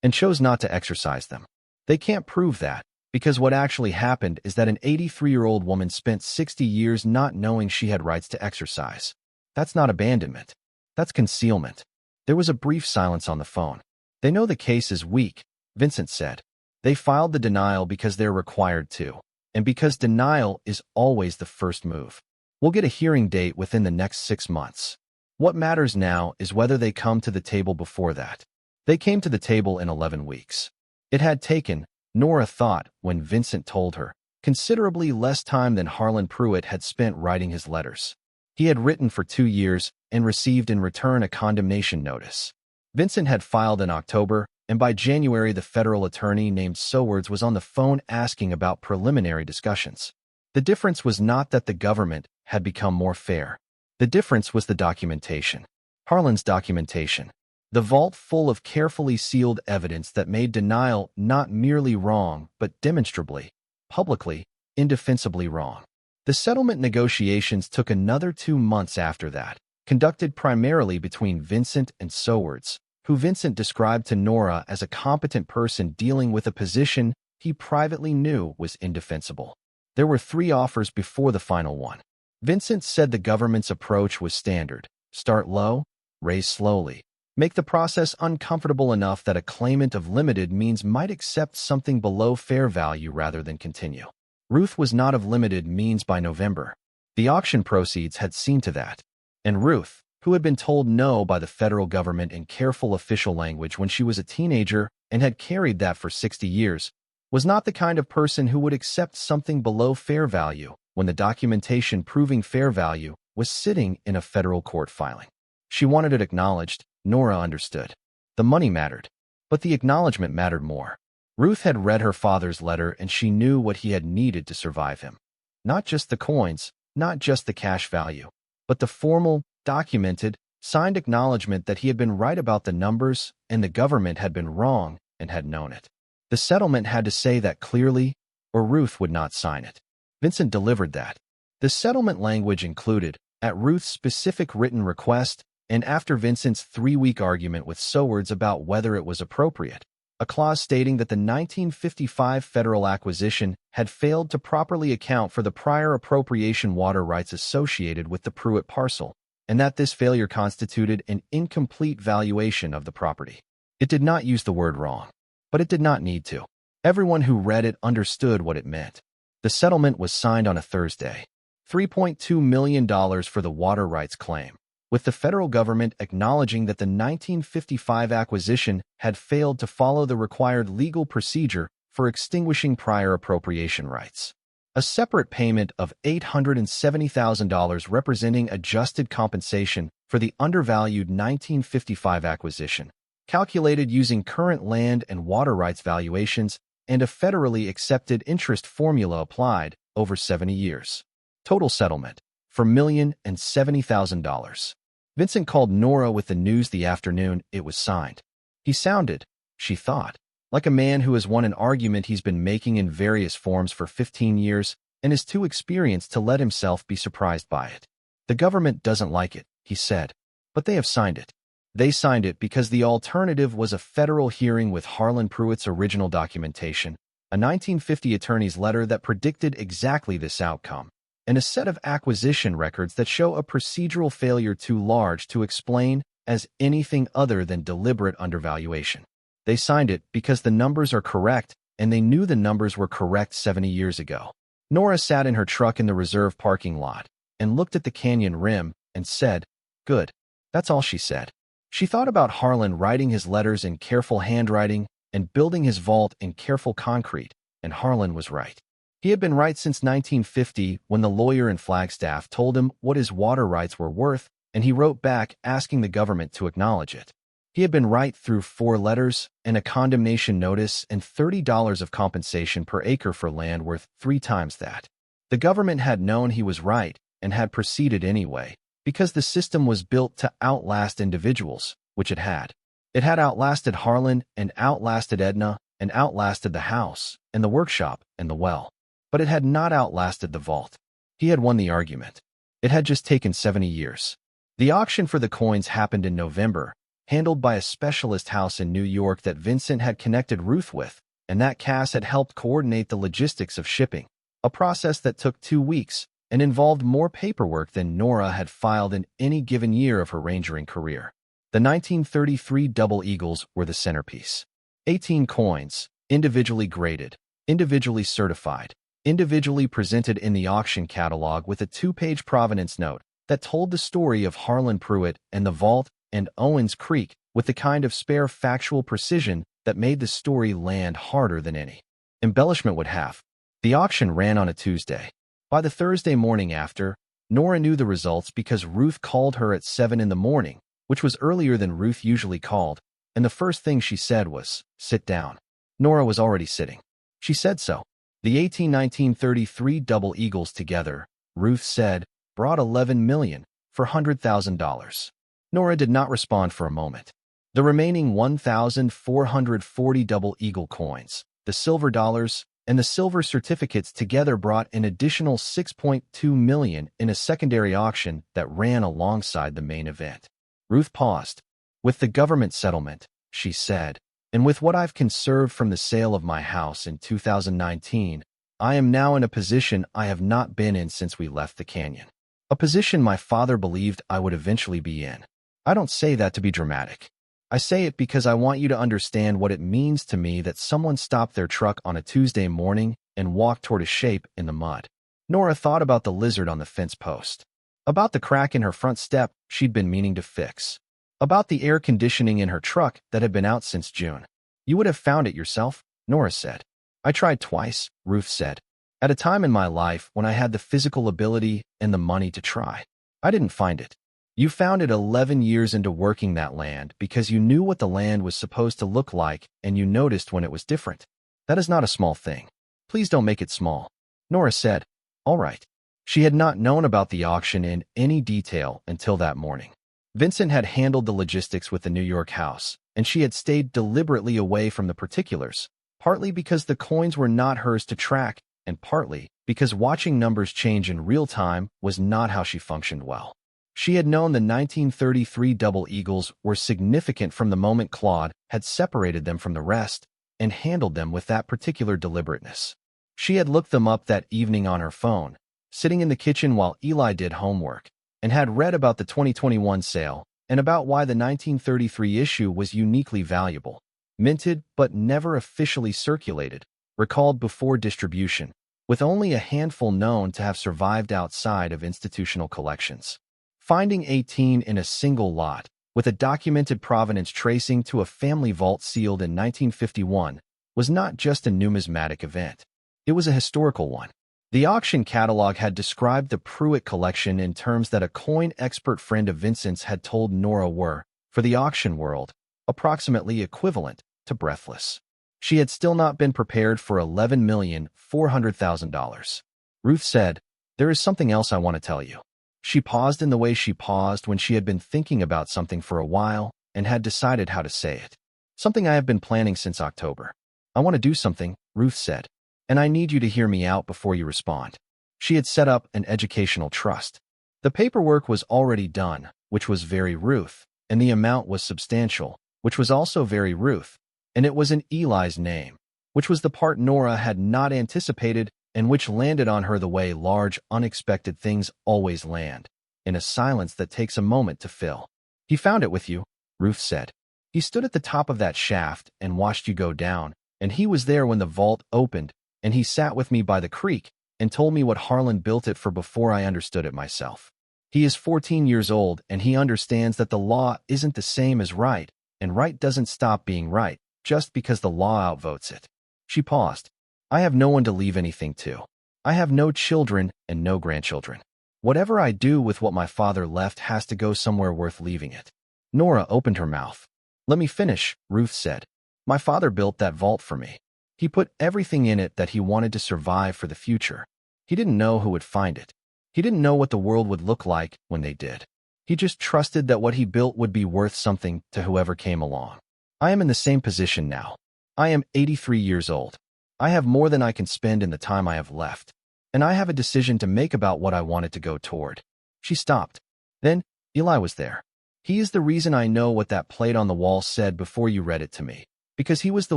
and chose not to exercise them. They can't prove that, because what actually happened is that an 83-year-old woman spent 60 years not knowing she had rights to exercise. That's not abandonment. That's concealment. There was a brief silence on the phone. They know the case is weak, Vincent said. They filed the denial because they're required to, and because denial is always the first move. We'll get a hearing date within the next 6 months. What matters now is whether they come to the table before that. They came to the table in 11 weeks. It had taken, Nora thought when Vincent told her, considerably less time than Harlan Pruett had spent writing his letters. He had written for 2 years and received in return a condemnation notice. Vincent had filed in October, and by January the federal attorney named Sowards was on the phone asking about preliminary discussions. The difference was not that the government had become more fair. The difference was the documentation. Harlan's documentation. The vault full of carefully sealed evidence that made denial not merely wrong, but demonstrably, publicly, indefensibly wrong. The settlement negotiations took another 2 months after that, conducted primarily between Vincent and Sowards, who Vincent described to Nora as a competent person dealing with a position he privately knew was indefensible. There were 3 offers before the final one. Vincent said the government's approach was standard: start low, raise slowly. Make the process uncomfortable enough that a claimant of limited means might accept something below fair value rather than continue. Ruth was not of limited means by November. The auction proceeds had seen to that. And Ruth, who had been told no by the federal government in careful official language when she was a teenager and had carried that for 60 years, was not the kind of person who would accept something below fair value when the documentation proving fair value was sitting in a federal court filing. She wanted it acknowledged. Nora understood. The money mattered, but the acknowledgement mattered more. Ruth had read her father's letter and she knew what he had needed to survive him. Not just the coins, not just the cash value, but the formal, documented, signed acknowledgement that he had been right about the numbers and the government had been wrong and had known it. The settlement had to say that clearly, or Ruth would not sign it. Vincent delivered that. The settlement language included, at Ruth's specific written request, and after Vincent's 3-week argument with Sowards about whether it was appropriate, a clause stating that the 1955 federal acquisition had failed to properly account for the prior appropriation water rights associated with the Pruett parcel, and that this failure constituted an incomplete valuation of the property. It did not use the word wrong, but it did not need to. Everyone who read it understood what it meant. The settlement was signed on a Thursday. $3.2 million for the water rights claim, with the federal government acknowledging that the 1955 acquisition had failed to follow the required legal procedure for extinguishing prior appropriation rights. A separate payment of $870,000 representing adjusted compensation for the undervalued 1955 acquisition, calculated using current land and water rights valuations and a federally accepted interest formula applied over 70 years. Total settlement, $4,070,000. Vincent called Nora with the news the afternoon it was signed. He sounded, she thought, like a man who has won an argument he's been making in various forms for 15 years and is too experienced to let himself be surprised by it. The government doesn't like it, he said, but they have signed it. They signed it because the alternative was a federal hearing with Harlan Pruett's original documentation, a 1950 attorney's letter that predicted exactly this outcome, and a set of acquisition records that show a procedural failure too large to explain as anything other than deliberate undervaluation. They signed it because the numbers are correct and they knew the numbers were correct 70 years ago. Nora sat in her truck in the reserve parking lot and looked at the canyon rim and said, "Good." That's all she said. She thought about Harlan writing his letters in careful handwriting and building his vault in careful concrete, and Harlan was right. He had been right since 1950 when the lawyer in Flagstaff told him what his water rights were worth, and he wrote back asking the government to acknowledge it. He had been right through 4 letters and a condemnation notice and $30 of compensation per acre for land worth 3 times that. The government had known he was right and had proceeded anyway, because the system was built to outlast individuals, which it had. It had outlasted Harlan and outlasted Edna and outlasted the house and the workshop and the well. But it had not outlasted the vault. He had won the argument. It had just taken 70 years. The auction for the coins happened in November, handled by a specialist house in New York that Vincent had connected Ruth with, and that Cass had helped coordinate the logistics of shipping, a process that took 2 weeks and involved more paperwork than Nora had filed in any given year of her rangering career. The 1933 double eagles were the centerpiece. 18 coins, individually graded, individually certified, individually presented in the auction catalog with a 2-page provenance note that told the story of Harlan Pruett and the vault and Owens Creek with the kind of spare factual precision that made the story land harder than any embellishment would have. The auction ran on a Tuesday. By the Thursday morning after, Nora knew the results because Ruth called her at 7 in the morning, which was earlier than Ruth usually called, and the first thing she said was, "Sit down." Nora was already sitting. She said so. The 1933 double eagles together, Ruth said, brought $11 million for $100,000. Nora did not respond for a moment. The remaining 1,440 double eagle coins, the silver dollars, and the silver certificates together brought an additional $6.2 million in a secondary auction that ran alongside the main event. Ruth paused. "With the government settlement," she said, "and with what I've conserved from the sale of my house in 2019, I am now in a position I have not been in since we left the canyon. A position my father believed I would eventually be in. I don't say that to be dramatic. I say it because I want you to understand what it means to me that someone stopped their truck on a Tuesday morning and walked toward a shape in the mud." Nora thought about the lizard on the fence post, about the crack in her front step she'd been meaning to fix, about the air conditioning in her truck that had been out since June. "You would have found it yourself," Nora said. "I tried twice," Ruth said, "at a time in my life when I had the physical ability and the money to try. I didn't find it. You found it 11 years into working that land because you knew what the land was supposed to look like and you noticed when it was different. That is not a small thing. Please don't make it small." Nora said, "All right." She had not known about the auction in any detail until that morning. Vincent had handled the logistics with the New York house, and she had stayed deliberately away from the particulars, partly because the coins were not hers to track, and partly because watching numbers change in real time was not how she functioned well. She had known the 1933 double eagles were significant from the moment Claude had separated them from the rest and handled them with that particular deliberateness. She had looked them up that evening on her phone, sitting in the kitchen while Eli did homework, and had read about the 2021 sale and about why the 1933 issue was uniquely valuable, minted but never officially circulated, recalled before distribution, with only a handful known to have survived outside of institutional collections. Finding 18 in a single lot, with a documented provenance tracing to a family vault sealed in 1951, was not just a numismatic event. It was a historical one. The auction catalog had described the Pruett collection in terms that a coin expert friend of Vincent's had told Nora were, for the auction world, approximately equivalent to breathless. She had still not been prepared for $11,400,000. Ruth said, "There is something else I want to tell you." She paused in the way she paused when she had been thinking about something for a while and had decided how to say it. "Something I have been planning since October. I want to do something," Ruth said, "and I need you to hear me out before you respond." She had set up an educational trust. The paperwork was already done, which was very Ruth, and the amount was substantial, which was also very Ruth, and it was in Eli's name, which was the part Nora had not anticipated and which landed on her the way large, unexpected things always land, in a silence that takes a moment to fill. "He found it with you," Ruth said. "He stood at the top of that shaft and watched you go down, and he was there when the vault opened, and he sat with me by the creek and told me what Harlan built it for before I understood it myself. He is 14 years old, and he understands that the law isn't the same as right, and right doesn't stop being right just because the law outvotes it. She paused. I have no one to leave anything to. I have no children and no grandchildren. Whatever I do with what my father left has to go somewhere worth leaving it. Nora opened her mouth. Let me finish, Ruth said. My father built that vault for me. He put everything in it that he wanted to survive for the future. He didn't know who would find it. He didn't know what the world would look like when they did. He just trusted that what he built would be worth something to whoever came along. I am in the same position now. I am 83 years old. I have more than I can spend in the time I have left, and I have a decision to make about what I want it to go toward. She stopped. Then, Eli was there. He is the reason I know what that plate on the wall said before you read it to me, because he was the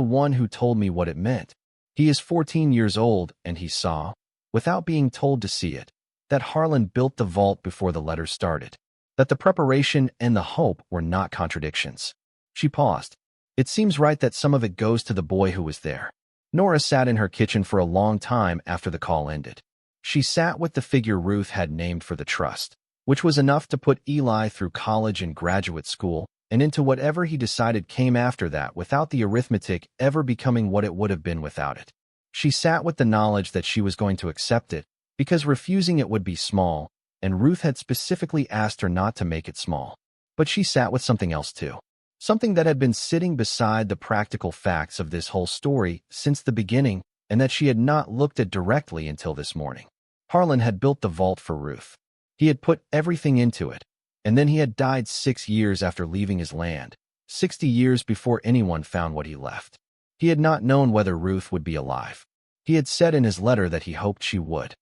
one who told me what it meant. He is 14 years old, and he saw, without being told to see it, that Harlan built the vault before the letter started, that the preparation and the hope were not contradictions. She paused. It seems right that some of it goes to the boy who was there. Nora sat in her kitchen for a long time after the call ended. She sat with the figure Ruth had named for the trust, which was enough to put Eli through college and graduate school and into whatever he decided came after that without the arithmetic ever becoming what it would have been without it. She sat with the knowledge that she was going to accept it because refusing it would be small, and Ruth had specifically asked her not to make it small. But she sat with something else too. Something that had been sitting beside the practical facts of this whole story since the beginning and that she had not looked at directly until this morning. Harlan had built the vault for Ruth. He had put everything into it, and then he had died 6 years after leaving his land, 60 years before anyone found what he left. He had not known whether Ruth would be alive. He had said in his letter that he hoped she would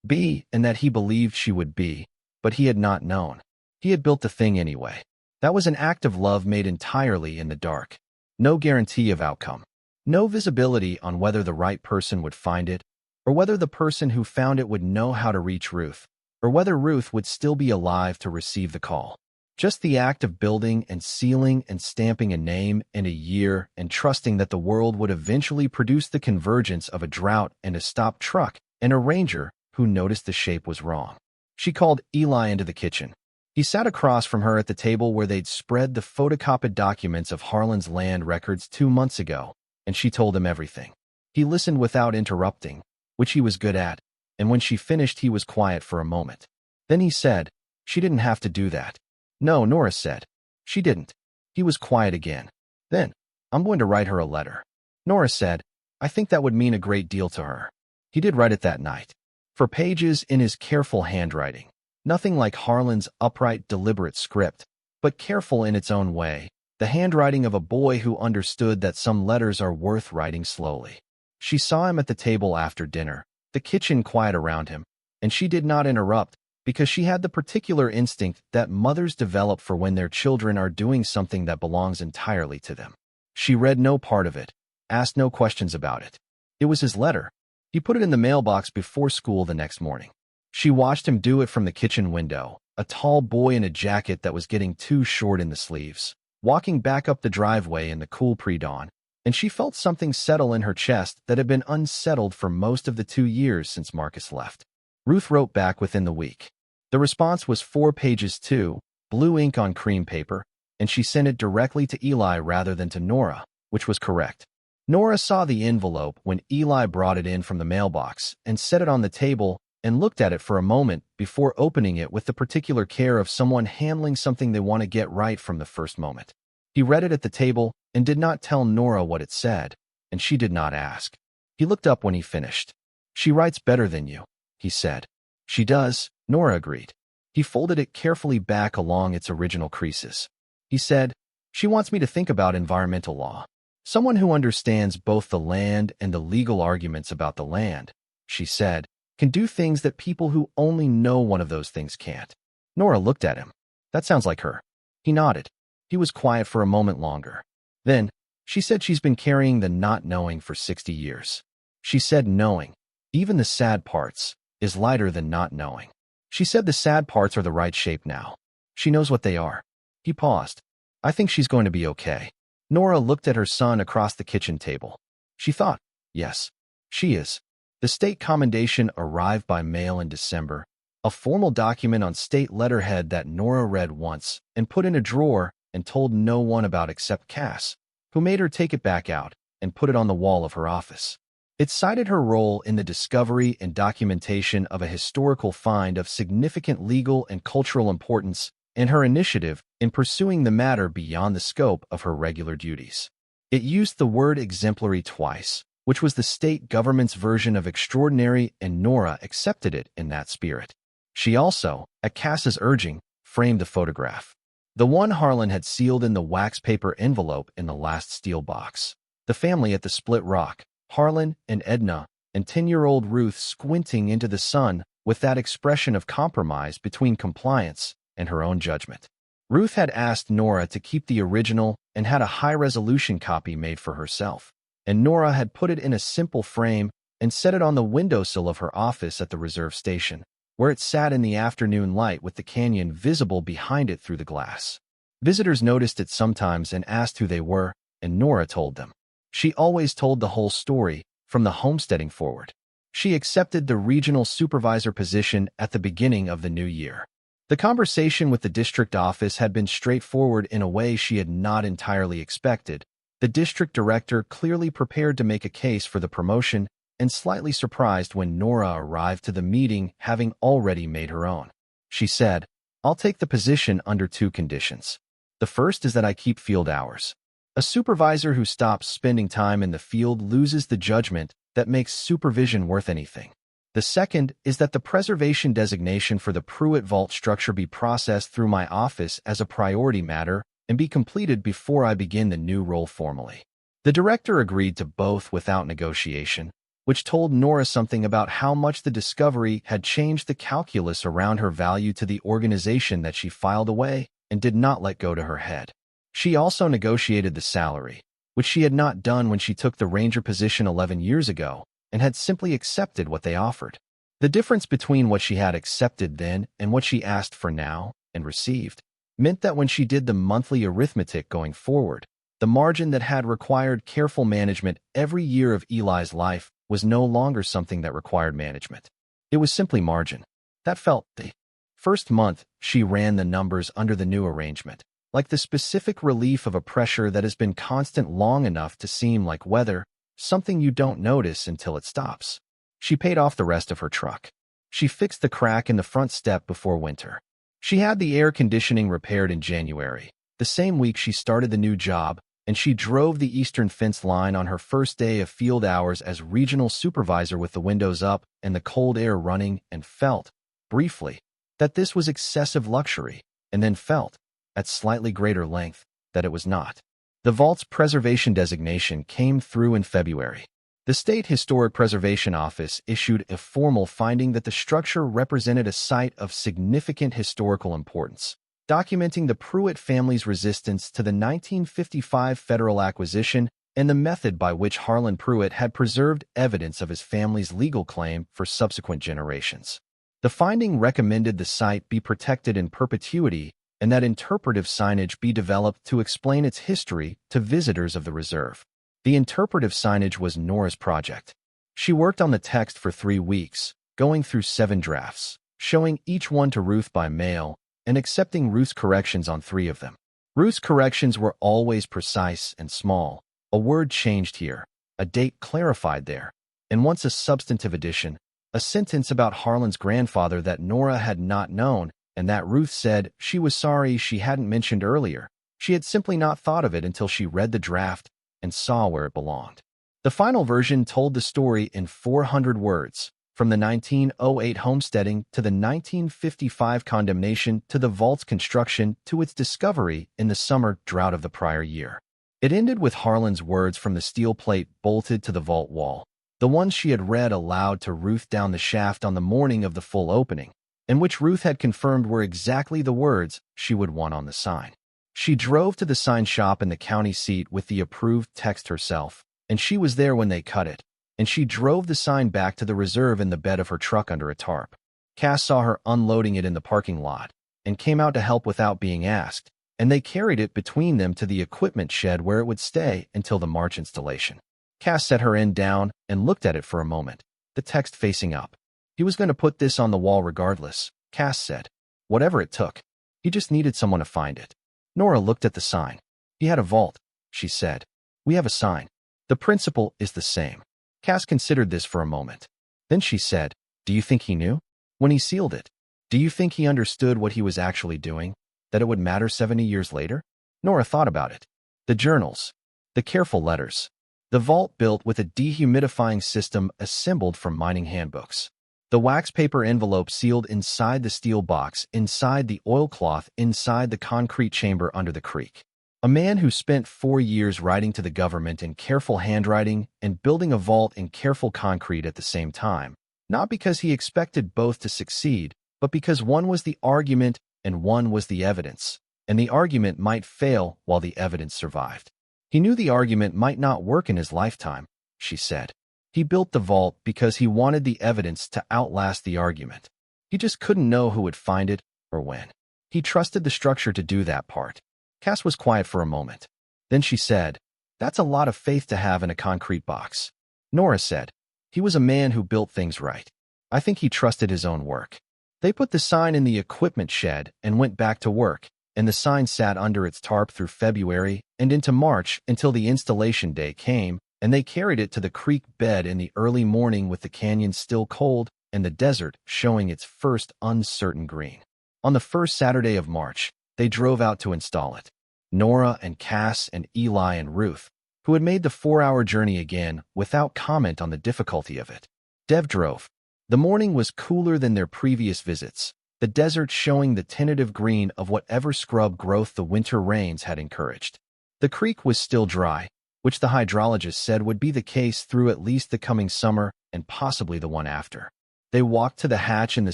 be and that he believed she would be, but he had not known. He had built the thing anyway. That was an act of love made entirely in the dark. No guarantee of outcome. No visibility on whether the right person would find it, or whether the person who found it would know how to reach Ruth, or whether Ruth would still be alive to receive the call. Just the act of building and sealing and stamping a name and a year and trusting that the world would eventually produce the convergence of a Drought and a stopped truck and a ranger who noticed the shape was wrong. She called Eli into the kitchen. He sat across from her at the table where they'd spread the photocopied documents of Harlan's land records 2 months ago, and she told him everything. He listened without interrupting, which he was good at, and when she finished he was quiet for a moment. Then he said, "She didn't have to do that." "No," Nora said. "She didn't." He was quiet again. Then, "I'm going to write her a letter." Nora said, "I think that would mean a great deal to her." He did write it that night. For pages in his careful handwriting. Nothing like Harlan's upright, deliberate script, but careful in its own way, the handwriting of a boy who understood that some letters are worth writing slowly. She saw him at the table after dinner, the kitchen quiet around him, and she did not interrupt because she had the particular instinct that mothers develop for when their children are doing something that belongs entirely to them. She read no part of it, asked no questions about it. It was his letter. He put it in the mailbox before school the next morning. She watched him do it from the kitchen window, a tall boy in a jacket that was getting too short in the sleeves, walking back up the driveway in the cool pre-dawn, and she felt something settle in her chest that had been unsettled for most of the 2 years since Marcus left. Ruth wrote back within the week. The response was 4 pages too, blue ink on cream paper, and she sent it directly to Eli rather than to Nora, which was correct. Nora saw the envelope when Eli brought it in from the mailbox and set it on the table and looked at it for a moment before opening it with the particular care of someone handling something they want to get right from the first moment. He read it at the table and did not tell Nora what it said, and she did not ask. He looked up when he finished. "She writes better than you," he said. "She does," Nora agreed. He folded it carefully back along its original creases. He said, "She wants me to think about environmental law. Someone who understands both the land and the legal arguments about the land," she said, "can do things that people who only know one of those things can't." Nora looked at him. "That sounds like her." He nodded. He was quiet for a moment longer. Then, she said she's been carrying the not knowing for 60 years. She said knowing, even the sad parts, is lighter than not knowing. She said the sad parts are the right shape now. She knows what they are. He paused. "I think she's going to be okay." Nora looked at her son across the kitchen table. She thought, yes, she is. The state commendation arrived by mail in December, a formal document on state letterhead that Nora read once and put in a drawer and told no one about except Cass, who made her take it back out and put it on the wall of her office. It cited her role in the discovery and documentation of a historical find of significant legal and cultural importance and her initiative in pursuing the matter beyond the scope of her regular duties. It used the word exemplary twice, which was the state government's version of extraordinary, and Nora accepted it in that spirit. She also, at Cass's urging, framed a photograph. The one Harlan had sealed in the wax paper envelope in the last steel box. The family at the Split Rock, Harlan and Edna, and 10-year-old Ruth squinting into the sun with that expression of compromise between compliance and her own judgment. Ruth had asked Nora to keep the original and had a high-resolution copy made for herself, and Nora had put it in a simple frame and set it on the windowsill of her office at the reserve station, where it sat in the afternoon light with the canyon visible behind it through the glass. Visitors noticed it sometimes and asked who they were, and Nora told them. She always told the whole story, from the homesteading forward. She accepted the regional supervisor position at the beginning of the new year. The conversation with the district office had been straightforward in a way she had not entirely expected. The district director clearly prepared to make a case for the promotion and slightly surprised when Nora arrived to the meeting having already made her own. She said, "I'll take the position under 2 conditions. The first is that I keep field hours. A supervisor who stops spending time in the field loses the judgment that makes supervision worth anything. The second is that the preservation designation for the Pruett vault structure be processed through my office as a priority matter and be completed before I begin the new role formally." The director agreed to both without negotiation, which told Nora something about how much the discovery had changed the calculus around her value to the organization that she filed away and did not let go to her head. She also negotiated the salary, which she had not done when she took the ranger position 11 years ago, and had simply accepted what they offered. The difference between what she had accepted then and what she asked for now and received meant that when she did the monthly arithmetic going forward, the margin that had required careful management every year of Eli's life was no longer something that required management. It was simply margin. That felt the first month she ran the numbers under the new arrangement, like the specific relief of a pressure that has been constant long enough to seem like weather, something you don't notice until it stops. She paid off the rest of her truck. She fixed the crack in the front step before winter. She had the air conditioning repaired in January, the same week she started the new job, and she drove the eastern fence line on her first day of field hours as regional supervisor with the windows up and the cold air running, and felt, briefly, that this was excessive luxury, and then felt, at slightly greater length, that it was not. The vault's preservation designation came through in February. The State Historic Preservation Office issued a formal finding that the structure represented a site of significant historical importance, documenting the Pruett family's resistance to the 1955 federal acquisition and the method by which Harlan Pruett had preserved evidence of his family's legal claim for subsequent generations. The finding recommended the site be protected in perpetuity and that interpretive signage be developed to explain its history to visitors of the reserve. The interpretive signage was Nora's project. She worked on the text for 3 weeks, going through 7 drafts, showing each one to Ruth by mail, and accepting Ruth's corrections on 3 of them. Ruth's corrections were always precise and small. A word changed here, a date clarified there, and once a substantive addition, a sentence about Harlan's grandfather that Nora had not known, and that Ruth said she was sorry she hadn't mentioned earlier. She had simply not thought of it until she read the draft and saw where it belonged. The final version told the story in 400 words, from the 1908 homesteading to the 1955 condemnation to the vault's construction to its discovery in the summer drought of the prior year. It ended with Harlan's words from the steel plate bolted to the vault wall, the ones she had read aloud to Ruth down the shaft on the morning of the full opening, and which Ruth had confirmed were exactly the words she would want on the sign. She drove to the sign shop in the county seat with the approved text herself, and she was there when they cut it, and she drove the sign back to the reserve in the bed of her truck under a tarp. Cass saw her unloading it in the parking lot, and came out to help without being asked, and they carried it between them to the equipment shed where it would stay until the March installation. Cass set her end down and looked at it for a moment, the text facing up. He was going to put this on the wall regardless, Cass said. Whatever it took. He just needed someone to find it. Nora looked at the sign. He had a vault, she said. We have a sign. The principle is the same. Cass considered this for a moment. Then she said, do you think he knew? When he sealed it, do you think he understood what he was actually doing? That it would matter 70 years later? Nora thought about it. The journals. The careful letters. The vault built with a dehumidifying system assembled from mining handbooks. The wax paper envelope sealed inside the steel box, inside the oilcloth, inside the concrete chamber under the creek. A man who spent 4 years writing to the government in careful handwriting and building a vault in careful concrete at the same time, not because he expected both to succeed, but because one was the argument and one was the evidence, and the argument might fail while the evidence survived. He knew the argument might not work in his lifetime, she said. He built the vault because he wanted the evidence to outlast the argument. He just couldn't know who would find it or when. He trusted the structure to do that part. Cass was quiet for a moment. Then she said, that's a lot of faith to have in a concrete box. Nora said, he was a man who built things right. I think he trusted his own work. They put the sign in the equipment shed and went back to work, and the sign sat under its tarp through February and into March until the installation day came, and they carried it to the creek bed in the early morning with the canyon still cold and the desert showing its first uncertain green. On the first Saturday of March, they drove out to install it. Nora and Cass and Eli and Ruth, who had made the 4-hour journey again without comment on the difficulty of it. Dev drove. The morning was cooler than their previous visits, the desert showing the tentative green of whatever scrub growth the winter rains had encouraged. The creek was still dry, which the hydrologist said would be the case through at least the coming summer and possibly the one after. They walked to the hatch in the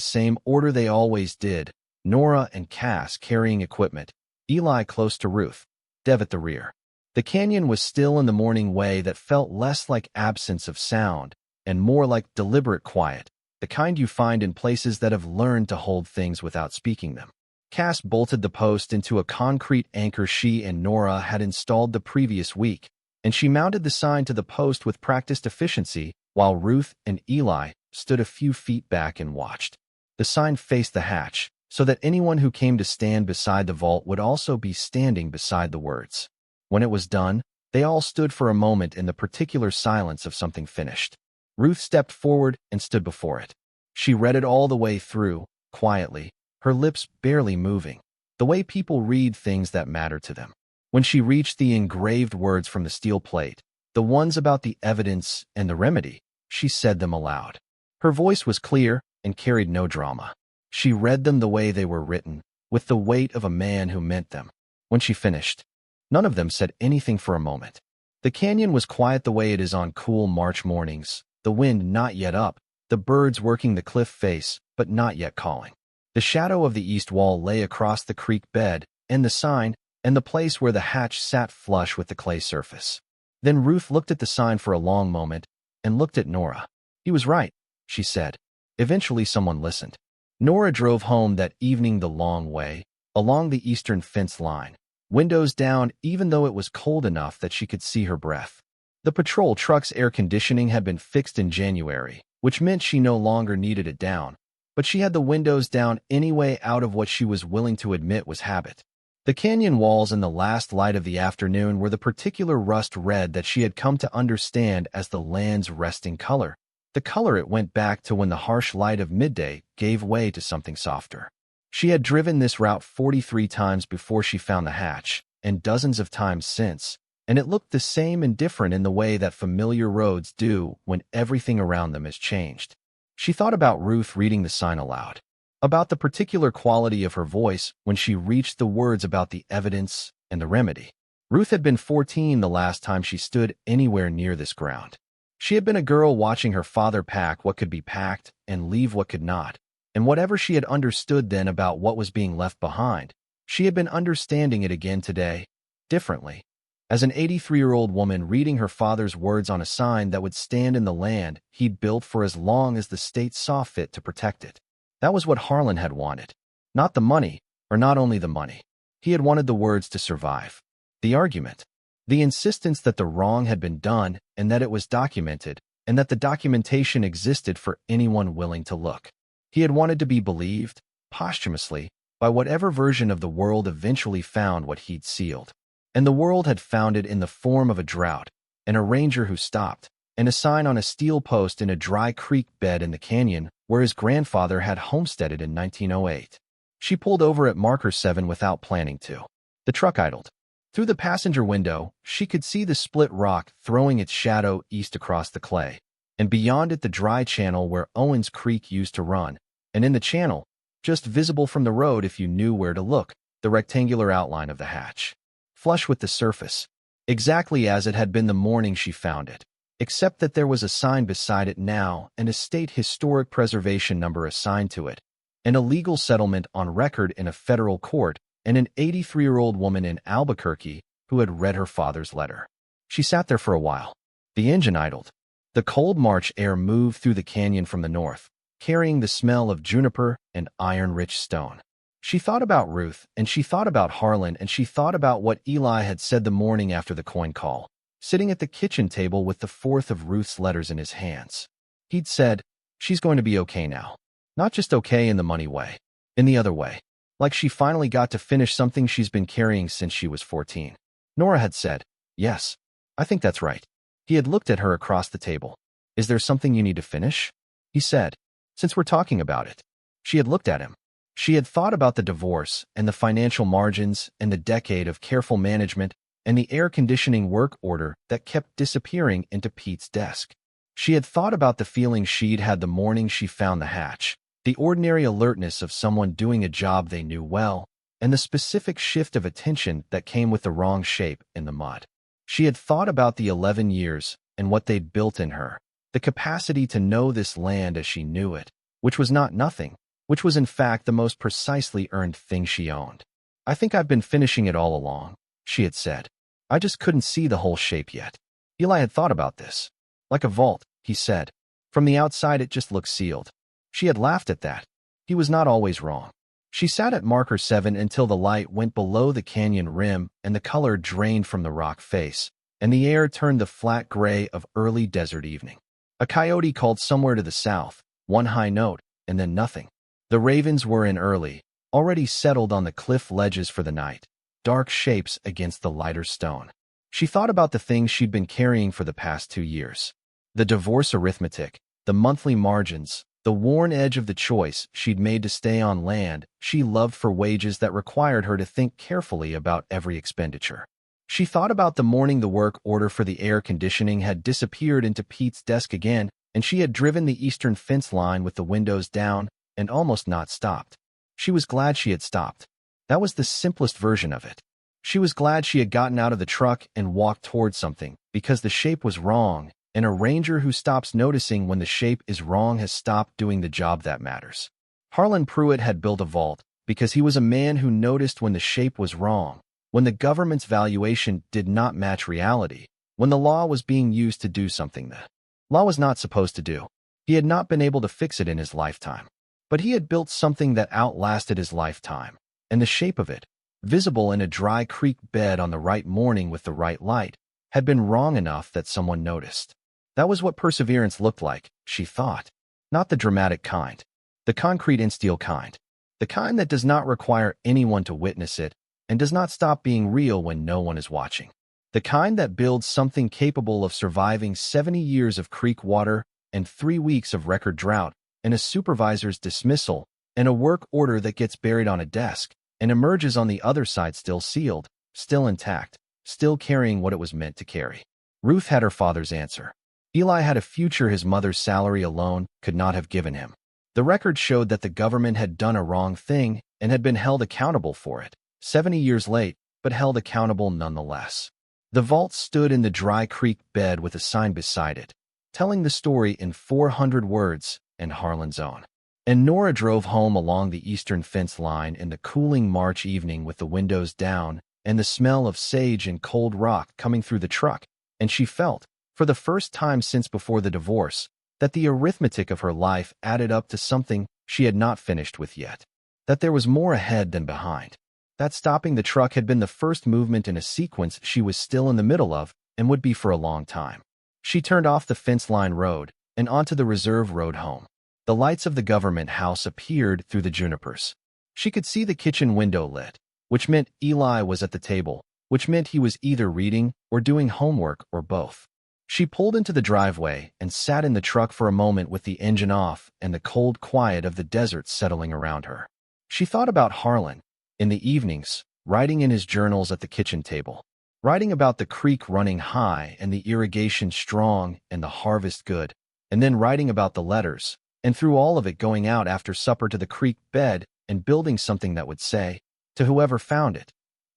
same order they always did, Nora and Cass carrying equipment, Eli close to Ruth, Dev at the rear. The canyon was still in the morning way that felt less like absence of sound and more like deliberate quiet, the kind you find in places that have learned to hold things without speaking them. Cass bolted the post into a concrete anchor she and Nora had installed the previous week, and she mounted the sign to the post with practiced efficiency while Ruth and Eli stood a few feet back and watched. The sign faced the hatch, so that anyone who came to stand beside the vault would also be standing beside the words. When it was done, they all stood for a moment in the particular silence of something finished. Ruth stepped forward and stood before it. She read it all the way through, quietly, her lips barely moving, the way people read things that matter to them. When she reached the engraved words from the steel plate, the ones about the evidence and the remedy, she said them aloud. Her voice was clear and carried no drama. She read them the way they were written, with the weight of a man who meant them. When she finished, none of them said anything for a moment. The canyon was quiet the way it is on cool March mornings, the wind not yet up, the birds working the cliff face, but not yet calling. The shadow of the east wall lay across the creek bed, and the sign, and the place where the hatch sat flush with the clay surface. Then Ruth looked at the sign for a long moment, and looked at Nora. He was right, she said. Eventually someone listened. Nora drove home that evening the long way, along the eastern fence line, windows down even though it was cold enough that she could see her breath. The patrol truck's air conditioning had been fixed in January, which meant she no longer needed it down, but she had the windows down anyway out of what she was willing to admit was habit. The canyon walls in the last light of the afternoon were the particular rust red that she had come to understand as the land's resting color, the color it went back to when the harsh light of midday gave way to something softer. She had driven this route 43 times before she found the hatch, and dozens of times since, and it looked the same and different in the way that familiar roads do when everything around them has changed. She thought about Ruth reading the sign aloud, about the particular quality of her voice when she reached the words about the evidence and the remedy. Ruth had been 14 the last time she stood anywhere near this ground. She had been a girl watching her father pack what could be packed and leave what could not, and whatever she had understood then about what was being left behind, she had been understanding it again today, differently. As an 83-year-old woman reading her father's words on a sign that would stand in the land he'd built for as long as the state saw fit to protect it. That was what Harlan had wanted. Not the money, or not only the money. He had wanted the words to survive. The argument. The insistence that the wrong had been done and that it was documented, and that the documentation existed for anyone willing to look. He had wanted to be believed, posthumously, by whatever version of the world eventually found what he'd sealed. And the world had found it in the form of a drought, and a ranger who stopped, and a sign on a steel post in a dry creek bed in the canyon where his grandfather had homesteaded in 1908. She pulled over at marker 7 without planning to. The truck idled. Through the passenger window, she could see the split rock throwing its shadow east across the clay, and beyond it the dry channel where Owens Creek used to run, and in the channel, just visible from the road if you knew where to look, the rectangular outline of the hatch. Flush with the surface, exactly as it had been the morning she found it, except that there was a sign beside it now and a state historic preservation number assigned to it, and a legal settlement on record in a federal court, and an 83-year-old woman in Albuquerque who had read her father's letter. She sat there for a while. The engine idled. The cold March air moved through the canyon from the north, carrying the smell of juniper and iron-rich stone. She thought about Ruth, and she thought about Harlan, and she thought about what Eli had said the morning after the coin call, sitting at the kitchen table with the fourth of Ruth's letters in his hands. He'd said, "She's going to be okay now. Not just okay in the money way, in the other way. Like she finally got to finish something she's been carrying since she was 14. Nora had said, "Yes, I think that's right." He had looked at her across the table. "Is there something you need to finish?" He said, "Since we're talking about it." She had looked at him. She had thought about the divorce and the financial margins and the decade of careful management and the air conditioning work order that kept disappearing into Pete's desk. She had thought about the feeling she'd had the morning she found the hatch, the ordinary alertness of someone doing a job they knew well, and the specific shift of attention that came with the wrong shape in the mud. She had thought about the 11 years and what they'd built in her, the capacity to know this land as she knew it, which was not nothing, which was in fact the most precisely earned thing she owned. "I think I've been finishing it all along," she had said. "I just couldn't see the whole shape yet." Eli had thought about this. "Like a vault," he said. "From the outside it just looks sealed." She had laughed at that. He was not always wrong. She sat at marker 7 until the light went below the canyon rim and the color drained from the rock face, and the air turned the flat gray of early desert evening. A coyote called somewhere to the south, one high note, and then nothing. The ravens were in early, already settled on the cliff ledges for the night, dark shapes against the lighter stone. She thought about the things she'd been carrying for the past 2 years. The divorce arithmetic, the monthly margins, the worn edge of the choice she'd made to stay on land she loved for wages that required her to think carefully about every expenditure. She thought about the morning the work order for the air conditioning had disappeared into Pete's desk again, and she had driven the eastern fence line with the windows down and almost not stopped. She was glad she had stopped. That was the simplest version of it. She was glad she had gotten out of the truck and walked towards something, because the shape was wrong, and a ranger who stops noticing when the shape is wrong has stopped doing the job that matters. Harlan Pruett had built a vault because he was a man who noticed when the shape was wrong, when the government's valuation did not match reality, when the law was being used to do something the law was not supposed to do. He had not been able to fix it in his lifetime. But he had built something that outlasted his lifetime, and the shape of it, visible in a dry creek bed on the right morning with the right light, had been wrong enough that someone noticed. That was what perseverance looked like, she thought. Not the dramatic kind, the concrete and steel kind, the kind that does not require anyone to witness it and does not stop being real when no one is watching. The kind that builds something capable of surviving 70 years of creek water and 3 weeks of record drought, and a supervisor's dismissal, and a work order that gets buried on a desk and emerges on the other side still sealed, still intact, still carrying what it was meant to carry. Ruth had her father's answer. Eli had a future his mother's salary alone could not have given him. The record showed that the government had done a wrong thing and had been held accountable for it, 70 years late, but held accountable nonetheless. The vault stood in the dry creek bed with a sign beside it, telling the story in 400 words, and Harlan's own. And Nora drove home along the eastern fence line in the cooling March evening with the windows down and the smell of sage and cold rock coming through the truck, and she felt, for the first time since before the divorce, that the arithmetic of her life added up to something she had not finished with yet, that there was more ahead than behind. That stopping the truck had been the first movement in a sequence she was still in the middle of and would be for a long time. She turned off the fence-line road and onto the reserve road home. The lights of the government house appeared through the junipers. She could see the kitchen window lit, which meant Eli was at the table, which meant he was either reading or doing homework or both. She pulled into the driveway and sat in the truck for a moment with the engine off and the cold quiet of the desert settling around her. She thought about Harlan, in the evenings, writing in his journals at the kitchen table, writing about the creek running high and the irrigation strong and the harvest good, and then writing about the letters, and through all of it going out after supper to the creek bed and building something that would say, to whoever found it,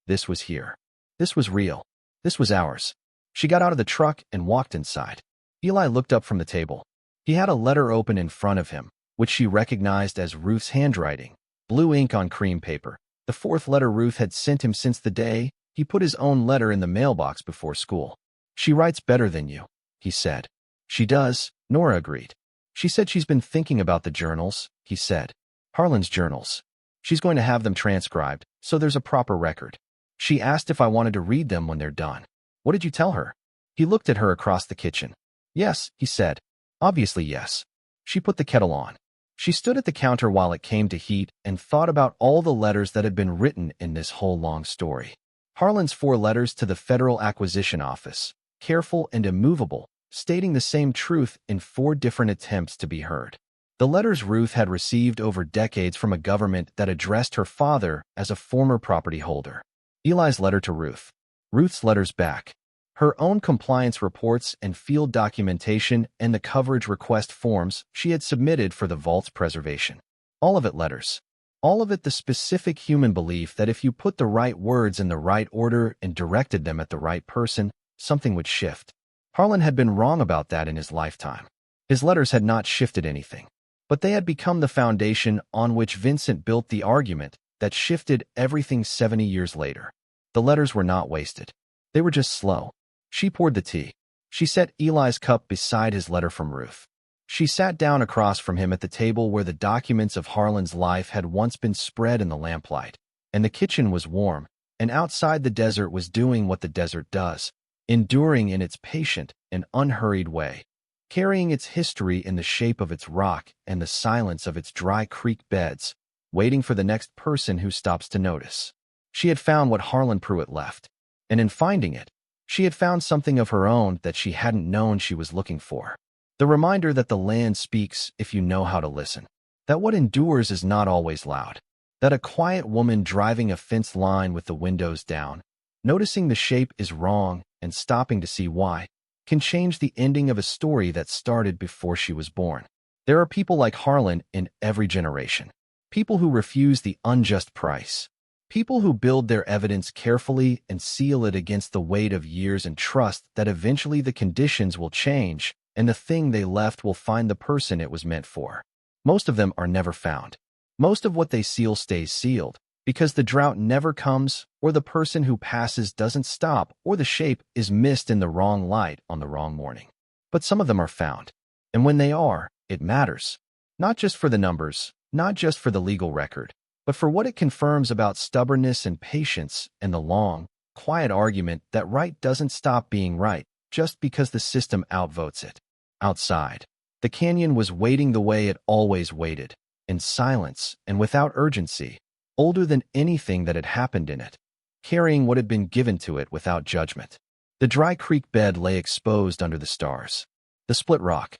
this was here. This was real. This was ours. She got out of the truck and walked inside. Eli looked up from the table. He had a letter open in front of him, which she recognized as Ruth's handwriting, blue ink on cream paper. The fourth letter Ruth had sent him since the day he put his own letter in the mailbox before school. She writes better than you, he said. She does, Nora agreed. She said she's been thinking about the journals, he said. Harlan's journals. She's going to have them transcribed, so there's a proper record. She asked if I wanted to read them when they're done. What did you tell her? He looked at her across the kitchen. Yes, he said. Obviously yes. She put the kettle on. She stood at the counter while it came to heat and thought about all the letters that had been written in this whole long story. Harlan's 4 letters to the Federal Acquisition Office, careful and immovable, stating the same truth in 4 different attempts to be heard. The letters Ruth had received over decades from a government that addressed her father as a former property holder. Eli's letter to Ruth. Ruth's letters back. Her own compliance reports and field documentation and the coverage request forms she had submitted for the vault's preservation. All of it letters. All of it the specific human belief that if you put the right words in the right order and directed them at the right person, something would shift. Harlan had been wrong about that in his lifetime. His letters had not shifted anything, but they had become the foundation on which Vincent built the argument that shifted everything 70 years later. The letters were not wasted. They were just slow. She poured the tea. She set Eli's cup beside his letter from Ruth. She sat down across from him at the table where the documents of Harlan's life had once been spread in the lamplight, and the kitchen was warm, and outside the desert was doing what the desert does, enduring in its patient and unhurried way, carrying its history in the shape of its rock and the silence of its dry creek beds, waiting for the next person who stops to notice. She had found what Harlan Pruett left, and in finding it, she had found something of her own that she hadn't known she was looking for. The reminder that the land speaks if you know how to listen, that what endures is not always loud, that a quiet woman driving a fence line with the windows down, noticing the shape is wrong and stopping to see why, can change the ending of a story that started before she was born. There are people like Harlan in every generation, people who refuse the unjust price, people who build their evidence carefully and seal it against the weight of years and trust that eventually the conditions will change and the thing they left will find the person it was meant for. Most of them are never found. Most of what they seal stays sealed, because the drought never comes, or the person who passes doesn't stop, or the shape is missed in the wrong light on the wrong morning. But some of them are found, and when they are, it matters. Not just for the numbers, not just for the legal record, but for what it confirms about stubbornness and patience and the long, quiet argument that right doesn't stop being right just because the system outvotes it. Outside, the canyon was waiting the way it always waited, in silence and without urgency, older than anything that had happened in it, carrying what had been given to it without judgment. The dry creek bed lay exposed under the stars. The split rock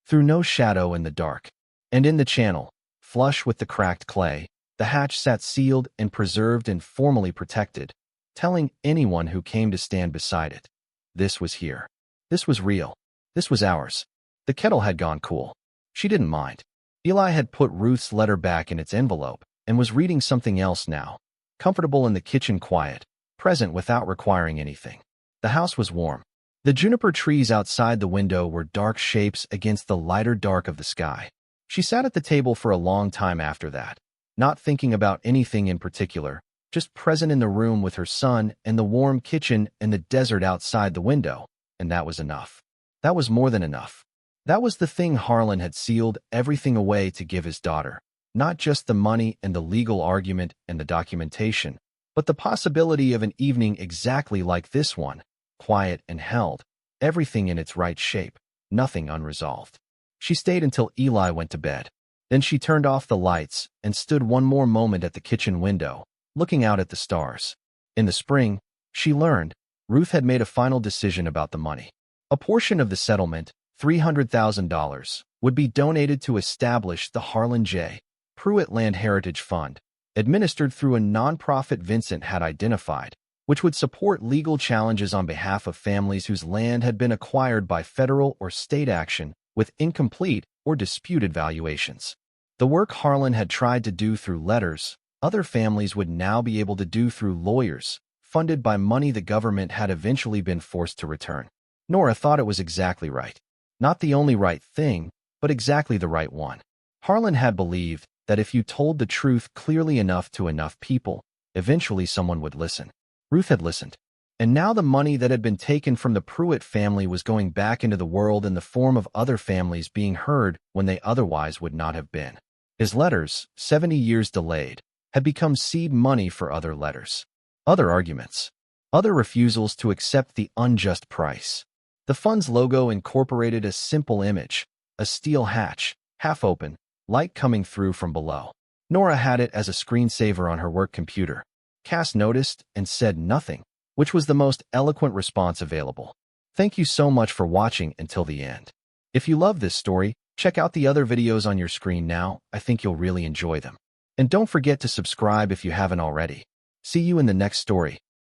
threw no shadow in the dark, and in the channel, flush with the cracked clay, the hatch sat sealed and preserved and formally protected, telling anyone who came to stand beside it, this was here. This was real. This was ours. The kettle had gone cool. She didn't mind. Eli had put Ruth's letter back in its envelope and was reading something else now, comfortable in the kitchen quiet, present without requiring anything. The house was warm. The juniper trees outside the window were dark shapes against the lighter dark of the sky. She sat at the table for a long time after that, not thinking about anything in particular, just present in the room with her son and the warm kitchen and the desert outside the window, and that was enough. That was more than enough. That was the thing Harlan had sealed everything away to give his daughter, not just the money and the legal argument and the documentation, But the possibility of an evening exactly like this one, quiet and held, everything in its right shape, nothing unresolved. She stayed until Eli went to bed. Then she turned off the lights and stood one more moment at the kitchen window, looking out at the stars. In the spring, she learned, Ruth had made a final decision about the money. A portion of the settlement, $300,000, would be donated to establish the Harlan J. Pruett Land Heritage Fund, administered through a nonprofit Vincent had identified, which would support legal challenges on behalf of families whose land had been acquired by federal or state action with incomplete or disputed valuations. The work Harlan had tried to do through letters, other families would now be able to do through lawyers, funded by money the government had eventually been forced to return. Nora thought it was exactly right. Not the only right thing, but exactly the right one. Harlan had believed that if you told the truth clearly enough to enough people, eventually someone would listen. Ruth had listened. And now the money that had been taken from the Pruett family was going back into the world in the form of other families being heard when they otherwise would not have been. His letters, 70 years delayed, had become seed money for other letters. Other arguments. Other refusals to accept the unjust price. The fund's logo incorporated a simple image, a steel hatch, half open, light coming through from below. Nora had it as a screensaver on her work computer. Cass noticed and said nothing, which was the most eloquent response available. Thank you so much for watching until the end. If you love this story, check out the other videos on your screen now. I think you'll really enjoy them. And don't forget to subscribe if you haven't already. See you in the next story.